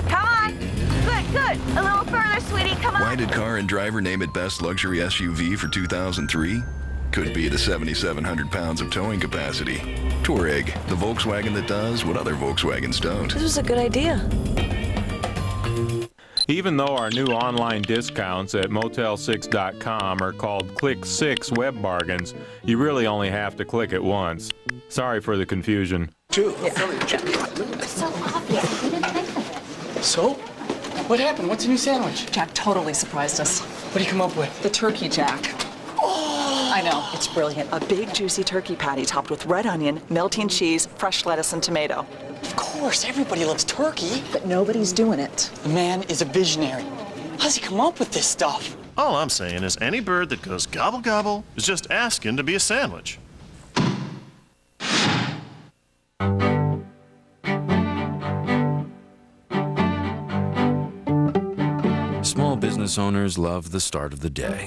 Come on. Good. A little further, sweetie. Come on. Why did car and driver name it Best Luxury SUV for 2003? Could be the 7,700 pounds of towing capacity. Touareg, the Volkswagen that does what other Volkswagens don't. This was a good idea. Even though our new online discounts at Motel6.com are called Click 6 Web Bargains, you really only have to click it once. Sorry for the confusion. So obvious. We didn't think of it. So? What happened? What's a new sandwich? Jack totally surprised us. What do you come up with? The turkey Jack. Oh! I know, it's brilliant. A big juicy turkey patty topped with red onion, melting cheese, fresh lettuce, and tomato. Of course, everybody loves turkey. But nobody's doing it. The man is a visionary. How does he come up with this stuff? All I'm saying is any bird that goes gobble gobble is just asking to be a sandwich. Small business owners love the start of the day,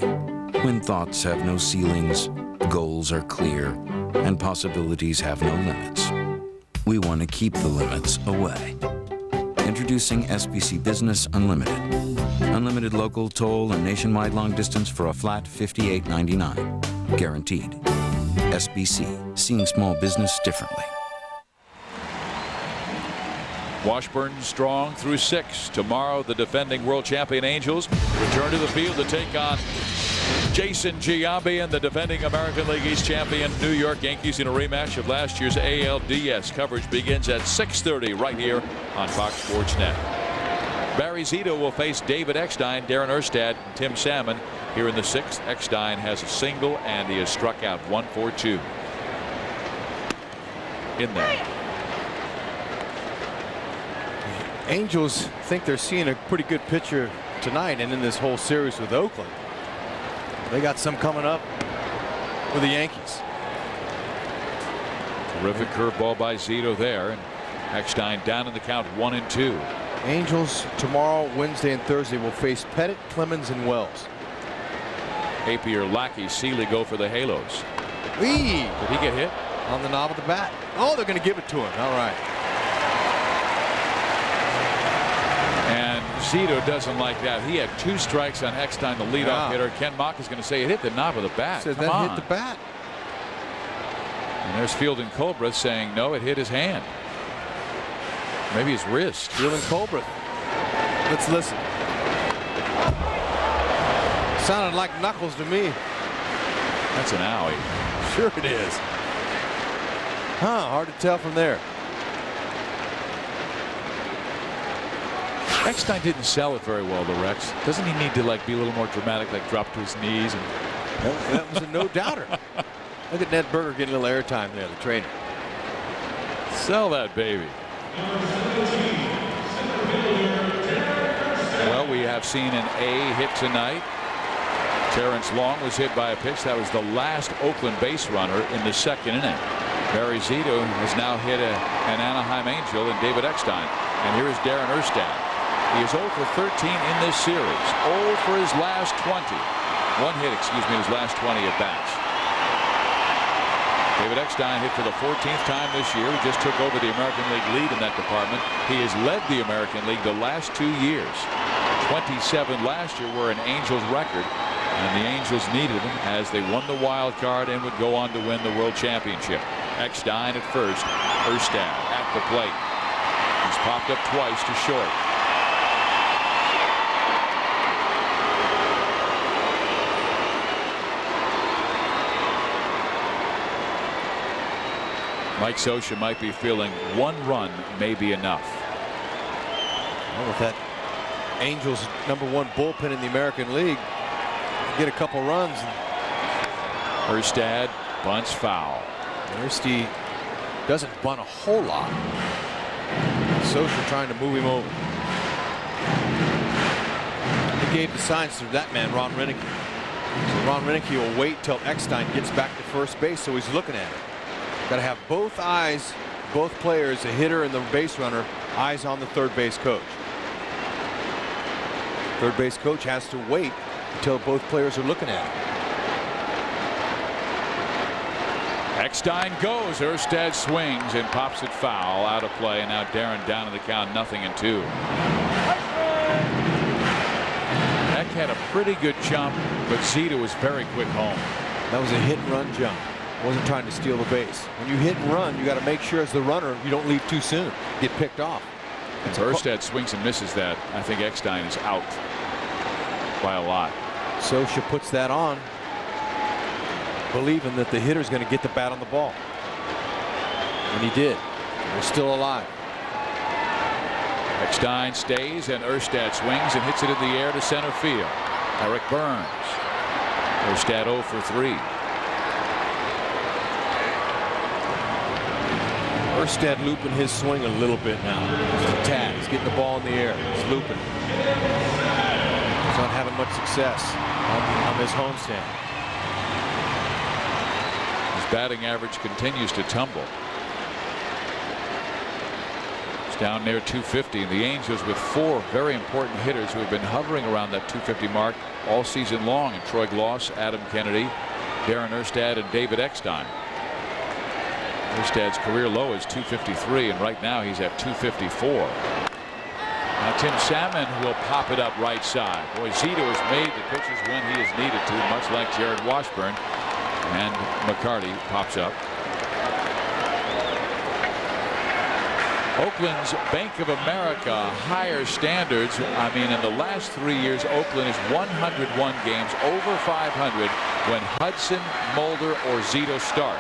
when thoughts have no ceilings, goals are clear, and possibilities have no limits. We want to keep the limits away. Introducing SBC Business Unlimited. Unlimited local, toll, and nationwide long distance for a flat $58.99. Guaranteed. SBC, seeing small business differently. Washburn strong through 6. Tomorrow, the defending world champion Angels return to the field to take on Jason Giambi and the defending American League East champion New York Yankees in a rematch of last year's ALDS. Coverage begins at 6:30 right here on Fox Sports Net. Barry Zito will face David Eckstein, Darren Erstad, and Tim Salmon here in the 6th. Eckstein has a single and he has struck out 1-4-2. In there. Angels think they're seeing a pretty good pitcher tonight and in this whole series with Oakland. They got some coming up with the Yankees. Terrific curveball by Zito there, and Eckstein down in the count 1-2. Angels tomorrow, Wednesday, and Thursday will face Pettit, Clemens, and Wells. Napier, Lackey, Seeley go for the Halos. Did he get hit? On the knob of the bat. Oh, they're going to give it to him. All right. And Zito doesn't like that. He had 2 strikes on Eckstein, the leadoff hitter. Ken Mock is going to say it hit the knob of the bat. Said Come that on. hit the bat. And there's Fielding Colbreth saying no, it hit his hand. Maybe his wrist. Fielding Colbreth. Let's listen. Sounded like knuckles to me. That's an owie. Sure it is. Hard to tell from there. Eckstein didn't sell it very well, though, Rex. Doesn't he need to be a little more dramatic, like drop to his knees? And that was a no-doubter. Look at Ned Berger getting a little airtime there, the trainer. Sell that baby. Well, we have seen an A hit tonight. Terrence Long was hit by a pitch. That was the last Oakland base runner in the 2nd inning. Barry Zito has now hit an Anaheim Angel and David Eckstein. And here is Darren Erstad. He is 0 for 13 in this series. 0 for his last 20. One hit, his last 20 at bats. David Eckstein hit for the 14th time this year. He just took over the American League lead in that department. He has led the American League the last 2 years. 27 last year were an Angels record, and the Angels needed him as they won the wild card and would go on to win the World Championship. Eckstein at first, Erstad at the plate. He's popped up twice to short. Mike Scioscia might be feeling 1 run may be enough. Well, with that Angels #1 bullpen in the American League, get a couple runs. Erstad bunts foul. Erstad doesn't bunt a whole lot. Scioscia trying to move him over. He gave the signs to that man, Ron Renicky. So Ron Renicky will wait till Eckstein gets back to first base, so he's looking at it. Got to have both eyes, both players, the hitter and the base runner, eyes on the third base coach. Third base coach has to wait until both players are looking at him. Eckstein goes. Erstad swings and pops it foul, out of play. And now Darren down in the count, 0-2. Eck had a pretty good jump, but Zito was very quick home. That was a hit and run jump. Wasn't trying to steal the base. When you hit and run, you got to make sure as the runner you don't leave too soon, get picked off. And Erstad swings and misses that. I think Eckstein is out by a lot. Scioscia puts that on, believing that the hitter's going to get the bat on the ball. And he did. They're still alive. Eckstein stays and Erstad swings and hits it in the air to center field. Eric Burns. Erstad 0 for 3. Erstad looping his swing a little bit now. Just a tad. He's getting the ball in the air. He's looping. He's not having much success on this homestand. His batting average continues to tumble. It's down near 250. The Angels with 4 very important hitters who have been hovering around that 250 mark all season long. And Troy Gloss, Adam Kennedy, Darren Erstad, and David Eckstein. Erstad's career low is 253, and right now he's at 254. Now Tim Salmon will pop it up right side. Boy, Zito has made the pitches when he is needed to, much like Jarrod Washburn. And McCarty pops up. Oakland's Bank of America higher standards. I mean, in the last 3 years, Oakland has 101 games over 500 when Hudson, Mulder, or Zito start.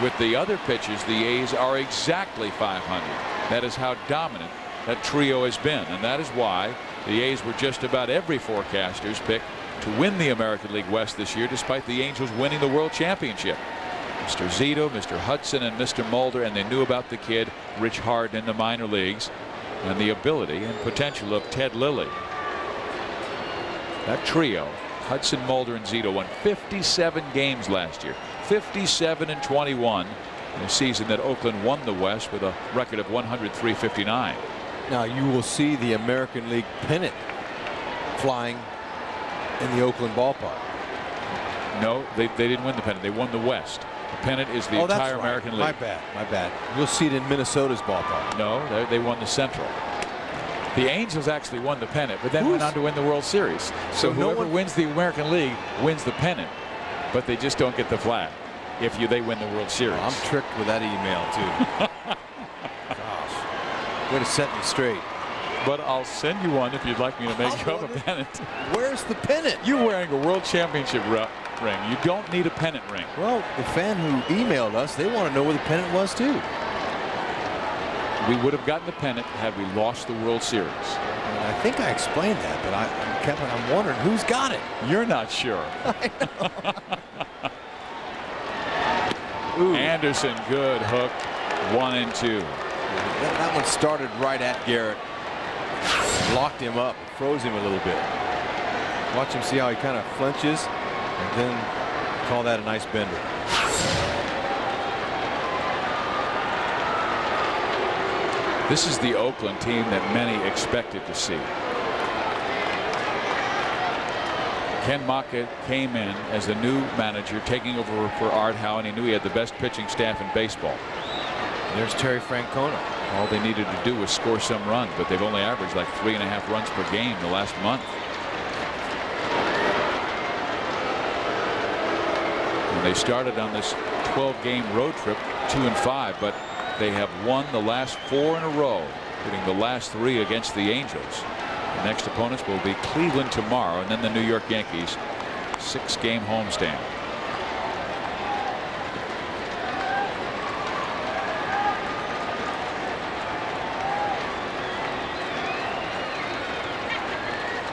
With the other pitchers, the A's are exactly 500. That is how dominant that trio has been, and that is why the A's were just about every forecaster's pick to win the American League West this year, despite the Angels winning the World Championship. Mr. Zito, Mr. Hudson, and Mr. Mulder, and they knew about the kid Rich Harden in the minor leagues and the ability and potential of Ted Lilly. That trio, Hudson, Mulder, and Zito, won 57 games last year, 57-21 in a season that Oakland won the West with a record of 103-59. Now you will see the American League pennant flying in the Oakland ballpark. No, they didn't win the pennant. They won the West. The pennant is the entire American League. My bad. You'll see it in Minnesota's ballpark. No, they won the Central. The Angels actually won the pennant, but then went on to win the World Series. So whoever wins the American League wins the pennant, but they just don't get the flag if they win the World Series. I'm tricked with that email too. Gosh, way to set me straight. But I'll send you one if you'd like me to make you up a pennant. Where's the pennant? You're wearing a World Championship ring. You don't need a pennant ring. Well, the fan who emailed us, they want to know where the pennant was too. We would have gotten the pennant had we lost the World Series. And I think I explained that, but I'm wondering who's got it. You're not sure. I know. Anderson, good hook, 1 and 2. That one started right at Garrett, locked him up, froze him a little bit. Watch him see how he kind of flinches, and then call that a nice bender. This is the Oakland team that many expected to see. Ken Maka came in as the new manager, taking over for Art Howe, and he knew he had the best pitching staff in baseball. There's Terry Francona. All they needed to do was score some runs, but they've only averaged like 3.5 runs per game the last month. And they started on this 12-game road trip 2-5, but they have won the last 4 in a row, including the last 3 against the Angels. The next opponents will be Cleveland tomorrow, and then the New York Yankees. 6-game homestand.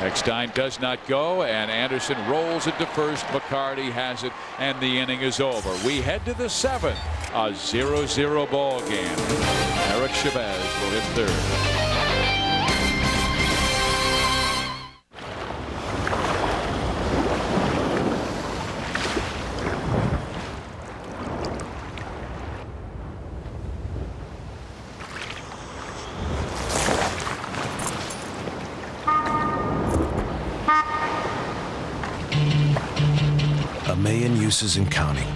Eckstein does not go, and Anderson rolls it to first. McCarty has it, and the inning is over. We head to the 7th, a 0-0 ball game. Eric Chavez will hit third. Uses and counting.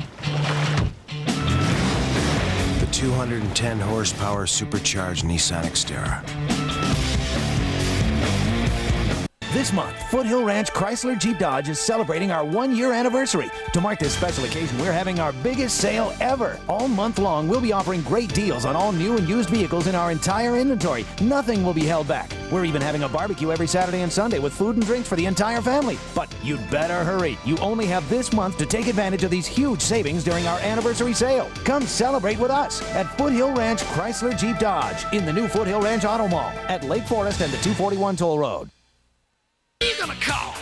The 210 horsepower supercharged Nissan Xterra. This month, Foothill Ranch Chrysler Jeep Dodge is celebrating our 1-year anniversary. To mark this special occasion, we're having our biggest sale ever. All month long, we'll be offering great deals on all new and used vehicles in our entire inventory. Nothing will be held back. We're even having a barbecue every Saturday and Sunday with food and drinks for the entire family. But you'd better hurry. You only have this month to take advantage of these huge savings during our anniversary sale. Come celebrate with us at Foothill Ranch Chrysler Jeep Dodge in the new Foothill Ranch Auto Mall at Lake Forest and the 241 Toll Road. Who are you gonna call?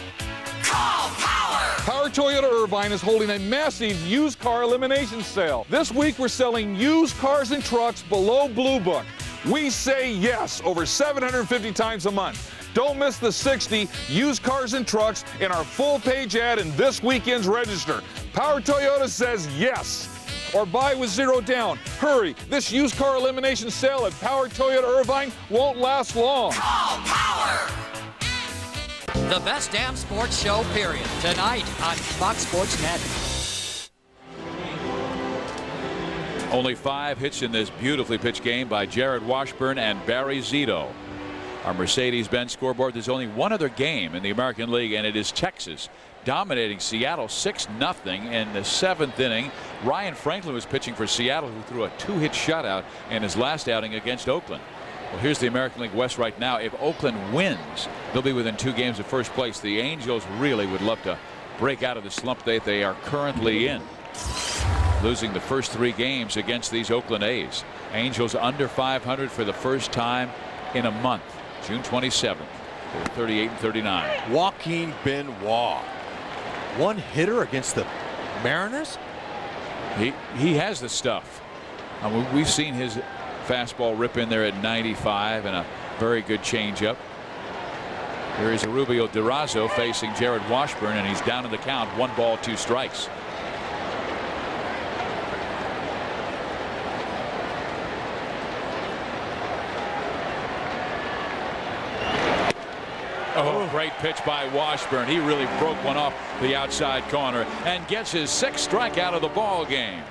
Call Power! Power Toyota Irvine is holding a massive used car elimination sale. This week we're selling used cars and trucks below Blue Book. We say yes over 750 times a month. Don't miss the 60 used cars and trucks in our full-page ad in this weekend's Register. Power Toyota says yes. Or buy with 0 down. Hurry, this used car elimination sale at Power Toyota Irvine won't last long. Call Power! The best damn sports show, period. Tonight on Fox Sports Net. Only 5 hits in this beautifully pitched game by Jarrod Washburn and Barry Zito. Our Mercedes-Benz scoreboard, there's only one other game in the American League, and it is Texas dominating Seattle 6-0 in the 7th inning. Ryan Franklin was pitching for Seattle, who threw a 2-hit shutout in his last outing against Oakland. Well, here's the American League West right now. If Oakland wins, they'll be within 2 games of first place. The Angels really would love to break out of the slump they are currently in, losing the first 3 games against these Oakland A's. Angels under 500 for the first time in a month. June 27th. They're 38-39. Joaquin Benoit, one hitter against the Mariners. He has the stuff. I mean, we've seen his fastball rip in there at 95 and a very good changeup. Here is Rubio Durazo facing Jarrod Washburn, and he's down in the count. 1 ball, 2 strikes. Oh, great pitch by Washburn. He really broke one off the outside corner and gets his 6th strikeout of the ball game.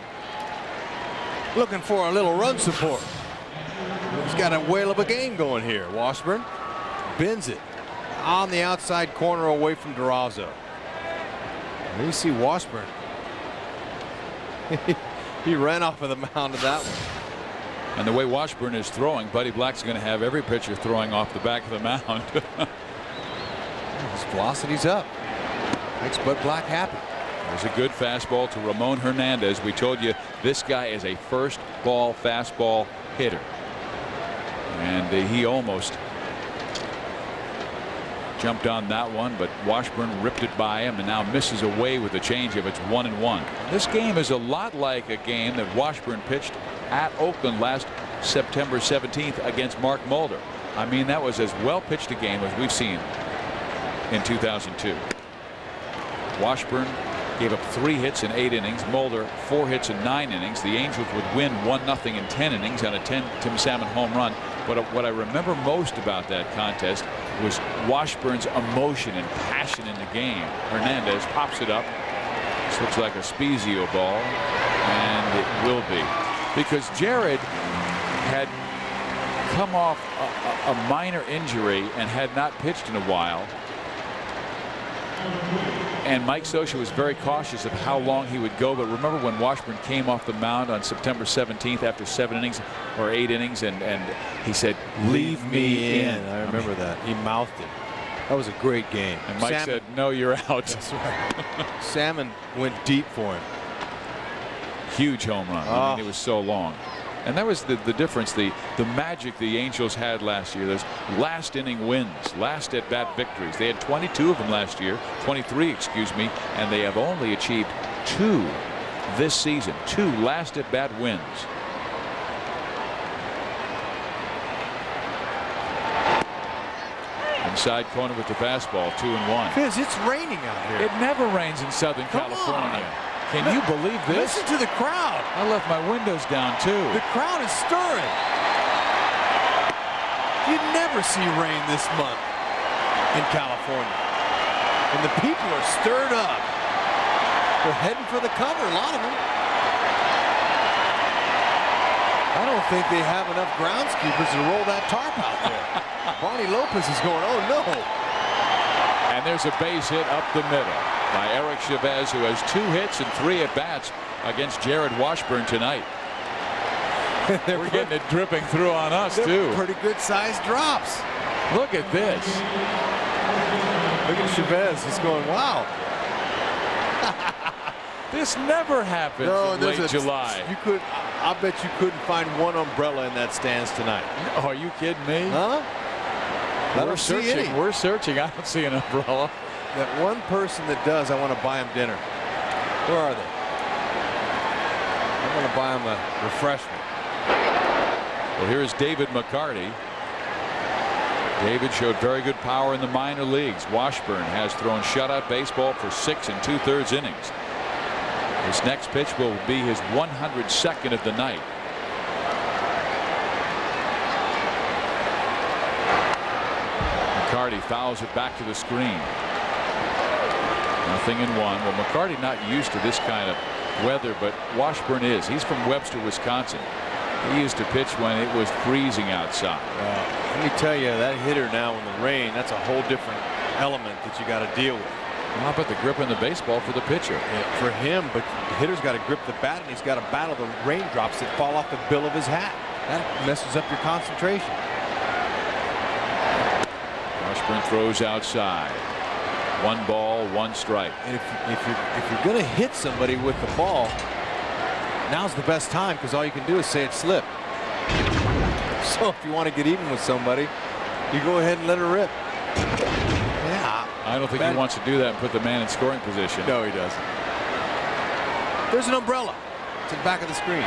Looking for a little run support. He's got a whale of a game going here. Washburn bends it on the outside corner away from Durazo. And you see Washburn. He ran off of the mound of that one. And the way Washburn is throwing, Buddy Black's going to have every pitcher throwing off the back of the mound. His velocity's up. Makes Bud Black happy. There's a good fastball to Ramon Hernandez. We told you this guy is a first ball fastball hitter. And he almost jumped on that one, but Washburn ripped it by him and now misses away with the changeup. It's 1-1. This game is a lot like a game that Washburn pitched at Oakland last September 17th against Mark Mulder. I mean, that was as well pitched a game as we've seen in 2002. Washburn gave up 3 hits in 8 innings. Mulder 4 hits in 9 innings. The Angels would win 1-0 in 10 innings on a Tim Salmon home run. But what I remember most about that contest was Washburn's emotion and passion in the game. Hernandez pops it up. This looks like a Spezio ball, and it will be, because Jarrod had come off a minor injury and had not pitched in a while. And Mike Scioscia was very cautious of how long he would go. But remember when Washburn came off the mound on September 17th after 7 innings or 8 innings, and he said, "Leave me in." I remember that. He mouthed it. That was a great game. And Mike said, "No, you're out." That's right. Salmon went deep for him. Huge home run. I mean, it was so long. And that was the difference, the magic the Angels had last year. Those last inning wins, last at bat victories. They had 22 of them last year, 23, excuse me, and they have only achieved 2 this season. 2 last at bat wins. Inside corner with the fastball, 2-1. Fizz, it's raining out here. It never rains in Southern California. Can you believe this? Listen to the crowd. I left my windows down too. The crowd is stirring. You never see rain this month in California. And the people are stirred up. They're heading for the cover, a lot of them. I don't think they have enough groundskeepers to roll that tarp out there. Barney Lopez is going, oh no. And there's a base hit up the middle by Eric Chavez, who has 2 hits and 3 at-bats against Jarrod Washburn tonight. We're getting it dripping through on us, too. Pretty good-sized drops. Look at this. Look at Chavez. He's going, wow. This never happens in late July. I bet you couldn't find one umbrella in that stands tonight. Oh, are you kidding me? Huh? We're searching. We're searching. I don't see an umbrella. That one person that does, I want to buy him dinner. Where are they? I want to buy him a refreshment. Well, here's David McCarty. David showed very good power in the minor leagues. Washburn has thrown shutout baseball for 6 2/3 innings. This next pitch will be his 102nd of the night. McCarty fouls it back to the screen. 0-1. Well, McCarty not used to this kind of weather, but Washburn is. He's from Webster, Wisconsin. He used to pitch when it was freezing outside. Let me tell you, that hitter now in the rain, that's a whole different element that you got to deal with. How about the grip on the baseball for the pitcher? Yeah, for him, but the hitter's got to grip the bat, and he's got to battle the raindrops that fall off the bill of his hat. That messes up your concentration. Washburn throws outside. 1 ball, 1 strike. And if you're going to hit somebody with the ball, now's the best time, because all you can do is say it slipped. So if you want to get even with somebody, you go ahead and let her rip. Yeah. I don't think he wants to do that and put the man in scoring position. No, he doesn't. There's an umbrella to the back of the screen.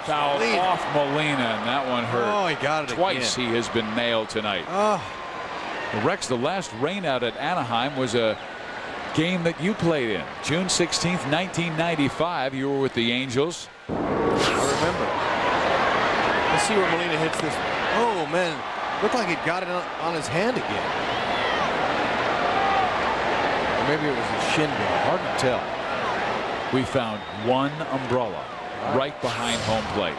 Foul off Molina, and that one hurt. Oh, he got it twice. again. He has been nailed tonight. Rex, the last rainout at Anaheim was a game that you played in. June 16th, 1995. You were with the Angels. I remember. Let's see where Molina hits this. Oh, man. Looked like he got it on his hand again. Or maybe it was his shin guard. Hard to tell. We found 1 umbrella right behind home plate.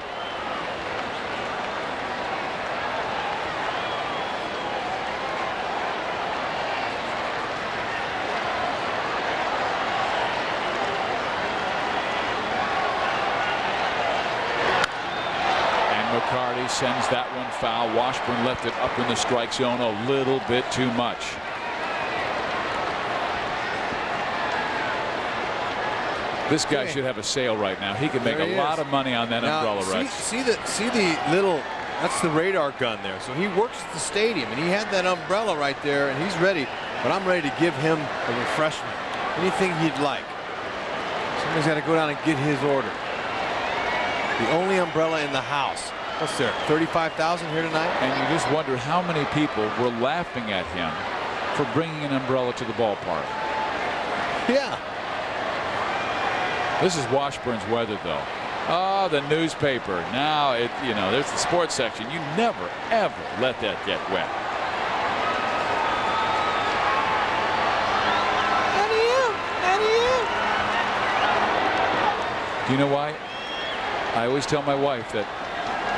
And McCarty sends that one foul. Washburn left it up in the strike zone a little bit too much. This guy should have a sale right now. He could make a lot of money on that umbrella, Rex. See the little, that's the radar gun there. So he works at the stadium, and he had that umbrella right there, and he's ready. But I'm ready to give him a refreshment. Anything he'd like. Somebody's got to go down and get his order. The only umbrella in the house. What's there, 35,000 here tonight? And you just wonder how many people were laughing at him for bringing an umbrella to the ballpark. Yeah. This is Washburn's weather, though. Oh, the newspaper. Now, there's the sports section. You never, ever let that get wet. Do you know why? I always tell my wife that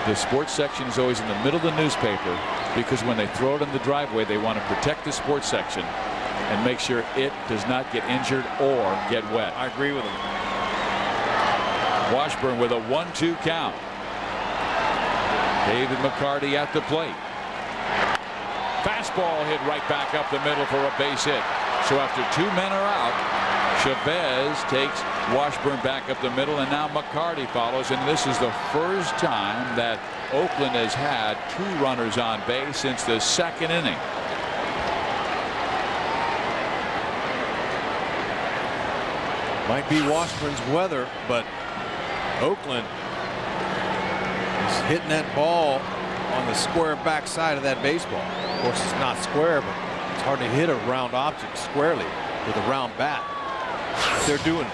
the sports section is always in the middle of the newspaper, because when they throw it in the driveway, they want to protect the sports section and make sure it does not get injured or get wet. I agree with him. Washburn with a 1-2 count. David McCarty at the plate. Fastball hit right back up the middle for a base hit. So after 2 men are out, Chavez takes Washburn back up the middle, and now McCarty follows, and this is the first time that Oakland has had 2 runners on base since the 2nd inning. Might be Washburn's weather, but Oakland is hitting that ball on the square backside of that baseball. Of course, it's not square, but it's hard to hit a round object squarely with a round bat. But they're doing it.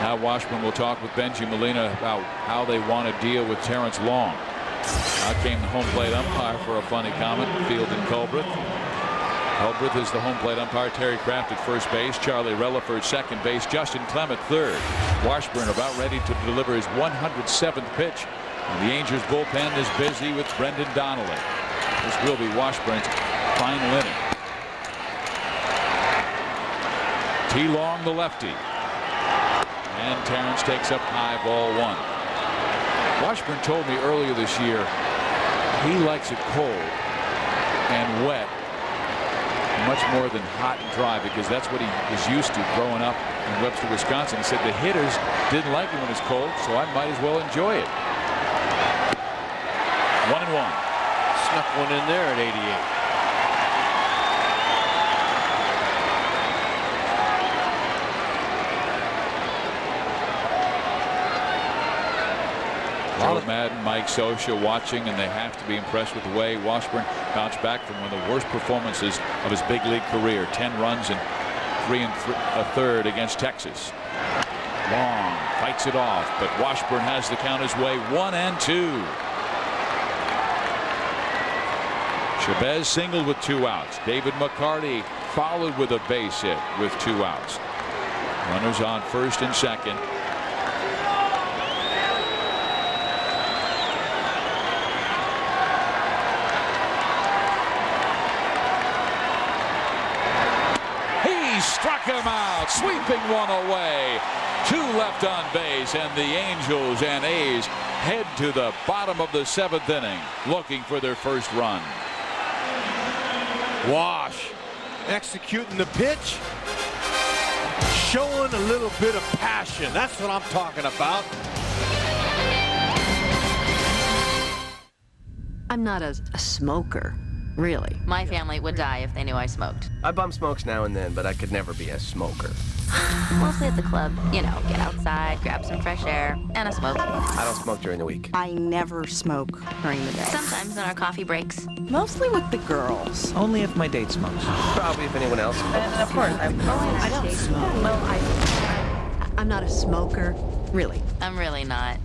Now Washburn will talk with Benji Molina about how they want to deal with Terrence Long. Out came the home plate umpire for a funny comment. Field and Culbreth. Culbreth is the home plate umpire. Terry Kraft at first base. Charlie Relaford second base. Justin Clement third. Washburn about ready to deliver his 107th pitch. And the Angels bullpen is busy with Brendan Donnelly. This will be Washburn's final inning. T. Long, the lefty. And Terrence takes up high, ball 1. Washburn told me earlier this year he likes it cold and wet much more than hot and dry, because that's what he was used to growing up in Webster, Wisconsin. He said the hitters didn't like it when it's cold, so I might as well enjoy it. 1-1. Snuck one in there at 88. Joe Madden, Mike Scioscia watching, and they have to be impressed with the way Washburn bounced back from one of the worst performances of his big league career. 10 runs and 3 1/3 against Texas. Long fights it off, but Washburn has the count his way. 1-2. Chavez singled with 2 outs. David McCarty followed with a base hit with 2 outs. Runners on first and second. Struck him out, sweeping one away. 2 left on base, and the Angels and A's head to the bottom of the 7th inning, looking for their first run. Wash executing the pitch, showing a little bit of passion. That's what I'm talking about. I'm not a smoker, really. My family would die if they knew I smoked. I bum smokes now and then, but I could never be a smoker. Mostly at the club. You know, get outside, grab some fresh air, and a smoke. I don't smoke during the week. I never smoke during the day. Sometimes in our coffee breaks. Mostly with the girls. Only if my date smokes. Probably if anyone else smokes. And of course, I don't smoke. Well, I'm not a smoker, really. I'm really not.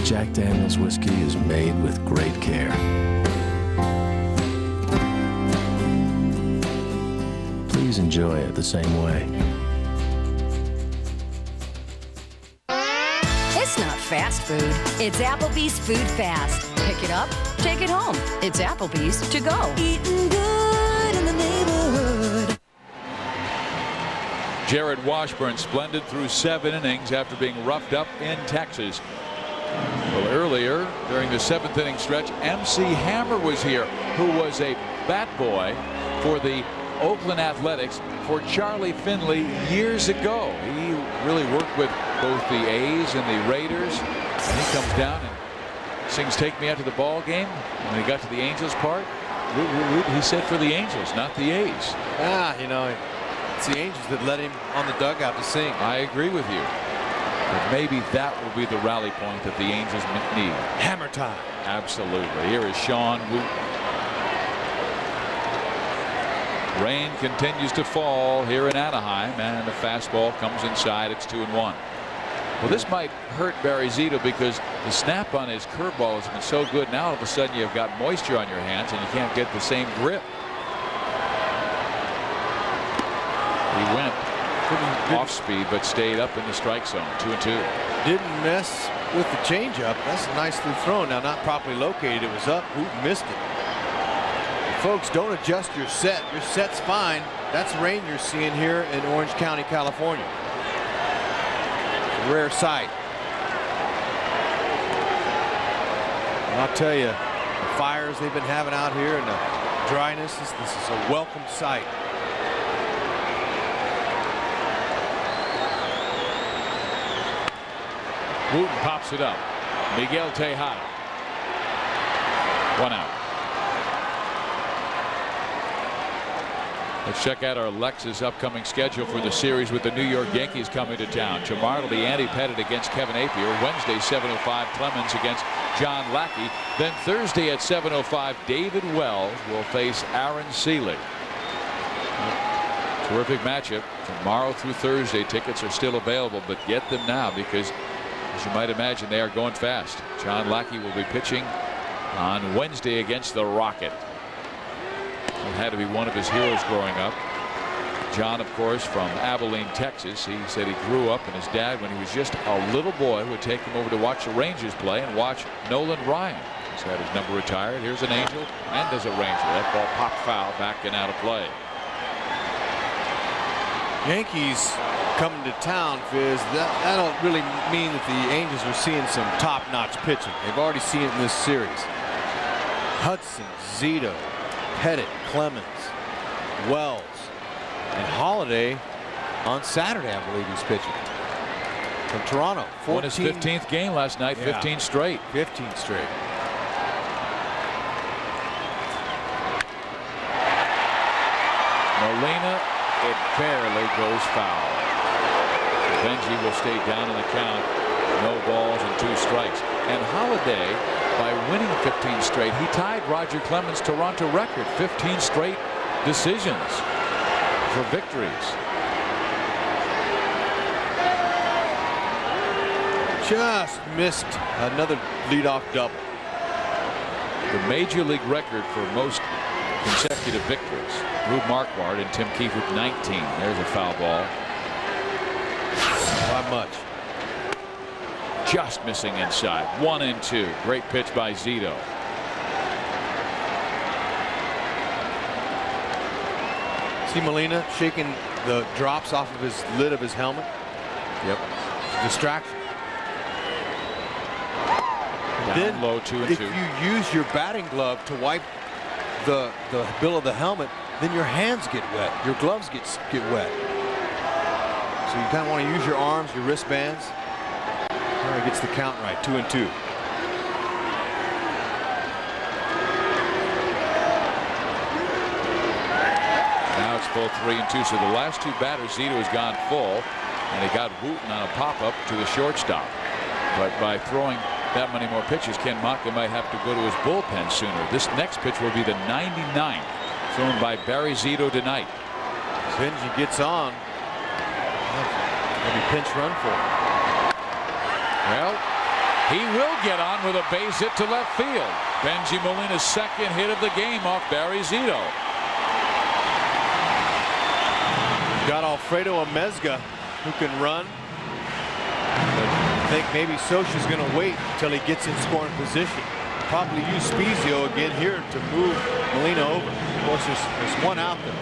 Jack Daniel's whiskey is made with great care. Please enjoy it the same way. It's not fast food. It's Applebee's Food Fast. Pick it up, take it home. It's Applebee's to go. Eating good in the neighborhood. Jarrod Washburn splendid through 7 innings after being roughed up in Texas. Well, earlier during the 7th inning stretch, MC Hammer was here, who was a bat boy for the Oakland Athletics for Charlie Finley years ago. He really worked with both the A's and the Raiders. And he comes down and sings "Take Me Out to the Ball Game." When he got to the Angels part, he said for the Angels, not the A's. You know, it's the Angels that let him on the dugout to sing. I agree with you. But maybe that will be the rally point that the Angels need. Hammer time. Absolutely. Here is Sean Wooten. Rain continues to fall here in Anaheim, and the fastball comes inside. It's 2-1. Well, this might hurt Barry Zito because the snap on his curveball has been so good. Now all of a sudden you've got moisture on your hands and you can't get the same grip. He went off speed but stayed up in the strike zone. 2-2. Didn't mess with the changeup. That's nicely thrown. Now not properly located. It was up. Wooten missed it. Folks, don't adjust your set. Your set's fine. That's rain you're seeing here in Orange County, California. Rare sight. And I'll tell you, the fires they've been having out here and the dryness, this is a welcome sight. Wooten pops it up. Miguel Tejada. 1 out. Let's check out our Lexus upcoming schedule for the series with the New York Yankees coming to town. Tomorrow it'll be Andy Pettitte against Kevin Appier. Wednesday 7:05 Clemens against John Lackey. Then Thursday at 7:05 David Wells will face Aaron Seeley. Terrific matchup tomorrow through Thursday. Tickets are still available, but get them now because, as you might imagine, they are going fast. John Lackey will be pitching on Wednesday against the Rocket. It had to be one of his heroes growing up. John, of course, from Abilene, Texas. He said he grew up and his dad, when he was just a little boy, would take him over to watch the Rangers play and watch Nolan Ryan. He's had his number retired. Here's an Angel and there's a Ranger. That ball popped foul back and out of play. Yankees coming to town, Fizz. That don't really mean that the Angels are seeing some top-notch pitching. They've already seen it in this series. Hudson, Zito, Pettitte, Clemens, Wells, and Holiday on Saturday, I believe he's pitching. From Toronto. Won his 15th game last night. 15 straight. 15 straight. Molina, it barely goes foul. Benji will stay down in the count. No balls and 2 strikes. And Holiday by winning 15 straight. He tied Roger Clemens' Toronto record, 15 straight decisions for victories. Just missed another leadoff double. The major league record for most consecutive victories. Rube Marquardt and Tim Keefe with 19. There's a foul ball. Not much. Just missing inside. 1-2. Great pitch by Zito. See Molina shaking the drops off of his lid of his helmet. Yep. Distraction. Down Then low, 2-2. if you use your batting glove to wipe the bill of the helmet, then your hands get wet. Your gloves get wet. So you kind of want to use your arms, your wristbands. There he gets the count right. 2-2. Now it's full 3-2. So the last two batters, Zito has gone full, and he got Wooten on a pop-up to the shortstop. But by throwing that many more pitches, Ken Matka might have to go to his bullpen sooner. This next pitch will be the 99th thrown by Barry Zito tonight. Benji gets on. Maybe pinch run for him. Well, he will get on with a base hit to left field. Benji Molina's second hit of the game off Barry Zito. Got Alfredo Amezga, who can run. I think maybe Scioscia's going to wait until he gets in scoring position. Probably use Spezio again here to move Molina over. Of course, there's one out there.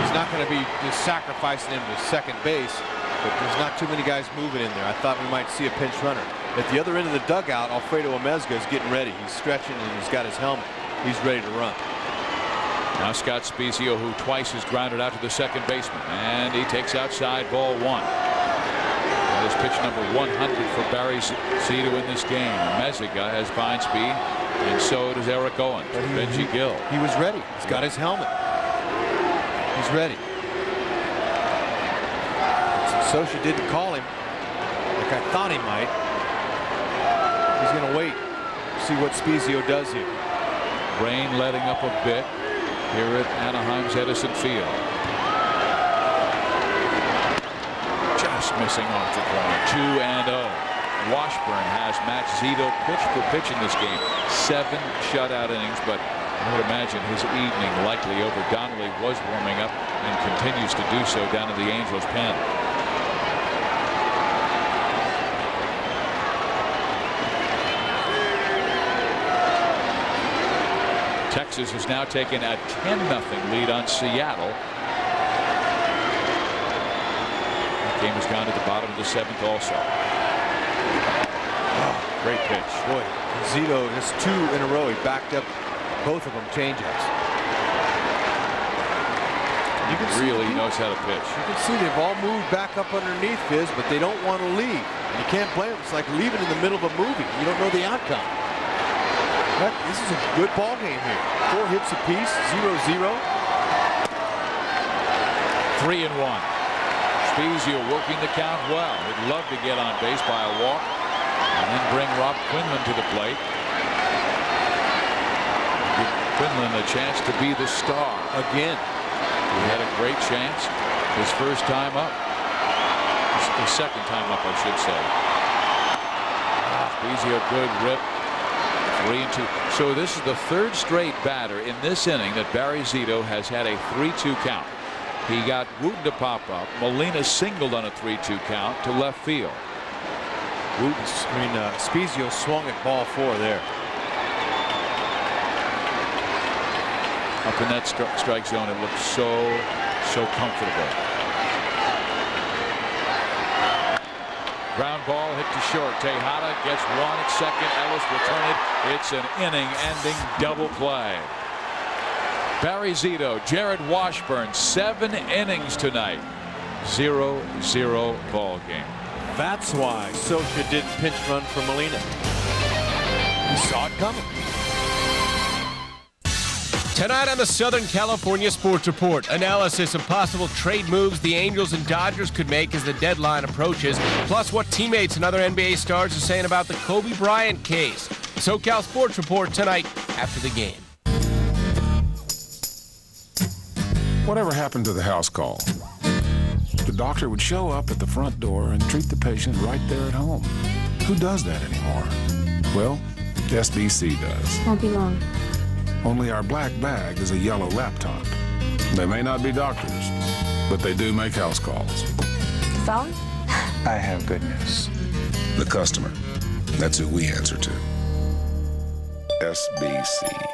He's not going to be just sacrificing him to second base, but there's not too many guys moving in there. I thought we might see a pinch runner. At the other end of the dugout, Alfredo Amezga is getting ready. He's stretching and he's got his helmet. He's ready to run. Now Scott Spezio, who twice has grounded out to the second baseman, and he takes outside ball one. That is pitch number 100 for Barry Zito in this game. Mezga has fine speed, and so does Eric Owen. Benji Gill. He was ready. He's got his helmet. He's ready. Scioscia didn't call him like I thought he might. He's going to wait, see what Spezio does here. Rain letting up a bit here at Anaheim's Edison Field. Just missing off the corner. 2-0. Washburn has matched Zito pitch for pitch in this game. 7 shutout innings, but I would imagine his evening likely over. Donnelly was warming up and continues to do so down in the Angels pen. Texas has now taken a 10-0 lead on Seattle. That game has gone to the bottom of the 7th also. Oh, great pitch. Boy, Zito has 2 in a row. He backed up both of them changeups. He really knows how to pitch. You can see they've all moved back up underneath his, but they don't want to leave. You can't blame them. It's like leaving in the middle of a movie. You don't know the outcome. This is a good ball game here. 4 hits apiece, 0-0. 3-1. Spezio working the count well. He'd love to get on base by a walk and then bring Robb Quinlan to the plate. Give Quinlan a chance to be the star again. He had a great chance his first time up. His second time up, I should say. Spezio, good rip. 3-2. So this is the 3rd straight batter in this inning that Barry Zito has had a 3-2 count. He got Wooten to pop up. Molina singled on a 3-2 count to left field. Spezio swung at ball 4 there. Up in that strike zone, it looks so comfortable. Ground ball hit to short. Tejada gets 1 at second. Ellis will turn it. It's an inning-ending double play. Barry Zito, Jarrod Washburn, 7 innings tonight. 0-0 ball game. That's why Scioscia didn't pinch run for Molina. He saw it coming. Tonight on the Southern California Sports Report, analysis of possible trade moves the Angels and Dodgers could make as the deadline approaches, plus what teammates and other NBA stars are saying about the Kobe Bryant case. SoCal Sports Report tonight after the game. Whatever happened to the house call? The doctor would show up at the front door and treat the patient right there at home. Who does that anymore? Well, SBC does. Won't be long. Only our black bag is a yellow laptop. They may not be doctors, but they do make house calls. Phone? I have good news. The customer. That's who we answer to. SBC.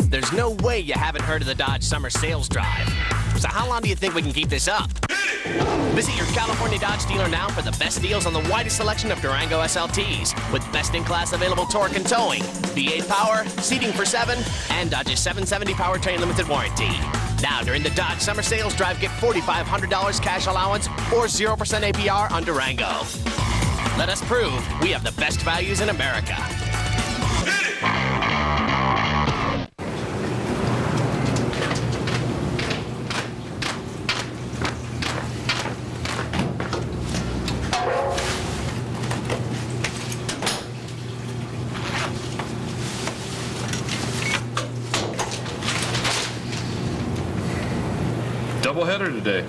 There's no way you haven't heard of the Dodge Summer Sales Drive. So how long do you think we can keep this up? Visit your California Dodge dealer now for the best deals on the widest selection of Durango SLTs with best-in-class available torque and towing, V8 power, seating for 7, and Dodge's 770 powertrain limited warranty. Now, during the Dodge Summer Sales Drive, get $4,500 cash allowance or 0% APR on Durango. Let us prove we have the best values in America. Doubleheader today.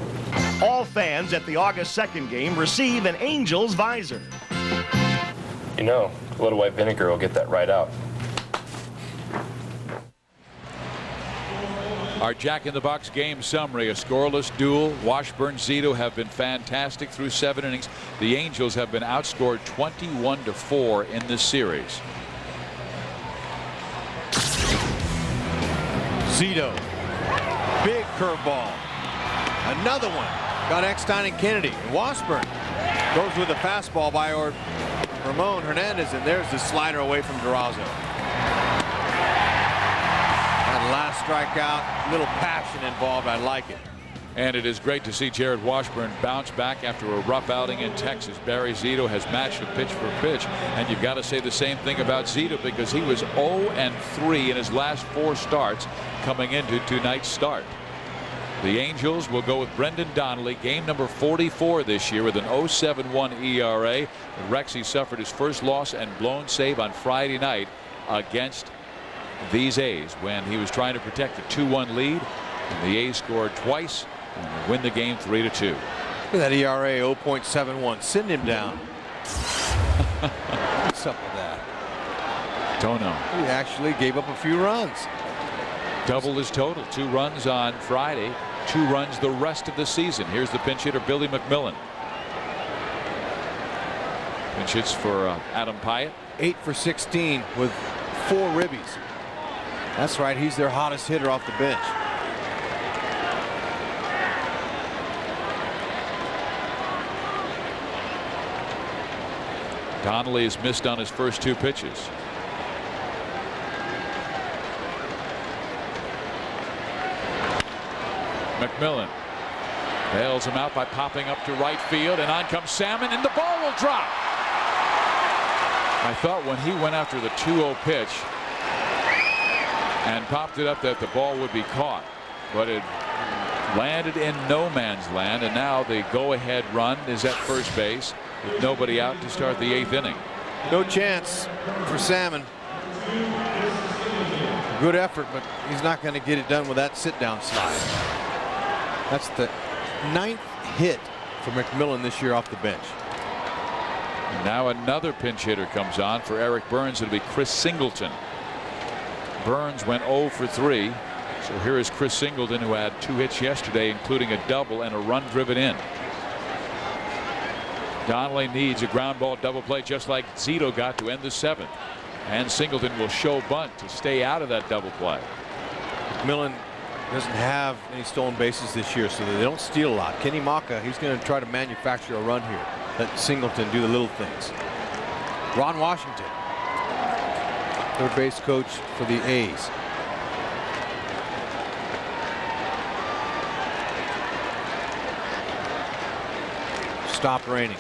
All fans at the August 2nd game receive an Angels visor. You know, a little white vinegar will get that right out. Our Jack in the Box game summary: a scoreless duel. Washburn, Zito have been fantastic through 7 innings. The Angels have been outscored 21-4 in this series. Zito, big curveball. Another one. Got Eckstein and Kennedy. Washburn goes with a fastball by Ramon Hernandez, and there's the slider away from Durazo. That last strikeout, little passion involved. I like it. And it is great to see Jarrod Washburn bounce back after a rough outing in Texas. Barry Zito has matched him pitch for pitch, and you've got to say the same thing about Zito because he was 0-3 in his last 4 starts coming into tonight's start. The Angels will go with Brendan Donnelly, game number 44 this year with an 0.71 ERA. Rexy suffered his first loss and blown save on Friday night against these A's when he was trying to protect a 2-1 lead. And the A's scored twice and win the game 3-2. Look at that ERA, 0.71. Send him down. What's up with that? Don't know. He actually gave up a few runs. Doubled his total. 2 runs on Friday. 2 runs the rest of the season. Here's the pinch hitter, Billy McMillan. Pinch hits for Adam Pyatt. 8 for 16 with 4 ribbies. That's right. He's their hottest hitter off the bench. Donnelly has missed on his first 2 pitches. McMillan bails him out by popping up to right field, and on comes Salmon, and the ball will drop. I thought when he went after the 2-0 pitch and popped it up that the ball would be caught, but it landed in no man's land, and now the go-ahead run is at first base with nobody out to start the 8th inning. No chance for Salmon. Good effort, but he's not going to get it done with that sit-down slide. That's the 9th hit for McMillan this year off the bench. And now another pinch hitter comes on for Eric Burns. It'll be Chris Singleton. Burns went 0 for 3. So here is Chris Singleton, who had 2 hits yesterday, including a double and a run driven in. Donnelly needs a ground ball double play just like Zito got to end the 7th. And Singleton will show bunt to stay out of that double play. McMillan doesn't have any stolen bases this year, so they don't steal a lot. Kenny Maka, he's going to try to manufacture a run here. Let Singleton do the little things. Ron Washington, third base coach for the A's. Stop raining.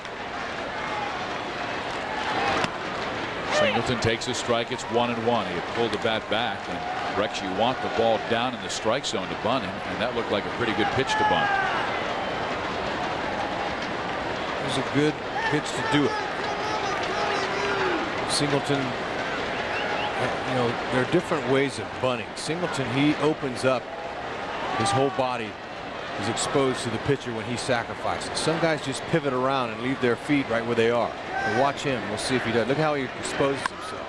Swing Singleton takes a strike. It's 1-1. He had pulled the bat back, and Rex, you want the ball down in the strike zone to bunt him, and that looked like a pretty good pitch to bunt. It was a good pitch to do it. Singleton, you know, there are different ways of bunting. Singleton, he opens up, his whole body is exposed to the pitcher when he sacrifices. Some guys just pivot around and leave their feet right where they are. And watch him. We'll see if he does. Look how he exposes himself.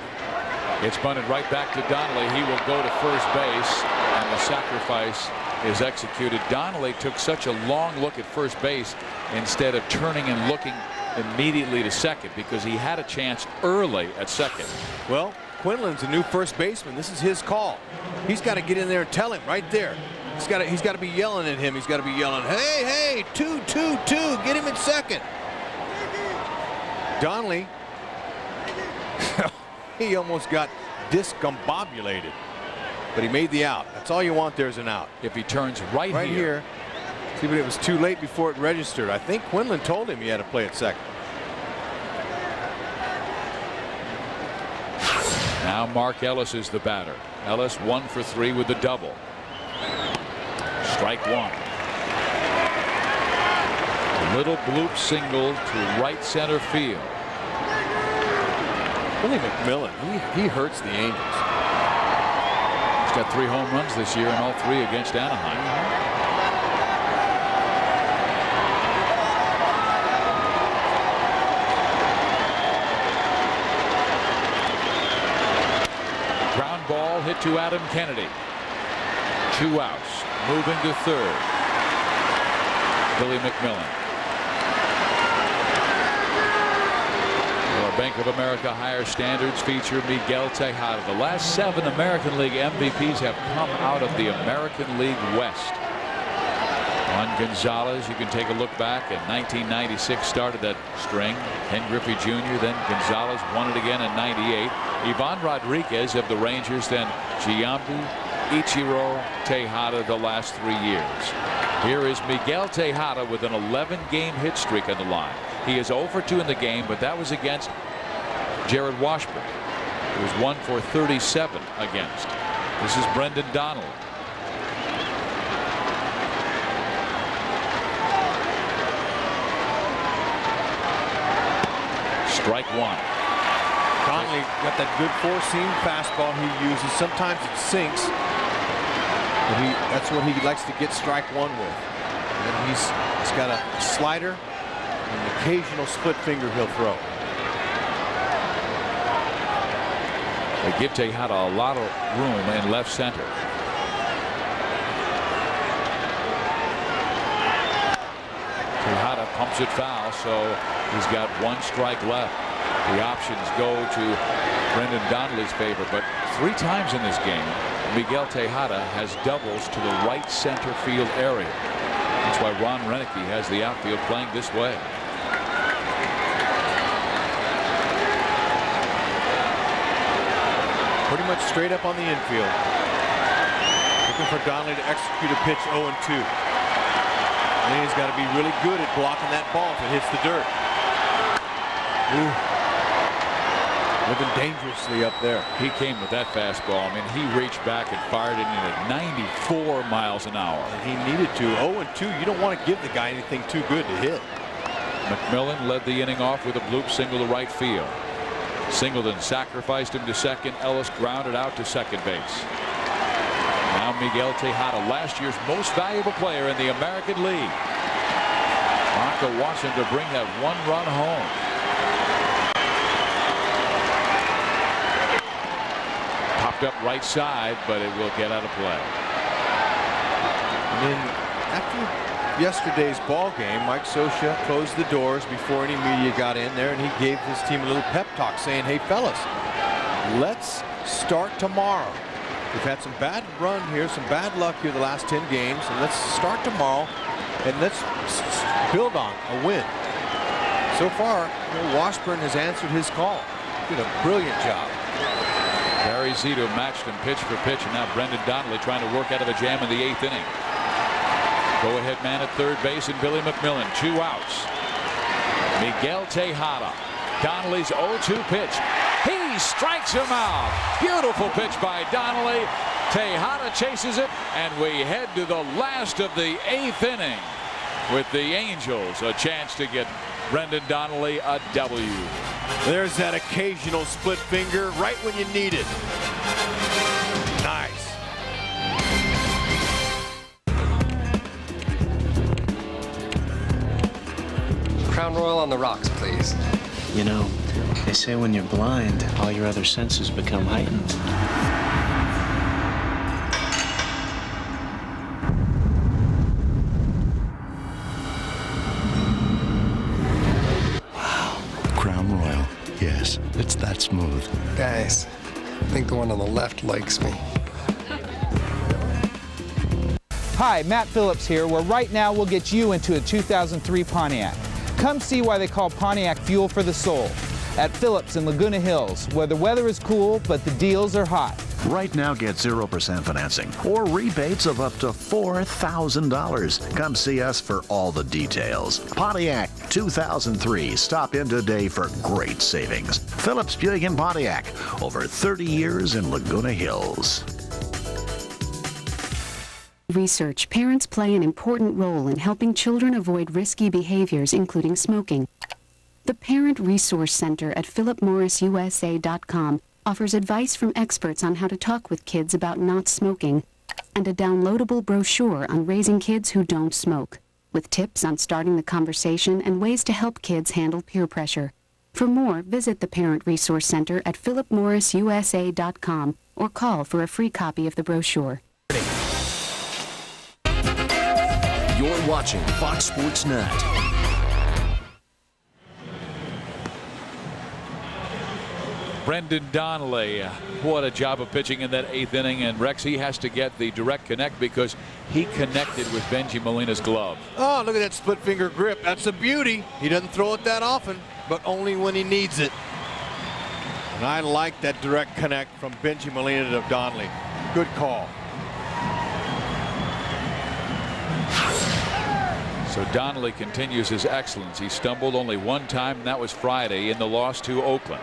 It's bunted right back to Donnelly. He will go to first base, and the sacrifice is executed. Donnelly took such a long look at first base instead of turning and looking immediately to second, because he had a chance early at second. Well, Quinlan's a new first baseman. This is his call. He's got to get in there and tell him right there. He's got to be yelling at him. He's got to be yelling, hey, hey, 2-2-2, get him at second. Donnelly, he almost got discombobulated, but he made the out. That's all you want. There's an out. If he turns right here. See, but it was too late before it registered. I think Quinlan told him he had to play at second. Now Mark Ellis is the batter. Ellis 1 for 3 with the double. Strike one. A little bloop single to right center field. Billy McMillan, he hurts the Angels. He's got 3 home runs this year, and all 3 against Anaheim. Ground ball hit to Adam Kennedy. 2 outs. Moving to third. Billy McMillan. Our Bank of America Higher Standards feature Miguel Tejada. The last 7 American League MVPs have come out of the American League West. Juan Gonzalez, you can take a look back at 1996, started that string. Ken Griffey Jr., then Gonzalez won it again in '98. Ivan Rodriguez of the Rangers, then Giambi, Ichiro, Tejada the last 3 years. Here is Miguel Tejada with an 11-game hit streak on the line. He is 0 for 2 in the game, but that was against Jarrod Washburn. It was 1 for 37 against. This is Brendan Donnelly. Strike one. Donnelly got that good 4-seam fastball he uses. Sometimes it sinks. But that's what he likes to get strike one with. And he's got a slider and an occasional split finger he'll throw. They give Tejada a lot of room in left center. Tejada pumps it foul, so he's got 1 strike left. The options go to Brendan Donnelly's favor, but 3 times in this game, Miguel Tejada has doubles to the right center field area. That's why Ron Renicky has the outfield playing this way. Pretty much straight up on the infield. Looking for Donnelly to execute a pitch 0-2. And he's got to be really good at blocking that ball if it hits the dirt. Ooh. Living dangerously up there. He came with that fastball. I mean, he reached back and fired it in at 94 miles an hour. And he needed to. 0-2. You don't want to give the guy anything too good to hit. McMillan led the inning off with a bloop single to right field. Singleton sacrificed him to second. Ellis grounded out to second base. Now Miguel Tejada, last year's most valuable player in the American League. Bronco wants him to bring that 1-run home. Popped up right side, but it will get out of play. And then after yesterday's ball game, Mike Scioscia closed the doors before any media got in there, and he gave his team a little pep talk saying, hey fellas, let's start tomorrow. We've had some bad run here, some bad luck here the last 10 games, and let's start tomorrow and let's build on a win. So far, Washburn has answered his call. Did a brilliant job. Barry Zito matched him pitch for pitch, and now Brendan Donnelly trying to work out of a jam in the 8th inning. Go-ahead man at third base and Billy McMillan. 2 outs. Miguel Tejada. Donnelly's 0-2 pitch. He strikes him out. Beautiful pitch by Donnelly. Tejada chases it, and we head to the last of the 8th inning with the Angels a chance to get Brendan Donnelly a W. There's that occasional split finger right when you need it. Nice. Crown Royal on the rocks, please. You know, they say when you're blind, all your other senses become heightened. Wow. Crown Royal. Yes, it's that smooth. Guys, I think the one on the left likes me. Hi, Matt Phillips here, where right now we'll get you into a 2003 Pontiac. Come see why they call Pontiac fuel for the soul at Phillips in Laguna Hills, where the weather is cool, but the deals are hot. Right now, get 0% financing or rebates of up to $4,000. Come see us for all the details. Pontiac 2003. Stop in today for great savings. Phillips Buick in Pontiac. Over 30 years in Laguna Hills. Research. Parents play an important role in helping children avoid risky behaviors, including smoking. The Parent Resource Center at philipmorrisusa.com offers advice from experts on how to talk with kids about not smoking and a downloadable brochure on raising kids who don't smoke, with tips on starting the conversation and ways to help kids handle peer pressure. For more, visit the Parent Resource Center at philipmorrisusa.com or call for a free copy of the brochure. You're watching Fox Sports Net. Brendan Donnelly, what a job of pitching in that 8th inning. And Rex, he has to get the direct connect because he connected with Benji Molina's glove. Oh, look at that split finger grip. That's a beauty. He doesn't throw it that often, but only when he needs it. And I like that direct connect from Benji Molina to Donnelly. Good call. So Donnelly continues his excellence. He stumbled only one time, and that was Friday in the loss to Oakland.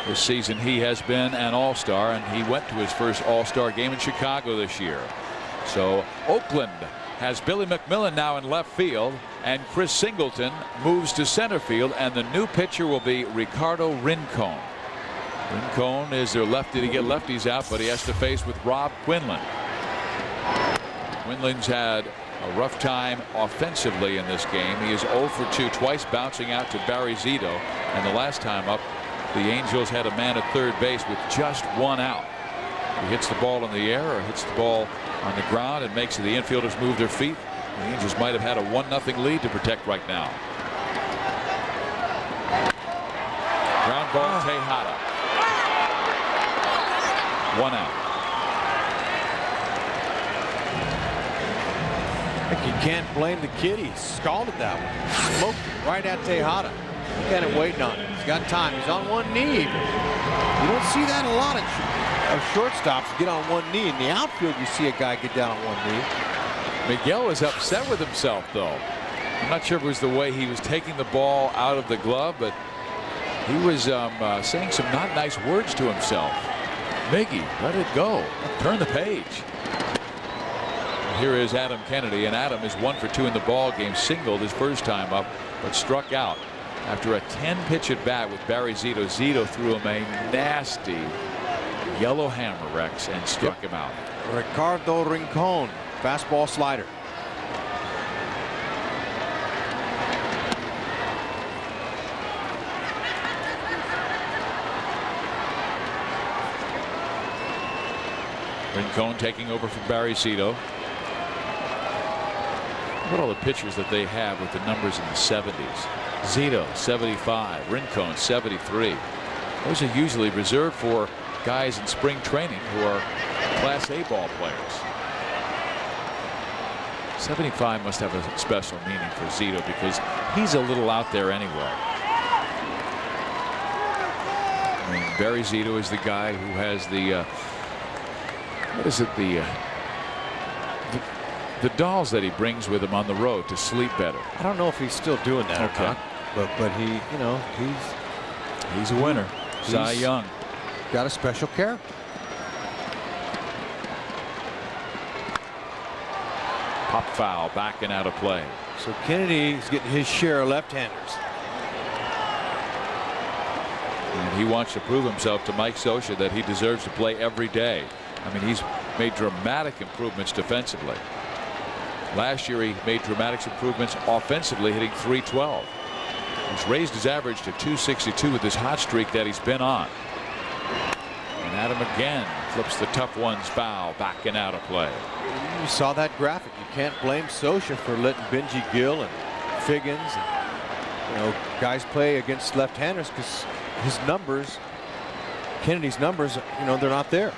This season he has been an all-star, and he went to his first all-star game in Chicago this year. So Oakland has Billy McMillan now in left field, and Chris Singleton moves to center field, and the new pitcher will be Ricardo Rincon. Rincon is their lefty to get lefties out, but he has to face with Robb Quinlan. Quinlan's had a rough time offensively in this game. He is 0 for 2, twice bouncing out to Barry Zito, and the last time up the Angels had a man at third base with just one out. He hits the ball in the air or hits the ball on the ground and makes the infielders move their feet. The Angels might have had a 1-0 lead to protect right now. Ground ball, Tejada. 1 out. I think you can't blame the kid. He scalded that one. Smoked it right at Tejada. Look at him waiting on it. He's got time. He's on one knee. You don't see that a lot of shortstops get on one knee. In the outfield, you see a guy get down on one knee. Miguel was upset with himself, though. I'm not sure if it was the way he was taking the ball out of the glove, but he was saying some not nice words to himself. Miggy, let it go. Turn the page. Here is Adam Kennedy, and Adam is 1 for 2 in the ball game. Singled his first time up, but struck out after a 10-pitch at bat with Barry Zito. Zito threw him a nasty yellow hammer, Rex, and struck him out. Ricardo Rincon, fastball slider. Rincon taking over for Barry Zito. Look at all the pitchers that they have with the numbers in the 70s. Zito 75, Rincon 73. Those are usually reserved for guys in spring training who are Class A ball players. 75 must have a special meaning for Zito because he's a little out there anyway. I mean, Barry Zito is the guy who has the what is it, the dolls that he brings with him on the road to sleep better. I don't know if he's still doing that. Okay. But he, you know, he's a winner. Cy Young. Got a special character. Pop foul, back and out of play. So Kennedy's getting his share of left-handers. And he wants to prove himself to Mike Scioscia that he deserves to play every day. I mean, he's made dramatic improvements defensively. Last year he made dramatic improvements offensively, hitting .312. He's raised his average to .262 with this hot streak that he's been on. And Adam again flips the tough ones foul, back and out of play. You saw that graphic. You can't blame Scioscia for letting Benji Gill and Figgins and guys play against left-handers, because his numbers, Kennedy's numbers, they're not there.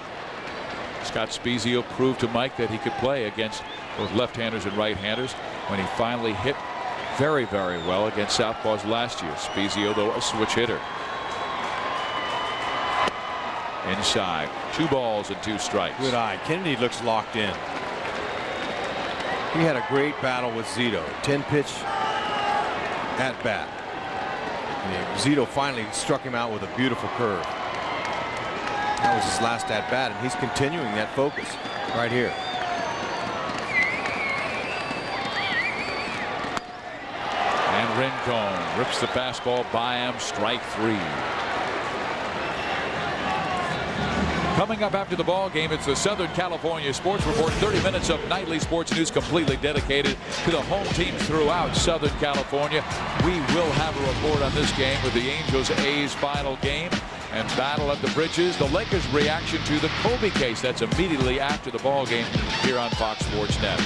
Scott Spiezio proved to Mike that he could play against both left-handers and right-handers when he finally hit very, very well against southpaws last year. Spiezio, though, a switch hitter. Inside, 2 balls and 2 strikes. Good eye. Kennedy looks locked in. He had a great battle with Zito. 10-pitch at bat. Zito finally struck him out with a beautiful curve. That was his last at bat, and he's continuing that focus right here. And Rincon rips the fastball by him, strike 3. Coming up after the ball game, it's the Southern California Sports Report. 30 minutes of nightly sports news completely dedicated to the home teams throughout Southern California. We will have a report on this game with the Angels-A's final game and battle at the bridges. The Lakers' reaction to the Kobe case. That's immediately after the ball game here on Fox Sports Net.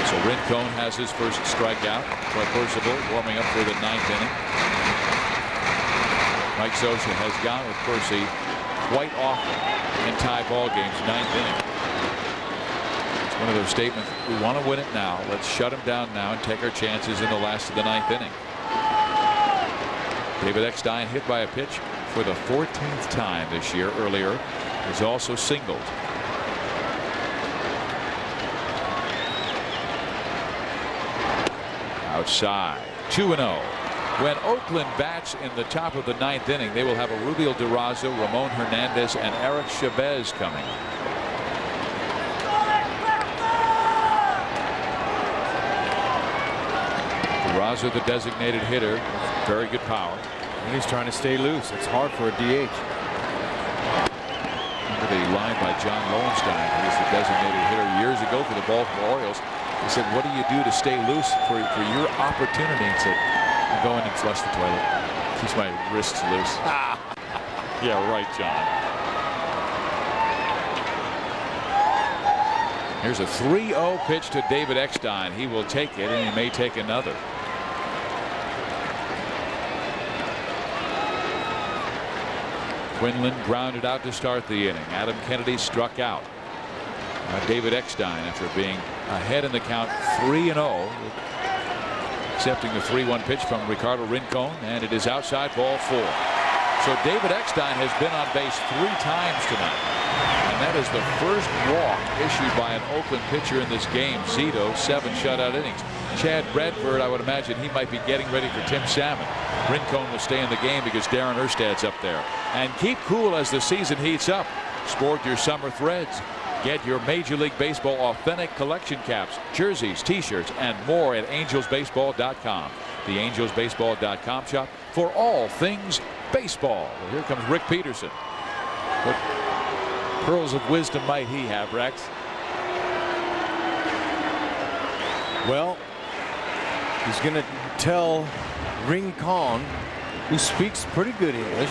So Rincon has his first strikeout. Troy Percival warming up for the 9th inning. Mike Scioscia has gone with Percy quite often in tie ball games, 9th inning. It's one of those statements, we want to win it now. Let's shut him down now and take our chances in the last of the 9th inning. David Eckstein hit by a pitch for the 14th time this year. Earlier is also singled. Outside, 2-0. When Oakland bats in the top of the 9th inning, they will have a Rubio Durazo, Ramon Hernandez, and Eric Chavez coming. Durazo, the designated hitter, very good power. And he's trying to stay loose. It's hard for a DH. Remember the line by John Lowenstein, who was the designated hitter years ago for the Baltimore Orioles. He said, what do you do to stay loose for your opportunity? He said, I go in and flush the toilet. Keeps my wrists loose. Yeah, right, John. Here's a 3-0 pitch to David Eckstein. He will take it, and he may take another. Quinlan grounded out to start the inning. Adam Kennedy struck out. David Eckstein, after being ahead in the count 3-0, accepting the 3-1 pitch from Ricardo Rincon, and it is outside, ball 4. So David Eckstein has been on base 3 times tonight, and that is the first walk issued by an Oakland pitcher in this game. Zito, 7 shutout innings. Chad Bradford, I would imagine he might be getting ready for Tim Salmon. Rincon will stay in the game because Darren Erstad's up there. And keep cool as the season heats up. Sport your summer threads. Get your Major League Baseball authentic collection caps, jerseys, t-shirts, and more at angelsbaseball.com. The angelsbaseball.com shop for all things baseball. Well, here comes Rick Peterson. What pearls of wisdom might he have, Rex? Well, he's going to tell Rincon, who speaks pretty good English,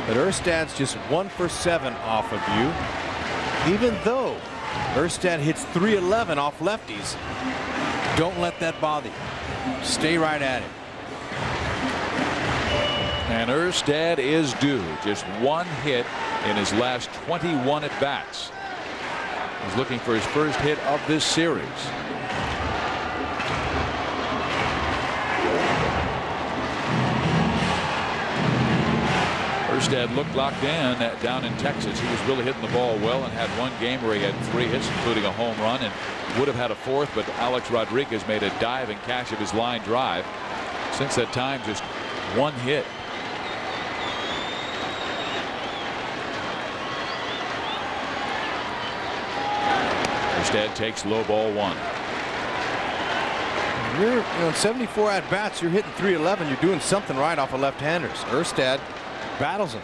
that Erstad's just 1 for 7 off of you. Even though Erstad hits .311 off lefties, don't let that bother you. Stay right at it. And Erstad is due. Just 1 hit in his last 21 at-bats. He's looking for his first hit of this series. Erstad looked locked in down in Texas. He was really hitting the ball well and had 1 game where he had 3 hits, including a home run, and would have had a 4th, but Alex Rodriguez made a dive and catch of his line drive. Since that time, just 1 hit. Erstad takes low ball 1. You're, in 74 at bats, you're hitting .311. You're doing something right off of left-handers. Erstad battles him.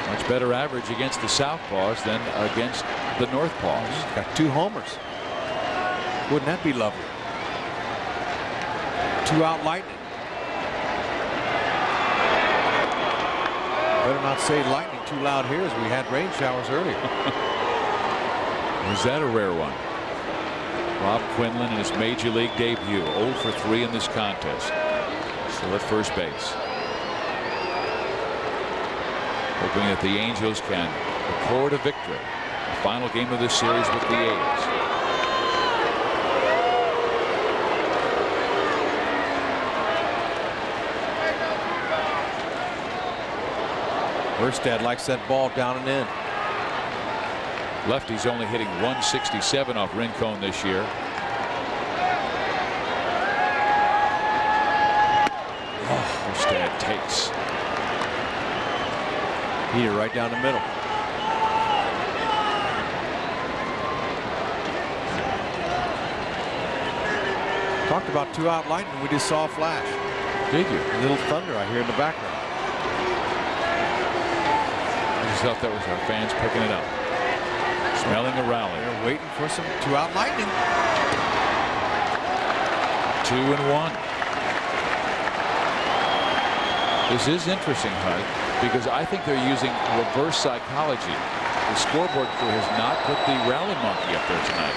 Much better average against the southpaws than against the northpaws. Got 2 homers. Wouldn't that be lovely? 2 out lightning. Better not say lightning too loud here, as we had rain showers earlier. Was that a rare one? Robb Quinlan in his major league debut, 0 for 3 in this contest. Still at first base. Hoping that the Angels can record a victory. The final game of this series with the A's. Erstad likes that ball down and in. Lefty's only hitting .167 off Rincon this year. Oh, Erstad takes. Here, right down the middle. Talked about 2 out lightning. We just saw a flash. Did you? A little thunder I hear in the background. I just thought that was our fans picking it up. Smelling a rally. They're waiting for some 2 out lightning. 2-1. This is interesting, Hud, because I think they're using reverse psychology. The scoreboard crew has not put the rally monkey up there tonight.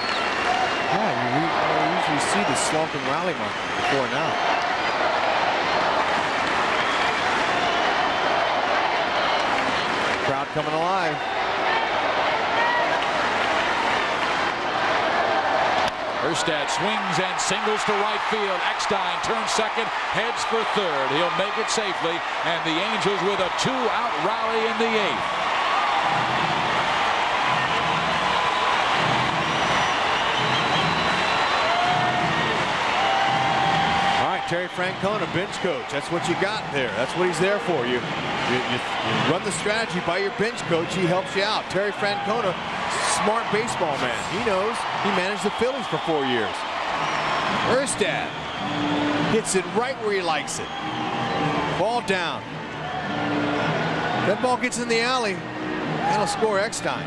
Yeah, you usually see the slumping rally monkey before now. Crowd coming alive. Erstad swings and singles to right field. Eckstein turns second, heads for third. He'll make it safely, and the Angels with a 2-out rally in the 8th. All right, Terry Francona, bench coach. That's what you got there. That's what he's there for. You run the strategy by your bench coach. He helps you out. Terry Francona, smart baseball man. He knows. He managed the Phillies for 4 years. Erstad hits it right where he likes it. Ball down. That ball gets in the alley. That'll score Eckstein.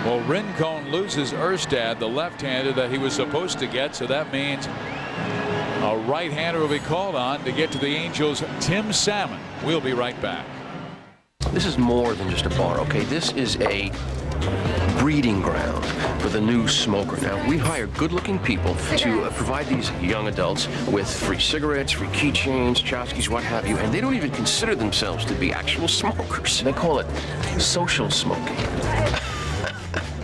Well, Rincon loses Erstad, the left-hander that he was supposed to get, so that means a right-hander will be called on to get to the Angels' Tim Salmon. We'll be right back. This is more than just a bar, okay? This is a breeding ground for the new smoker. Now, we hire good-looking people to provide these young adults with free cigarettes, free keychains, tchotchkes, what have you, and they don't even consider themselves to be actual smokers. They call it social smoking.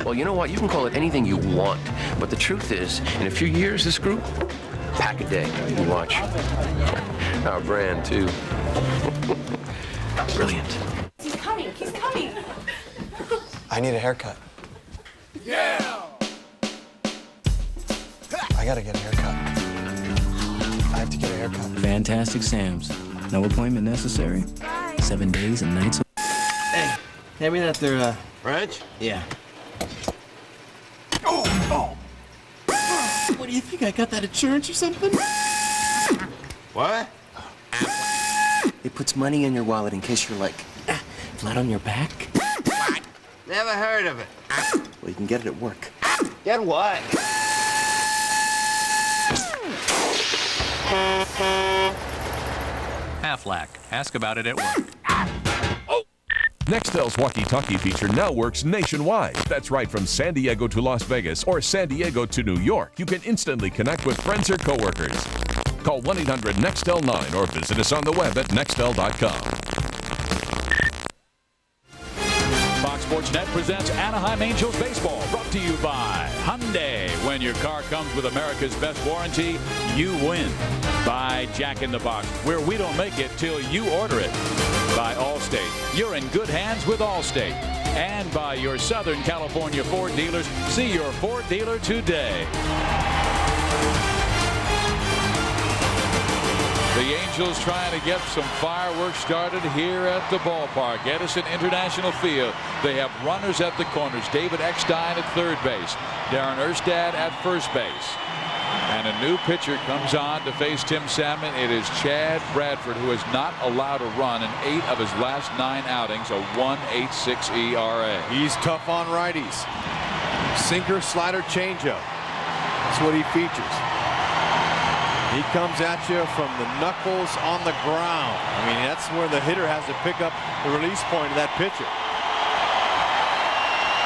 Well, you know what? You can call it anything you want, but the truth is, in a few years, this group, pack a day. You watch. Our brand, too. Brilliant. He's coming. He's coming. I need a haircut. Yeah! I gotta get a haircut. I have to get a haircut. Fantastic Sam's. No appointment necessary. 7 days and nights. Hey, hand me that there, French? Yeah. Oh! What do you think? I got that at church or something? What? It puts money in your wallet in case you're like, flat on your back. What? Never heard of it. Well, you can get it at work. Get what? Aflac. Ask about it at work. Nextel's walkie-talkie feature now works nationwide. That's right, from San Diego to Las Vegas or San Diego to New York. You can instantly connect with friends or coworkers. Call 1-800-NEXTEL-9 or visit us on the web at nextel.com. Fox Sports Net presents Anaheim Angels baseball, brought to you by Hyundai. When your car comes with America's best warranty, you win. By Jack in the Box, where we don't make it till you order it. By Allstate, you're in good hands with Allstate. And by your Southern California Ford dealers, see your Ford dealer today. The Angels trying to get some fireworks started here at the ballpark. Edison International Field. They have runners at the corners. David Eckstein at third base. Darren Erstad at first base. And a new pitcher comes on to face Tim Salmon. It is Chad Bradford, who has not allowed a run in 8 of his last 9 outings, a 1.86 ERA. He's tough on righties. Sinker, slider, changeup. That's what he features. He comes at you from the knuckles on the ground. I mean, that's where the hitter has to pick up the release point of that pitcher.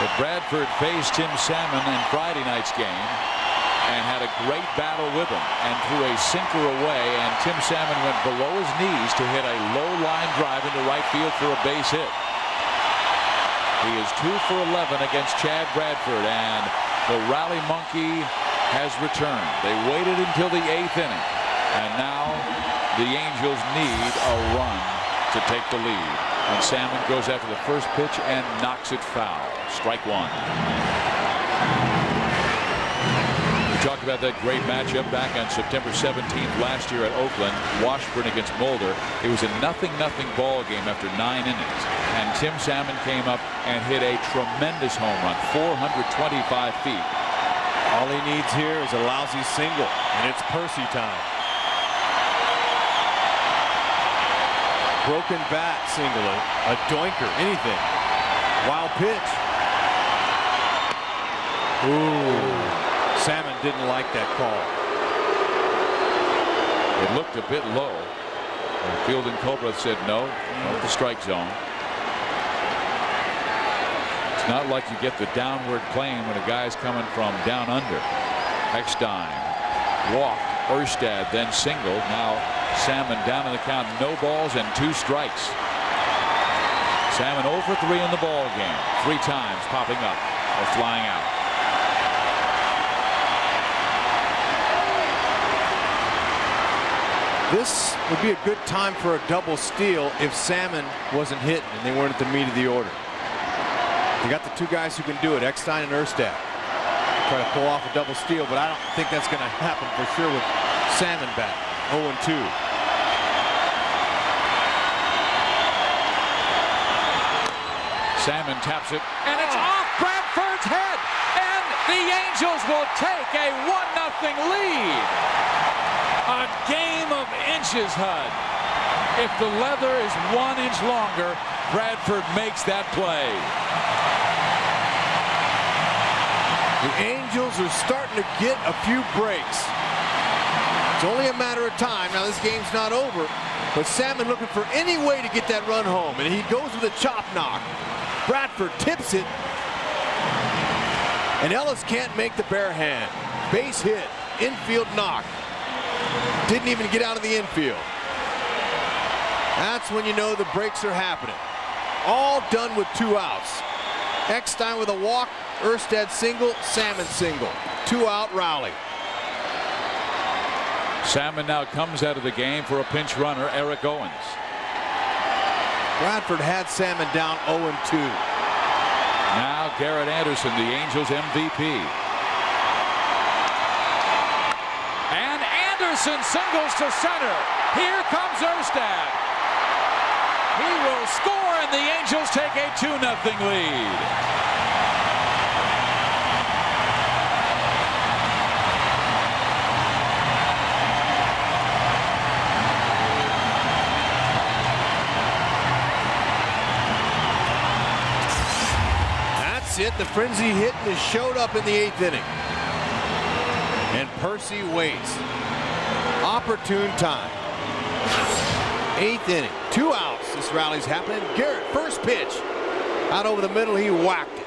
But Bradford faced Tim Salmon in Friday night's game and had a great battle with him and threw a sinker away, and Tim Salmon went below his knees to hit a low line drive into right field for a base hit. He is 2 for 11 against Chad Bradford, and the rally monkey has returned. They waited until the 8th inning, and now the Angels need a run to take the lead. And Salmon goes after the first pitch and knocks it foul. Strike one. We talked about that great matchup back on September 17th last year at Oakland. Washburn against Mulder. It was a 0-0 ball game after 9 innings, and Tim Salmon came up and hit a tremendous home run, 425 feet. All he needs here is a lousy single, and it's Percy time. Broken bat single, a doinker, anything. Wild pitch. Ooh, Salmon didn't like that call. It looked a bit low. Field and Cobra said no, not the strike zone. Not like you get the downward plane when a guy's coming from down under. Eckstein walked. Erstad then singled. Now Salmon down in the count. No balls and 2 strikes. Salmon 0 for 3 in the ball game. 3 times popping up or flying out. This would be a good time for a double steal if Salmon wasn't hitting and they weren't at the meat of the order. You got the 2 guys who can do it, Eckstein and Erstad. Try to pull off a double steal, but I don't think that's going to happen for sure with Salmon back. 0-2. Salmon taps it, and it's off Bradford's head, and the Angels will take a 1-0 lead. A game of inches, Hud. If the leather is 1 inch longer, Bradford makes that play. The Angels are starting to get a few breaks. It's only a matter of time. Now this game's not over, but Salmon looking for any way to get that run home, and he goes with a chop knock. Bradford tips it, and Ellis can't make the bare hand. Base hit, infield knock. Didn't even get out of the infield. That's when you know the breaks are happening. All done with 2 outs. Eckstein with a walk, Erstad single, Salmon single. 2-out rally. Salmon now comes out of the game for a pinch runner, Eric Owens. Bradford had Salmon down 0-2. Now Jarrod Anderson, the Angels MVP. And Anderson singles to center. Here comes Erstad. He will score, and the Angels take a 2-0 lead. That's it. The frenzy hit has showed up in the 8th inning. And Percy waits. Opportune time. 8th inning. 2 outs. This rally's happening. Garrett, first pitch. Out over the middle, he whacked it.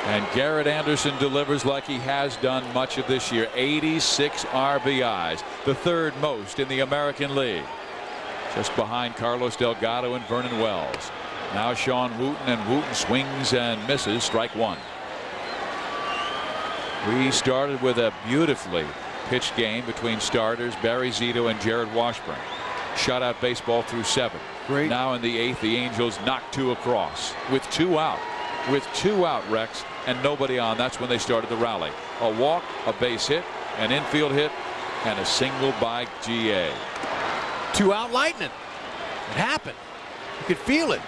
And Jarrod Anderson delivers like he has done much of this year. 86 RBIs, the 3rd most in the American League. Just behind Carlos Delgado and Vernon Wells. Now Sean Wooten, and Wooten swings and misses. Strike 1. We started with a beautifully pitched game between starters Barry Zito and Jarrod Washburn. shutout baseball through 7. Great. Now in the 8th, the Angels knock 2 across with 2 out. With 2 out, Rex, and nobody on. That's when they started the rally. A walk, a base hit, an infield hit, and a single by GA. 2 out lightning. It happened. You could feel it.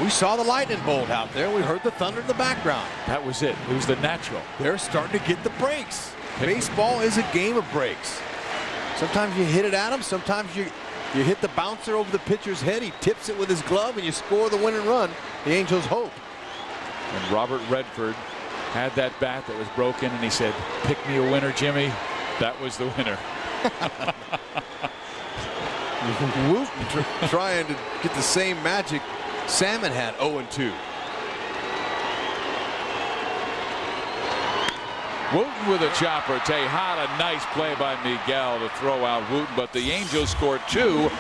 We saw the lightning bolt out there. We heard the thunder in the background. That was it. It was the natural. They're starting to get the breaks. Baseball is a game of breaks. Sometimes you hit it at him. Sometimes you hit the bouncer over the pitcher's head. He tips it with his glove, and you score the winning run. The Angels hope. And Robert Redford had that bat that was broken, and he said, "Pick me a winner, Jimmy." That was the winner. Wooten trying to get the same magic Salmon had. 0-2. Wooten with a chopper. Tejada, nice play by Miguel to throw out Wooten, but the Angels scored 2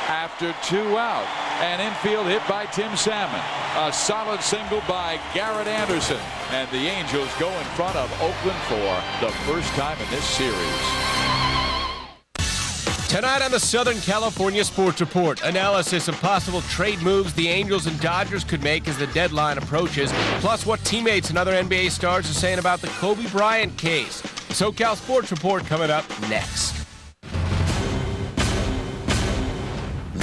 after 2 out. An infield hit by Tim Salmon. A solid single by Jarrod Anderson. And the Angels go in front of Oakland for the first time in this series. Tonight on the Southern California Sports Report, analysis of possible trade moves the Angels and Dodgers could make as the deadline approaches, plus what teammates and other NBA stars are saying about the Kobe Bryant case. SoCal Sports Report coming up next.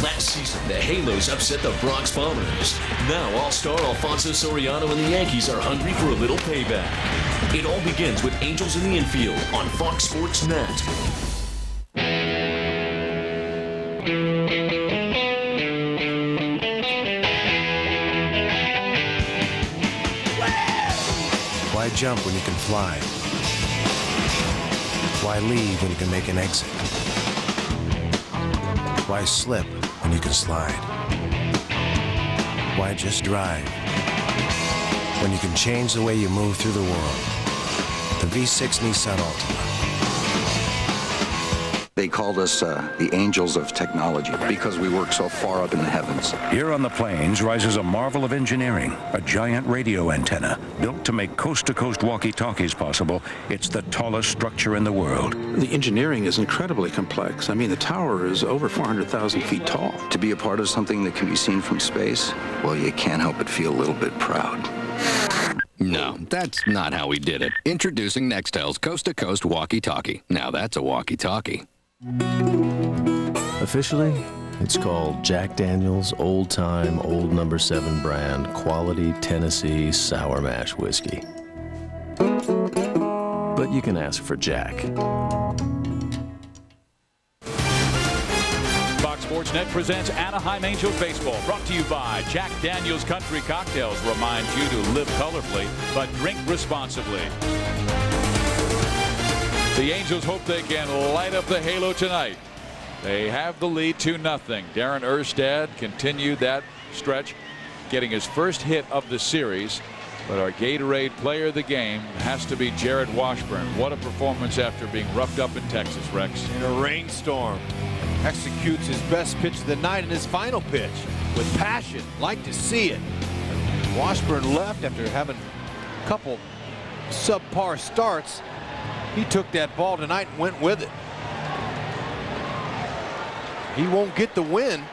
Last season, the Halos upset the Bronx Bombers. Now All-Star Alfonso Soriano and the Yankees are hungry for a little payback. It all begins with Angels in the Infield on Fox Sports Net. Why jump when you can fly? Why leave when you can make an exit? Why slip when you can slide? Why just drive when you can change the way you move through the world? The V6 Nissan Altima. They called us the angels of technology because we work so far up in the heavens. Here on the plains rises a marvel of engineering, a giant radio antenna built to make coast-to-coast walkie-talkies possible. It's the tallest structure in the world. The engineering is incredibly complex. I mean, the tower is over 400,000 feet tall. To be a part of something that can be seen from space, well, you can't help but feel a little bit proud. No, that's not how we did it. Introducing Nextel's coast-to-coast walkie-talkie. Now that's a walkie-talkie. Officially, it's called Jack Daniel's Old Time Old No. 7 brand Quality Tennessee Sour Mash Whiskey. But you can ask for Jack. Fox Sports Net presents Anaheim Angels Baseball, brought to you by Jack Daniel's Country Cocktails. Reminds you to live colorfully, but drink responsibly. The Angels hope they can light up the halo tonight. They have the lead 2-0. Darren Erstad continued that stretch, getting his first hit of the series. But our Gatorade player of the game has to be Jarrod Washburn. What a performance after being roughed up in Texas, Rex. In a rainstorm. Executes his best pitch of the night in his final pitch with passion. Like to see it. Washburn left after having a couple subpar starts. He took that ball tonight and went with it. He won't get the win,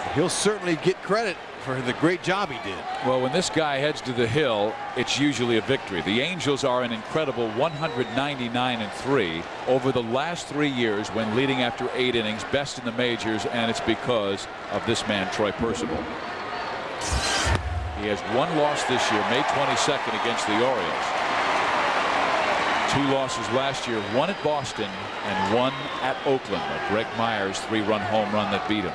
but he'll certainly get credit for the great job he did. Well, when this guy heads to the hill, it's usually a victory. The Angels are an incredible 199-3 over the last 3 years when leading after 8 innings, best in the majors, and it's because of this man, Troy Percival. He has 1 loss this year, May 22nd against the Orioles. 2 losses last year, 1 at Boston and 1 at Oakland. A Greg Myers 3-run home run that beat him.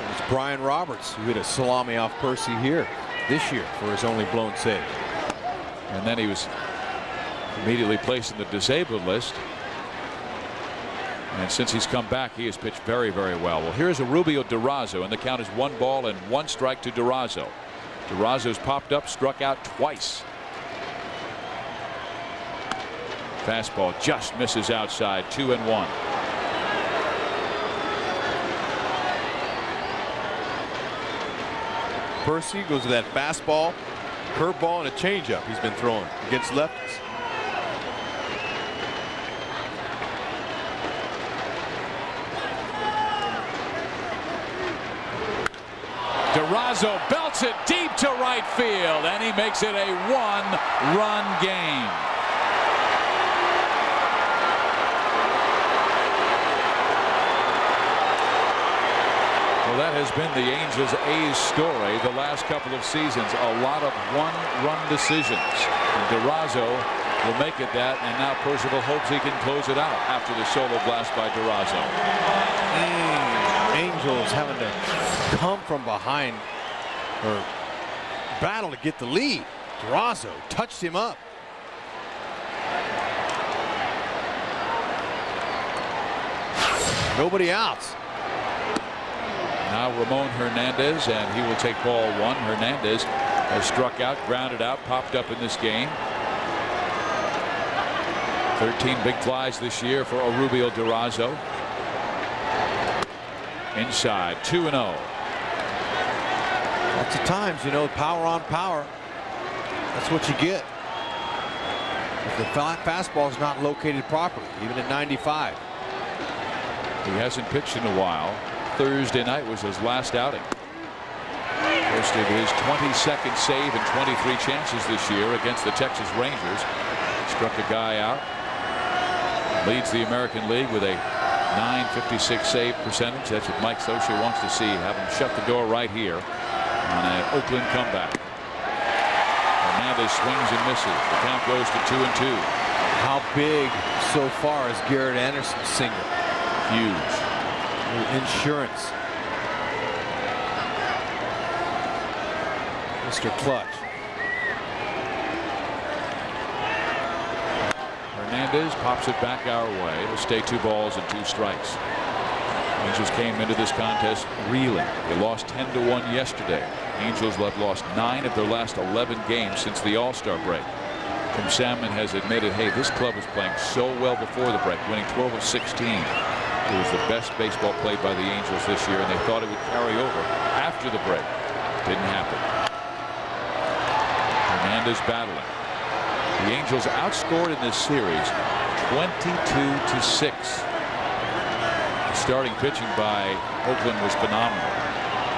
It was Brian Roberts who hit a salami off Percy here this year for his only blown save. And then he was immediately placed in the disabled list. And since he's come back, he has pitched very, very well. Well, here's a Rubio Durazo, and the count is 1 ball and 1 strike to Durazo. Durazo's popped up, struck out twice. Fastball just misses outside, 2-1. Percy goes to that fastball, curveball, and a changeup he's been throwing against lefties. DeRozzo belts it deep to right field, and he makes it a one-run game. Well, that has been the Angels A's story the last couple of seasons. A lot of one-run decisions. And DeRozzo will make it that, and now Percival hopes he can close it out after the solo blast by DeRozzo. Angels having to come from behind or battle to get the lead. DeRozzo touched him up. Nobody outs. Now Ramon Hernandez, and he will take ball one. Hernandez has struck out, grounded out, popped up in this game. 13 big flies this year for Orubio DeRozzo. Inside, 2-0. Lots of times, you know, power on power. That's what you get. If the fastball is not located properly, even at 95. He hasn't pitched in a while. Thursday night was his last outing. Posted his 22nd save and 23 chances this year against the Texas Rangers. Struck a guy out. Leads the American League with a .956 save percentage. That's what Mike Scioscia wants to see. Have him shut the door right here on an Oakland comeback. Hernandez swings and misses. The count goes to 2-2. How big so far is Jarrod Anderson's single? Huge. Insurance. Mr. Clutch. Hernandez pops it back our way. It'll stay 2 balls and 2 strikes. Angels came into this contest reeling. They lost 10-1 yesterday. Angels have lost 9 of their last 11 games since the All-Star break. Tim Salmon has admitted, hey, this club was playing so well before the break, winning 12 of 16. It was the best baseball played by the Angels this year, and they thought it would carry over after the break. Didn't happen. Hernandez battling. The Angels outscored in this series 22-6. The starting pitching by Oakland was phenomenal.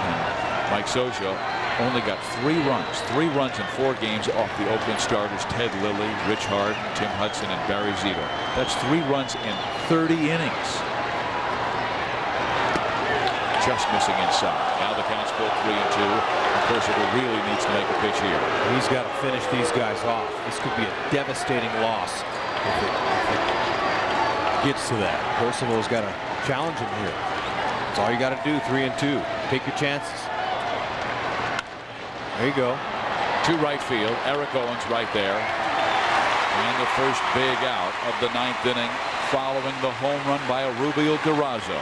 And Mike Scioscia only got 3 runs. 3 runs in 4 games off the Oakland starters Ted Lilly, Rich Hard, Tim Hudson, and Barry Zito. That's 3 runs in 30 innings. Just missing inside. Now the count's still 3-2. And Percival really needs to make a pitch here. He's got to finish these guys off. This could be a devastating loss if it gets to that. Percival's got to challenge him here. That's all you got to do. 3-2. Take your chances. There you go. To right field. Eric Owens right there. And the first big out of the 9th inning following the home run by Orubio DeRozzo.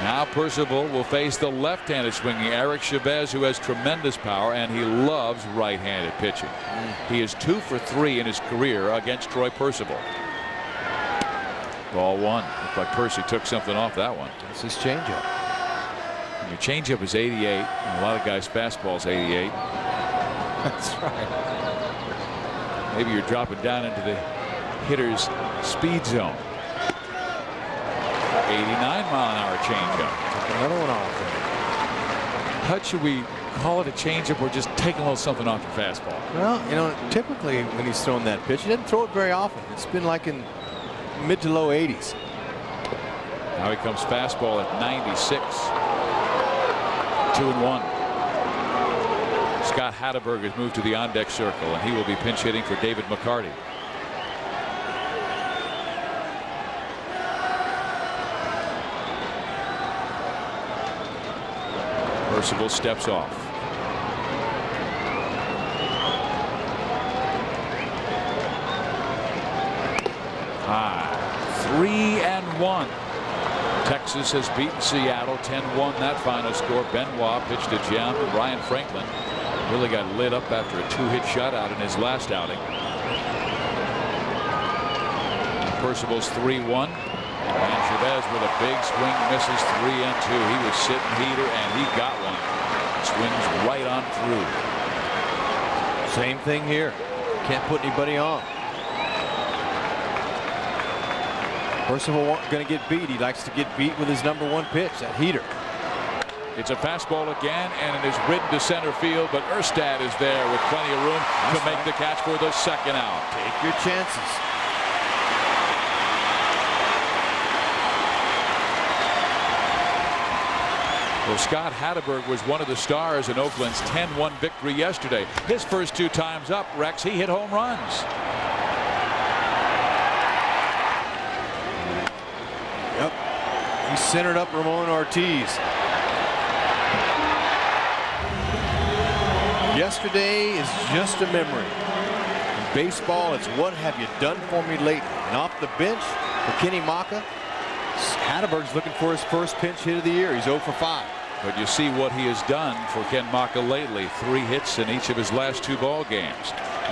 Now Percival will face the left-handed swinging Eric Chavez, who has tremendous power, and he loves right-handed pitching. He is 2 for 3 in his career against Troy Percival. Ball 1. Looked like Percy took something off that one. That's his changeup. And your changeup is 88, and a lot of guys' fastball's 88. That's right. Maybe you're dropping down into the hitter's speed zone. 89-mile-an-hour changeup. Took another one off there. How should we call it a changeup or just taking a little something off your fastball? Well, you know, typically when he's throwing that pitch, he doesn't throw it very often. It's been like in mid to low 80s. Now he comes fastball at 96. 2-1. Scott Hatteberg has moved to the on-deck circle, and he will be pinch hitting for David McCarty. Percival steps off. High. 3-1. Texas has beaten Seattle 10-1 that final score. Benoit pitched to Jam. Ryan Franklin really got lit up after a 2-hit shutout in his last outing. Percival's 3-1. And Chavez with a big swing misses 3-2. He was sitting heater and he got one. Swings right on through. Same thing here. Can't put anybody on. Percival going to get beat. He likes to get beat with his #1 pitch, that heater. It's a fastball again, and it is ridden to center field, but Erstad is there with plenty of room to make the catch for the second out. Take your chances. Well, Scott Hatteberg was one of the stars in Oakland's 10-1 victory yesterday. His first 2 times up, Rex, he hit home runs. Yep. He centered up Ramon Ortiz. Yesterday is just a memory. In baseball, it's what have you done for me lately? And off the bench for Kenny Maka, Hatteberg's looking for his first pinch hit of the year. He's 0 for 5. But you see what he has done for Ken Maka lately. 3 hits in each of his last 2 ball games.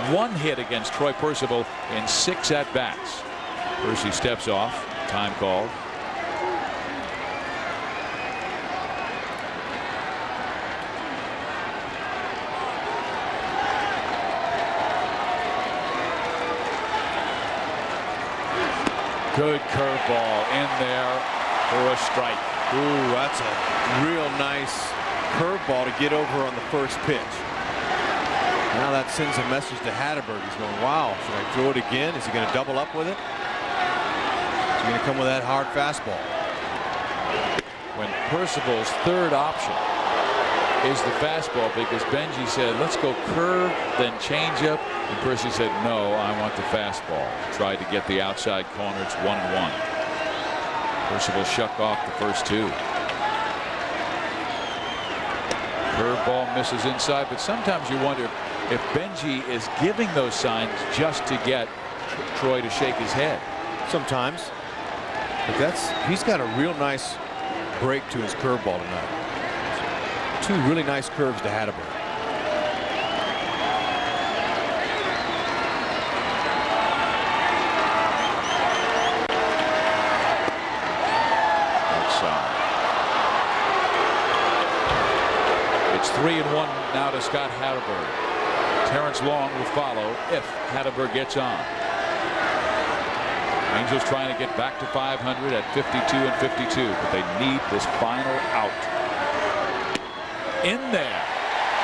1 hit against Troy Percival in 6 at-bats. Percy steps off. Time called. Good curveball in there for a strike. Ooh, that's a real nice curveball to get over on the first pitch. Now that sends a message to Hatteberg. He's going, wow, should I throw it again? Is he going to double up with it? Is he going to come with that hard fastball? When Percival's third option is the fastball, because Benji said, let's go curve, then change up. And Percy said, no, I want the fastball. Tried to get the outside corner. It's 1-1. Percival shuck off the first 2. Curveball misses inside, but sometimes you wonder if Benji is giving those signs just to get Troy to shake his head. Sometimes. But he's got a real nice break to his curveball tonight. 2 really nice curves to Hatteberg. It's 3-1 now to Scott Hatteberg. Terrence Long will follow if Hatteberg gets on. Angels trying to get back to 500 at 52 and 52, but they need this final out. In there.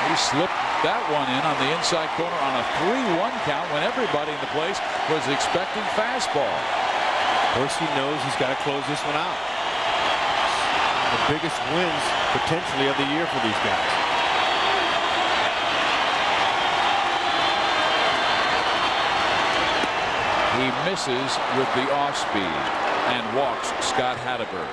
He slipped that one in on the inside corner on a 3-1 count when everybody in the place was expecting fastball. Percy knows he's got to close this one out. The biggest wins potentially of the year for these guys. He misses with the off speed and walks Scott Hatteberg.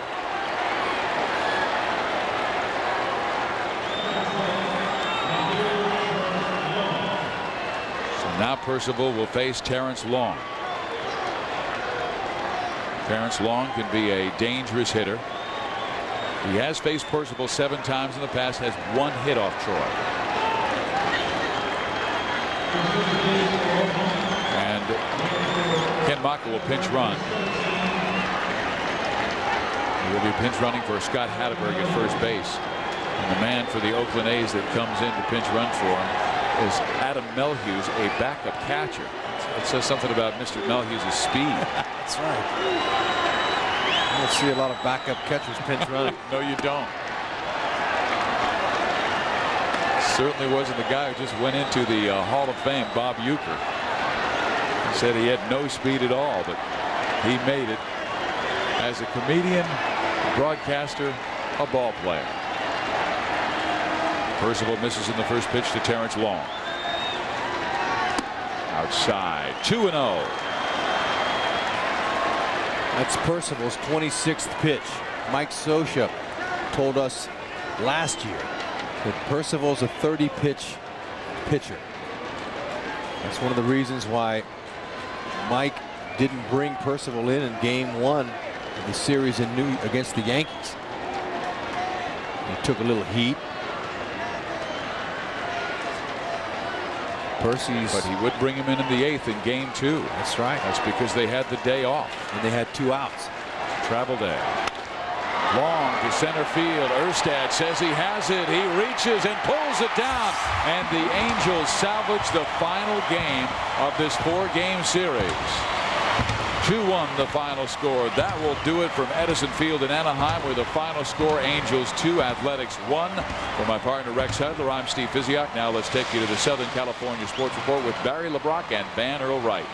So now Percival will face Terrence Long. Terrence Long can be a dangerous hitter. He has faced Percival 7 times in the past, has 1 hit off Troy. And Ken Maka will pinch run. He will be pinch running for Scott Hatteberg at first base. And the man for the Oakland A's that comes in to pinch run for him is Adam Melhuse, a backup catcher. It says something about Mr. Melhuse's speed. That's right. You don't see a lot of backup catchers pinch running. No, you don't. Certainly wasn't the guy who just went into the Hall of Fame, Bob Uecker. He said he had no speed at all, but he made it as a comedian, broadcaster, a ball player. Percival misses in the first pitch to Terrence Long. Outside, 2-0. That's Percival's 26th pitch. Mike Scioscia told us last year that Percival's a 30-pitch pitcher. That's one of the reasons why Mike didn't bring Percival in Game 1 of the series against the Yankees. He took a little heat. But he would bring him in the 8th in Game 2. That's right. That's because they had the day off. And they had 2 outs. Travel day. Long to center field. Erstad says he has it. He reaches and pulls it down. And the Angels salvage the final game of this 4-game series. 2-1 the final score. That will do it from Edison Field in Anaheim, where the final score, Angels 2, Athletics 1. For my partner Rex Hudler, I'm Steve Physiak. Now let's take you to the Southern California Sports Report with Barry LeBrock and Van Earl Wright.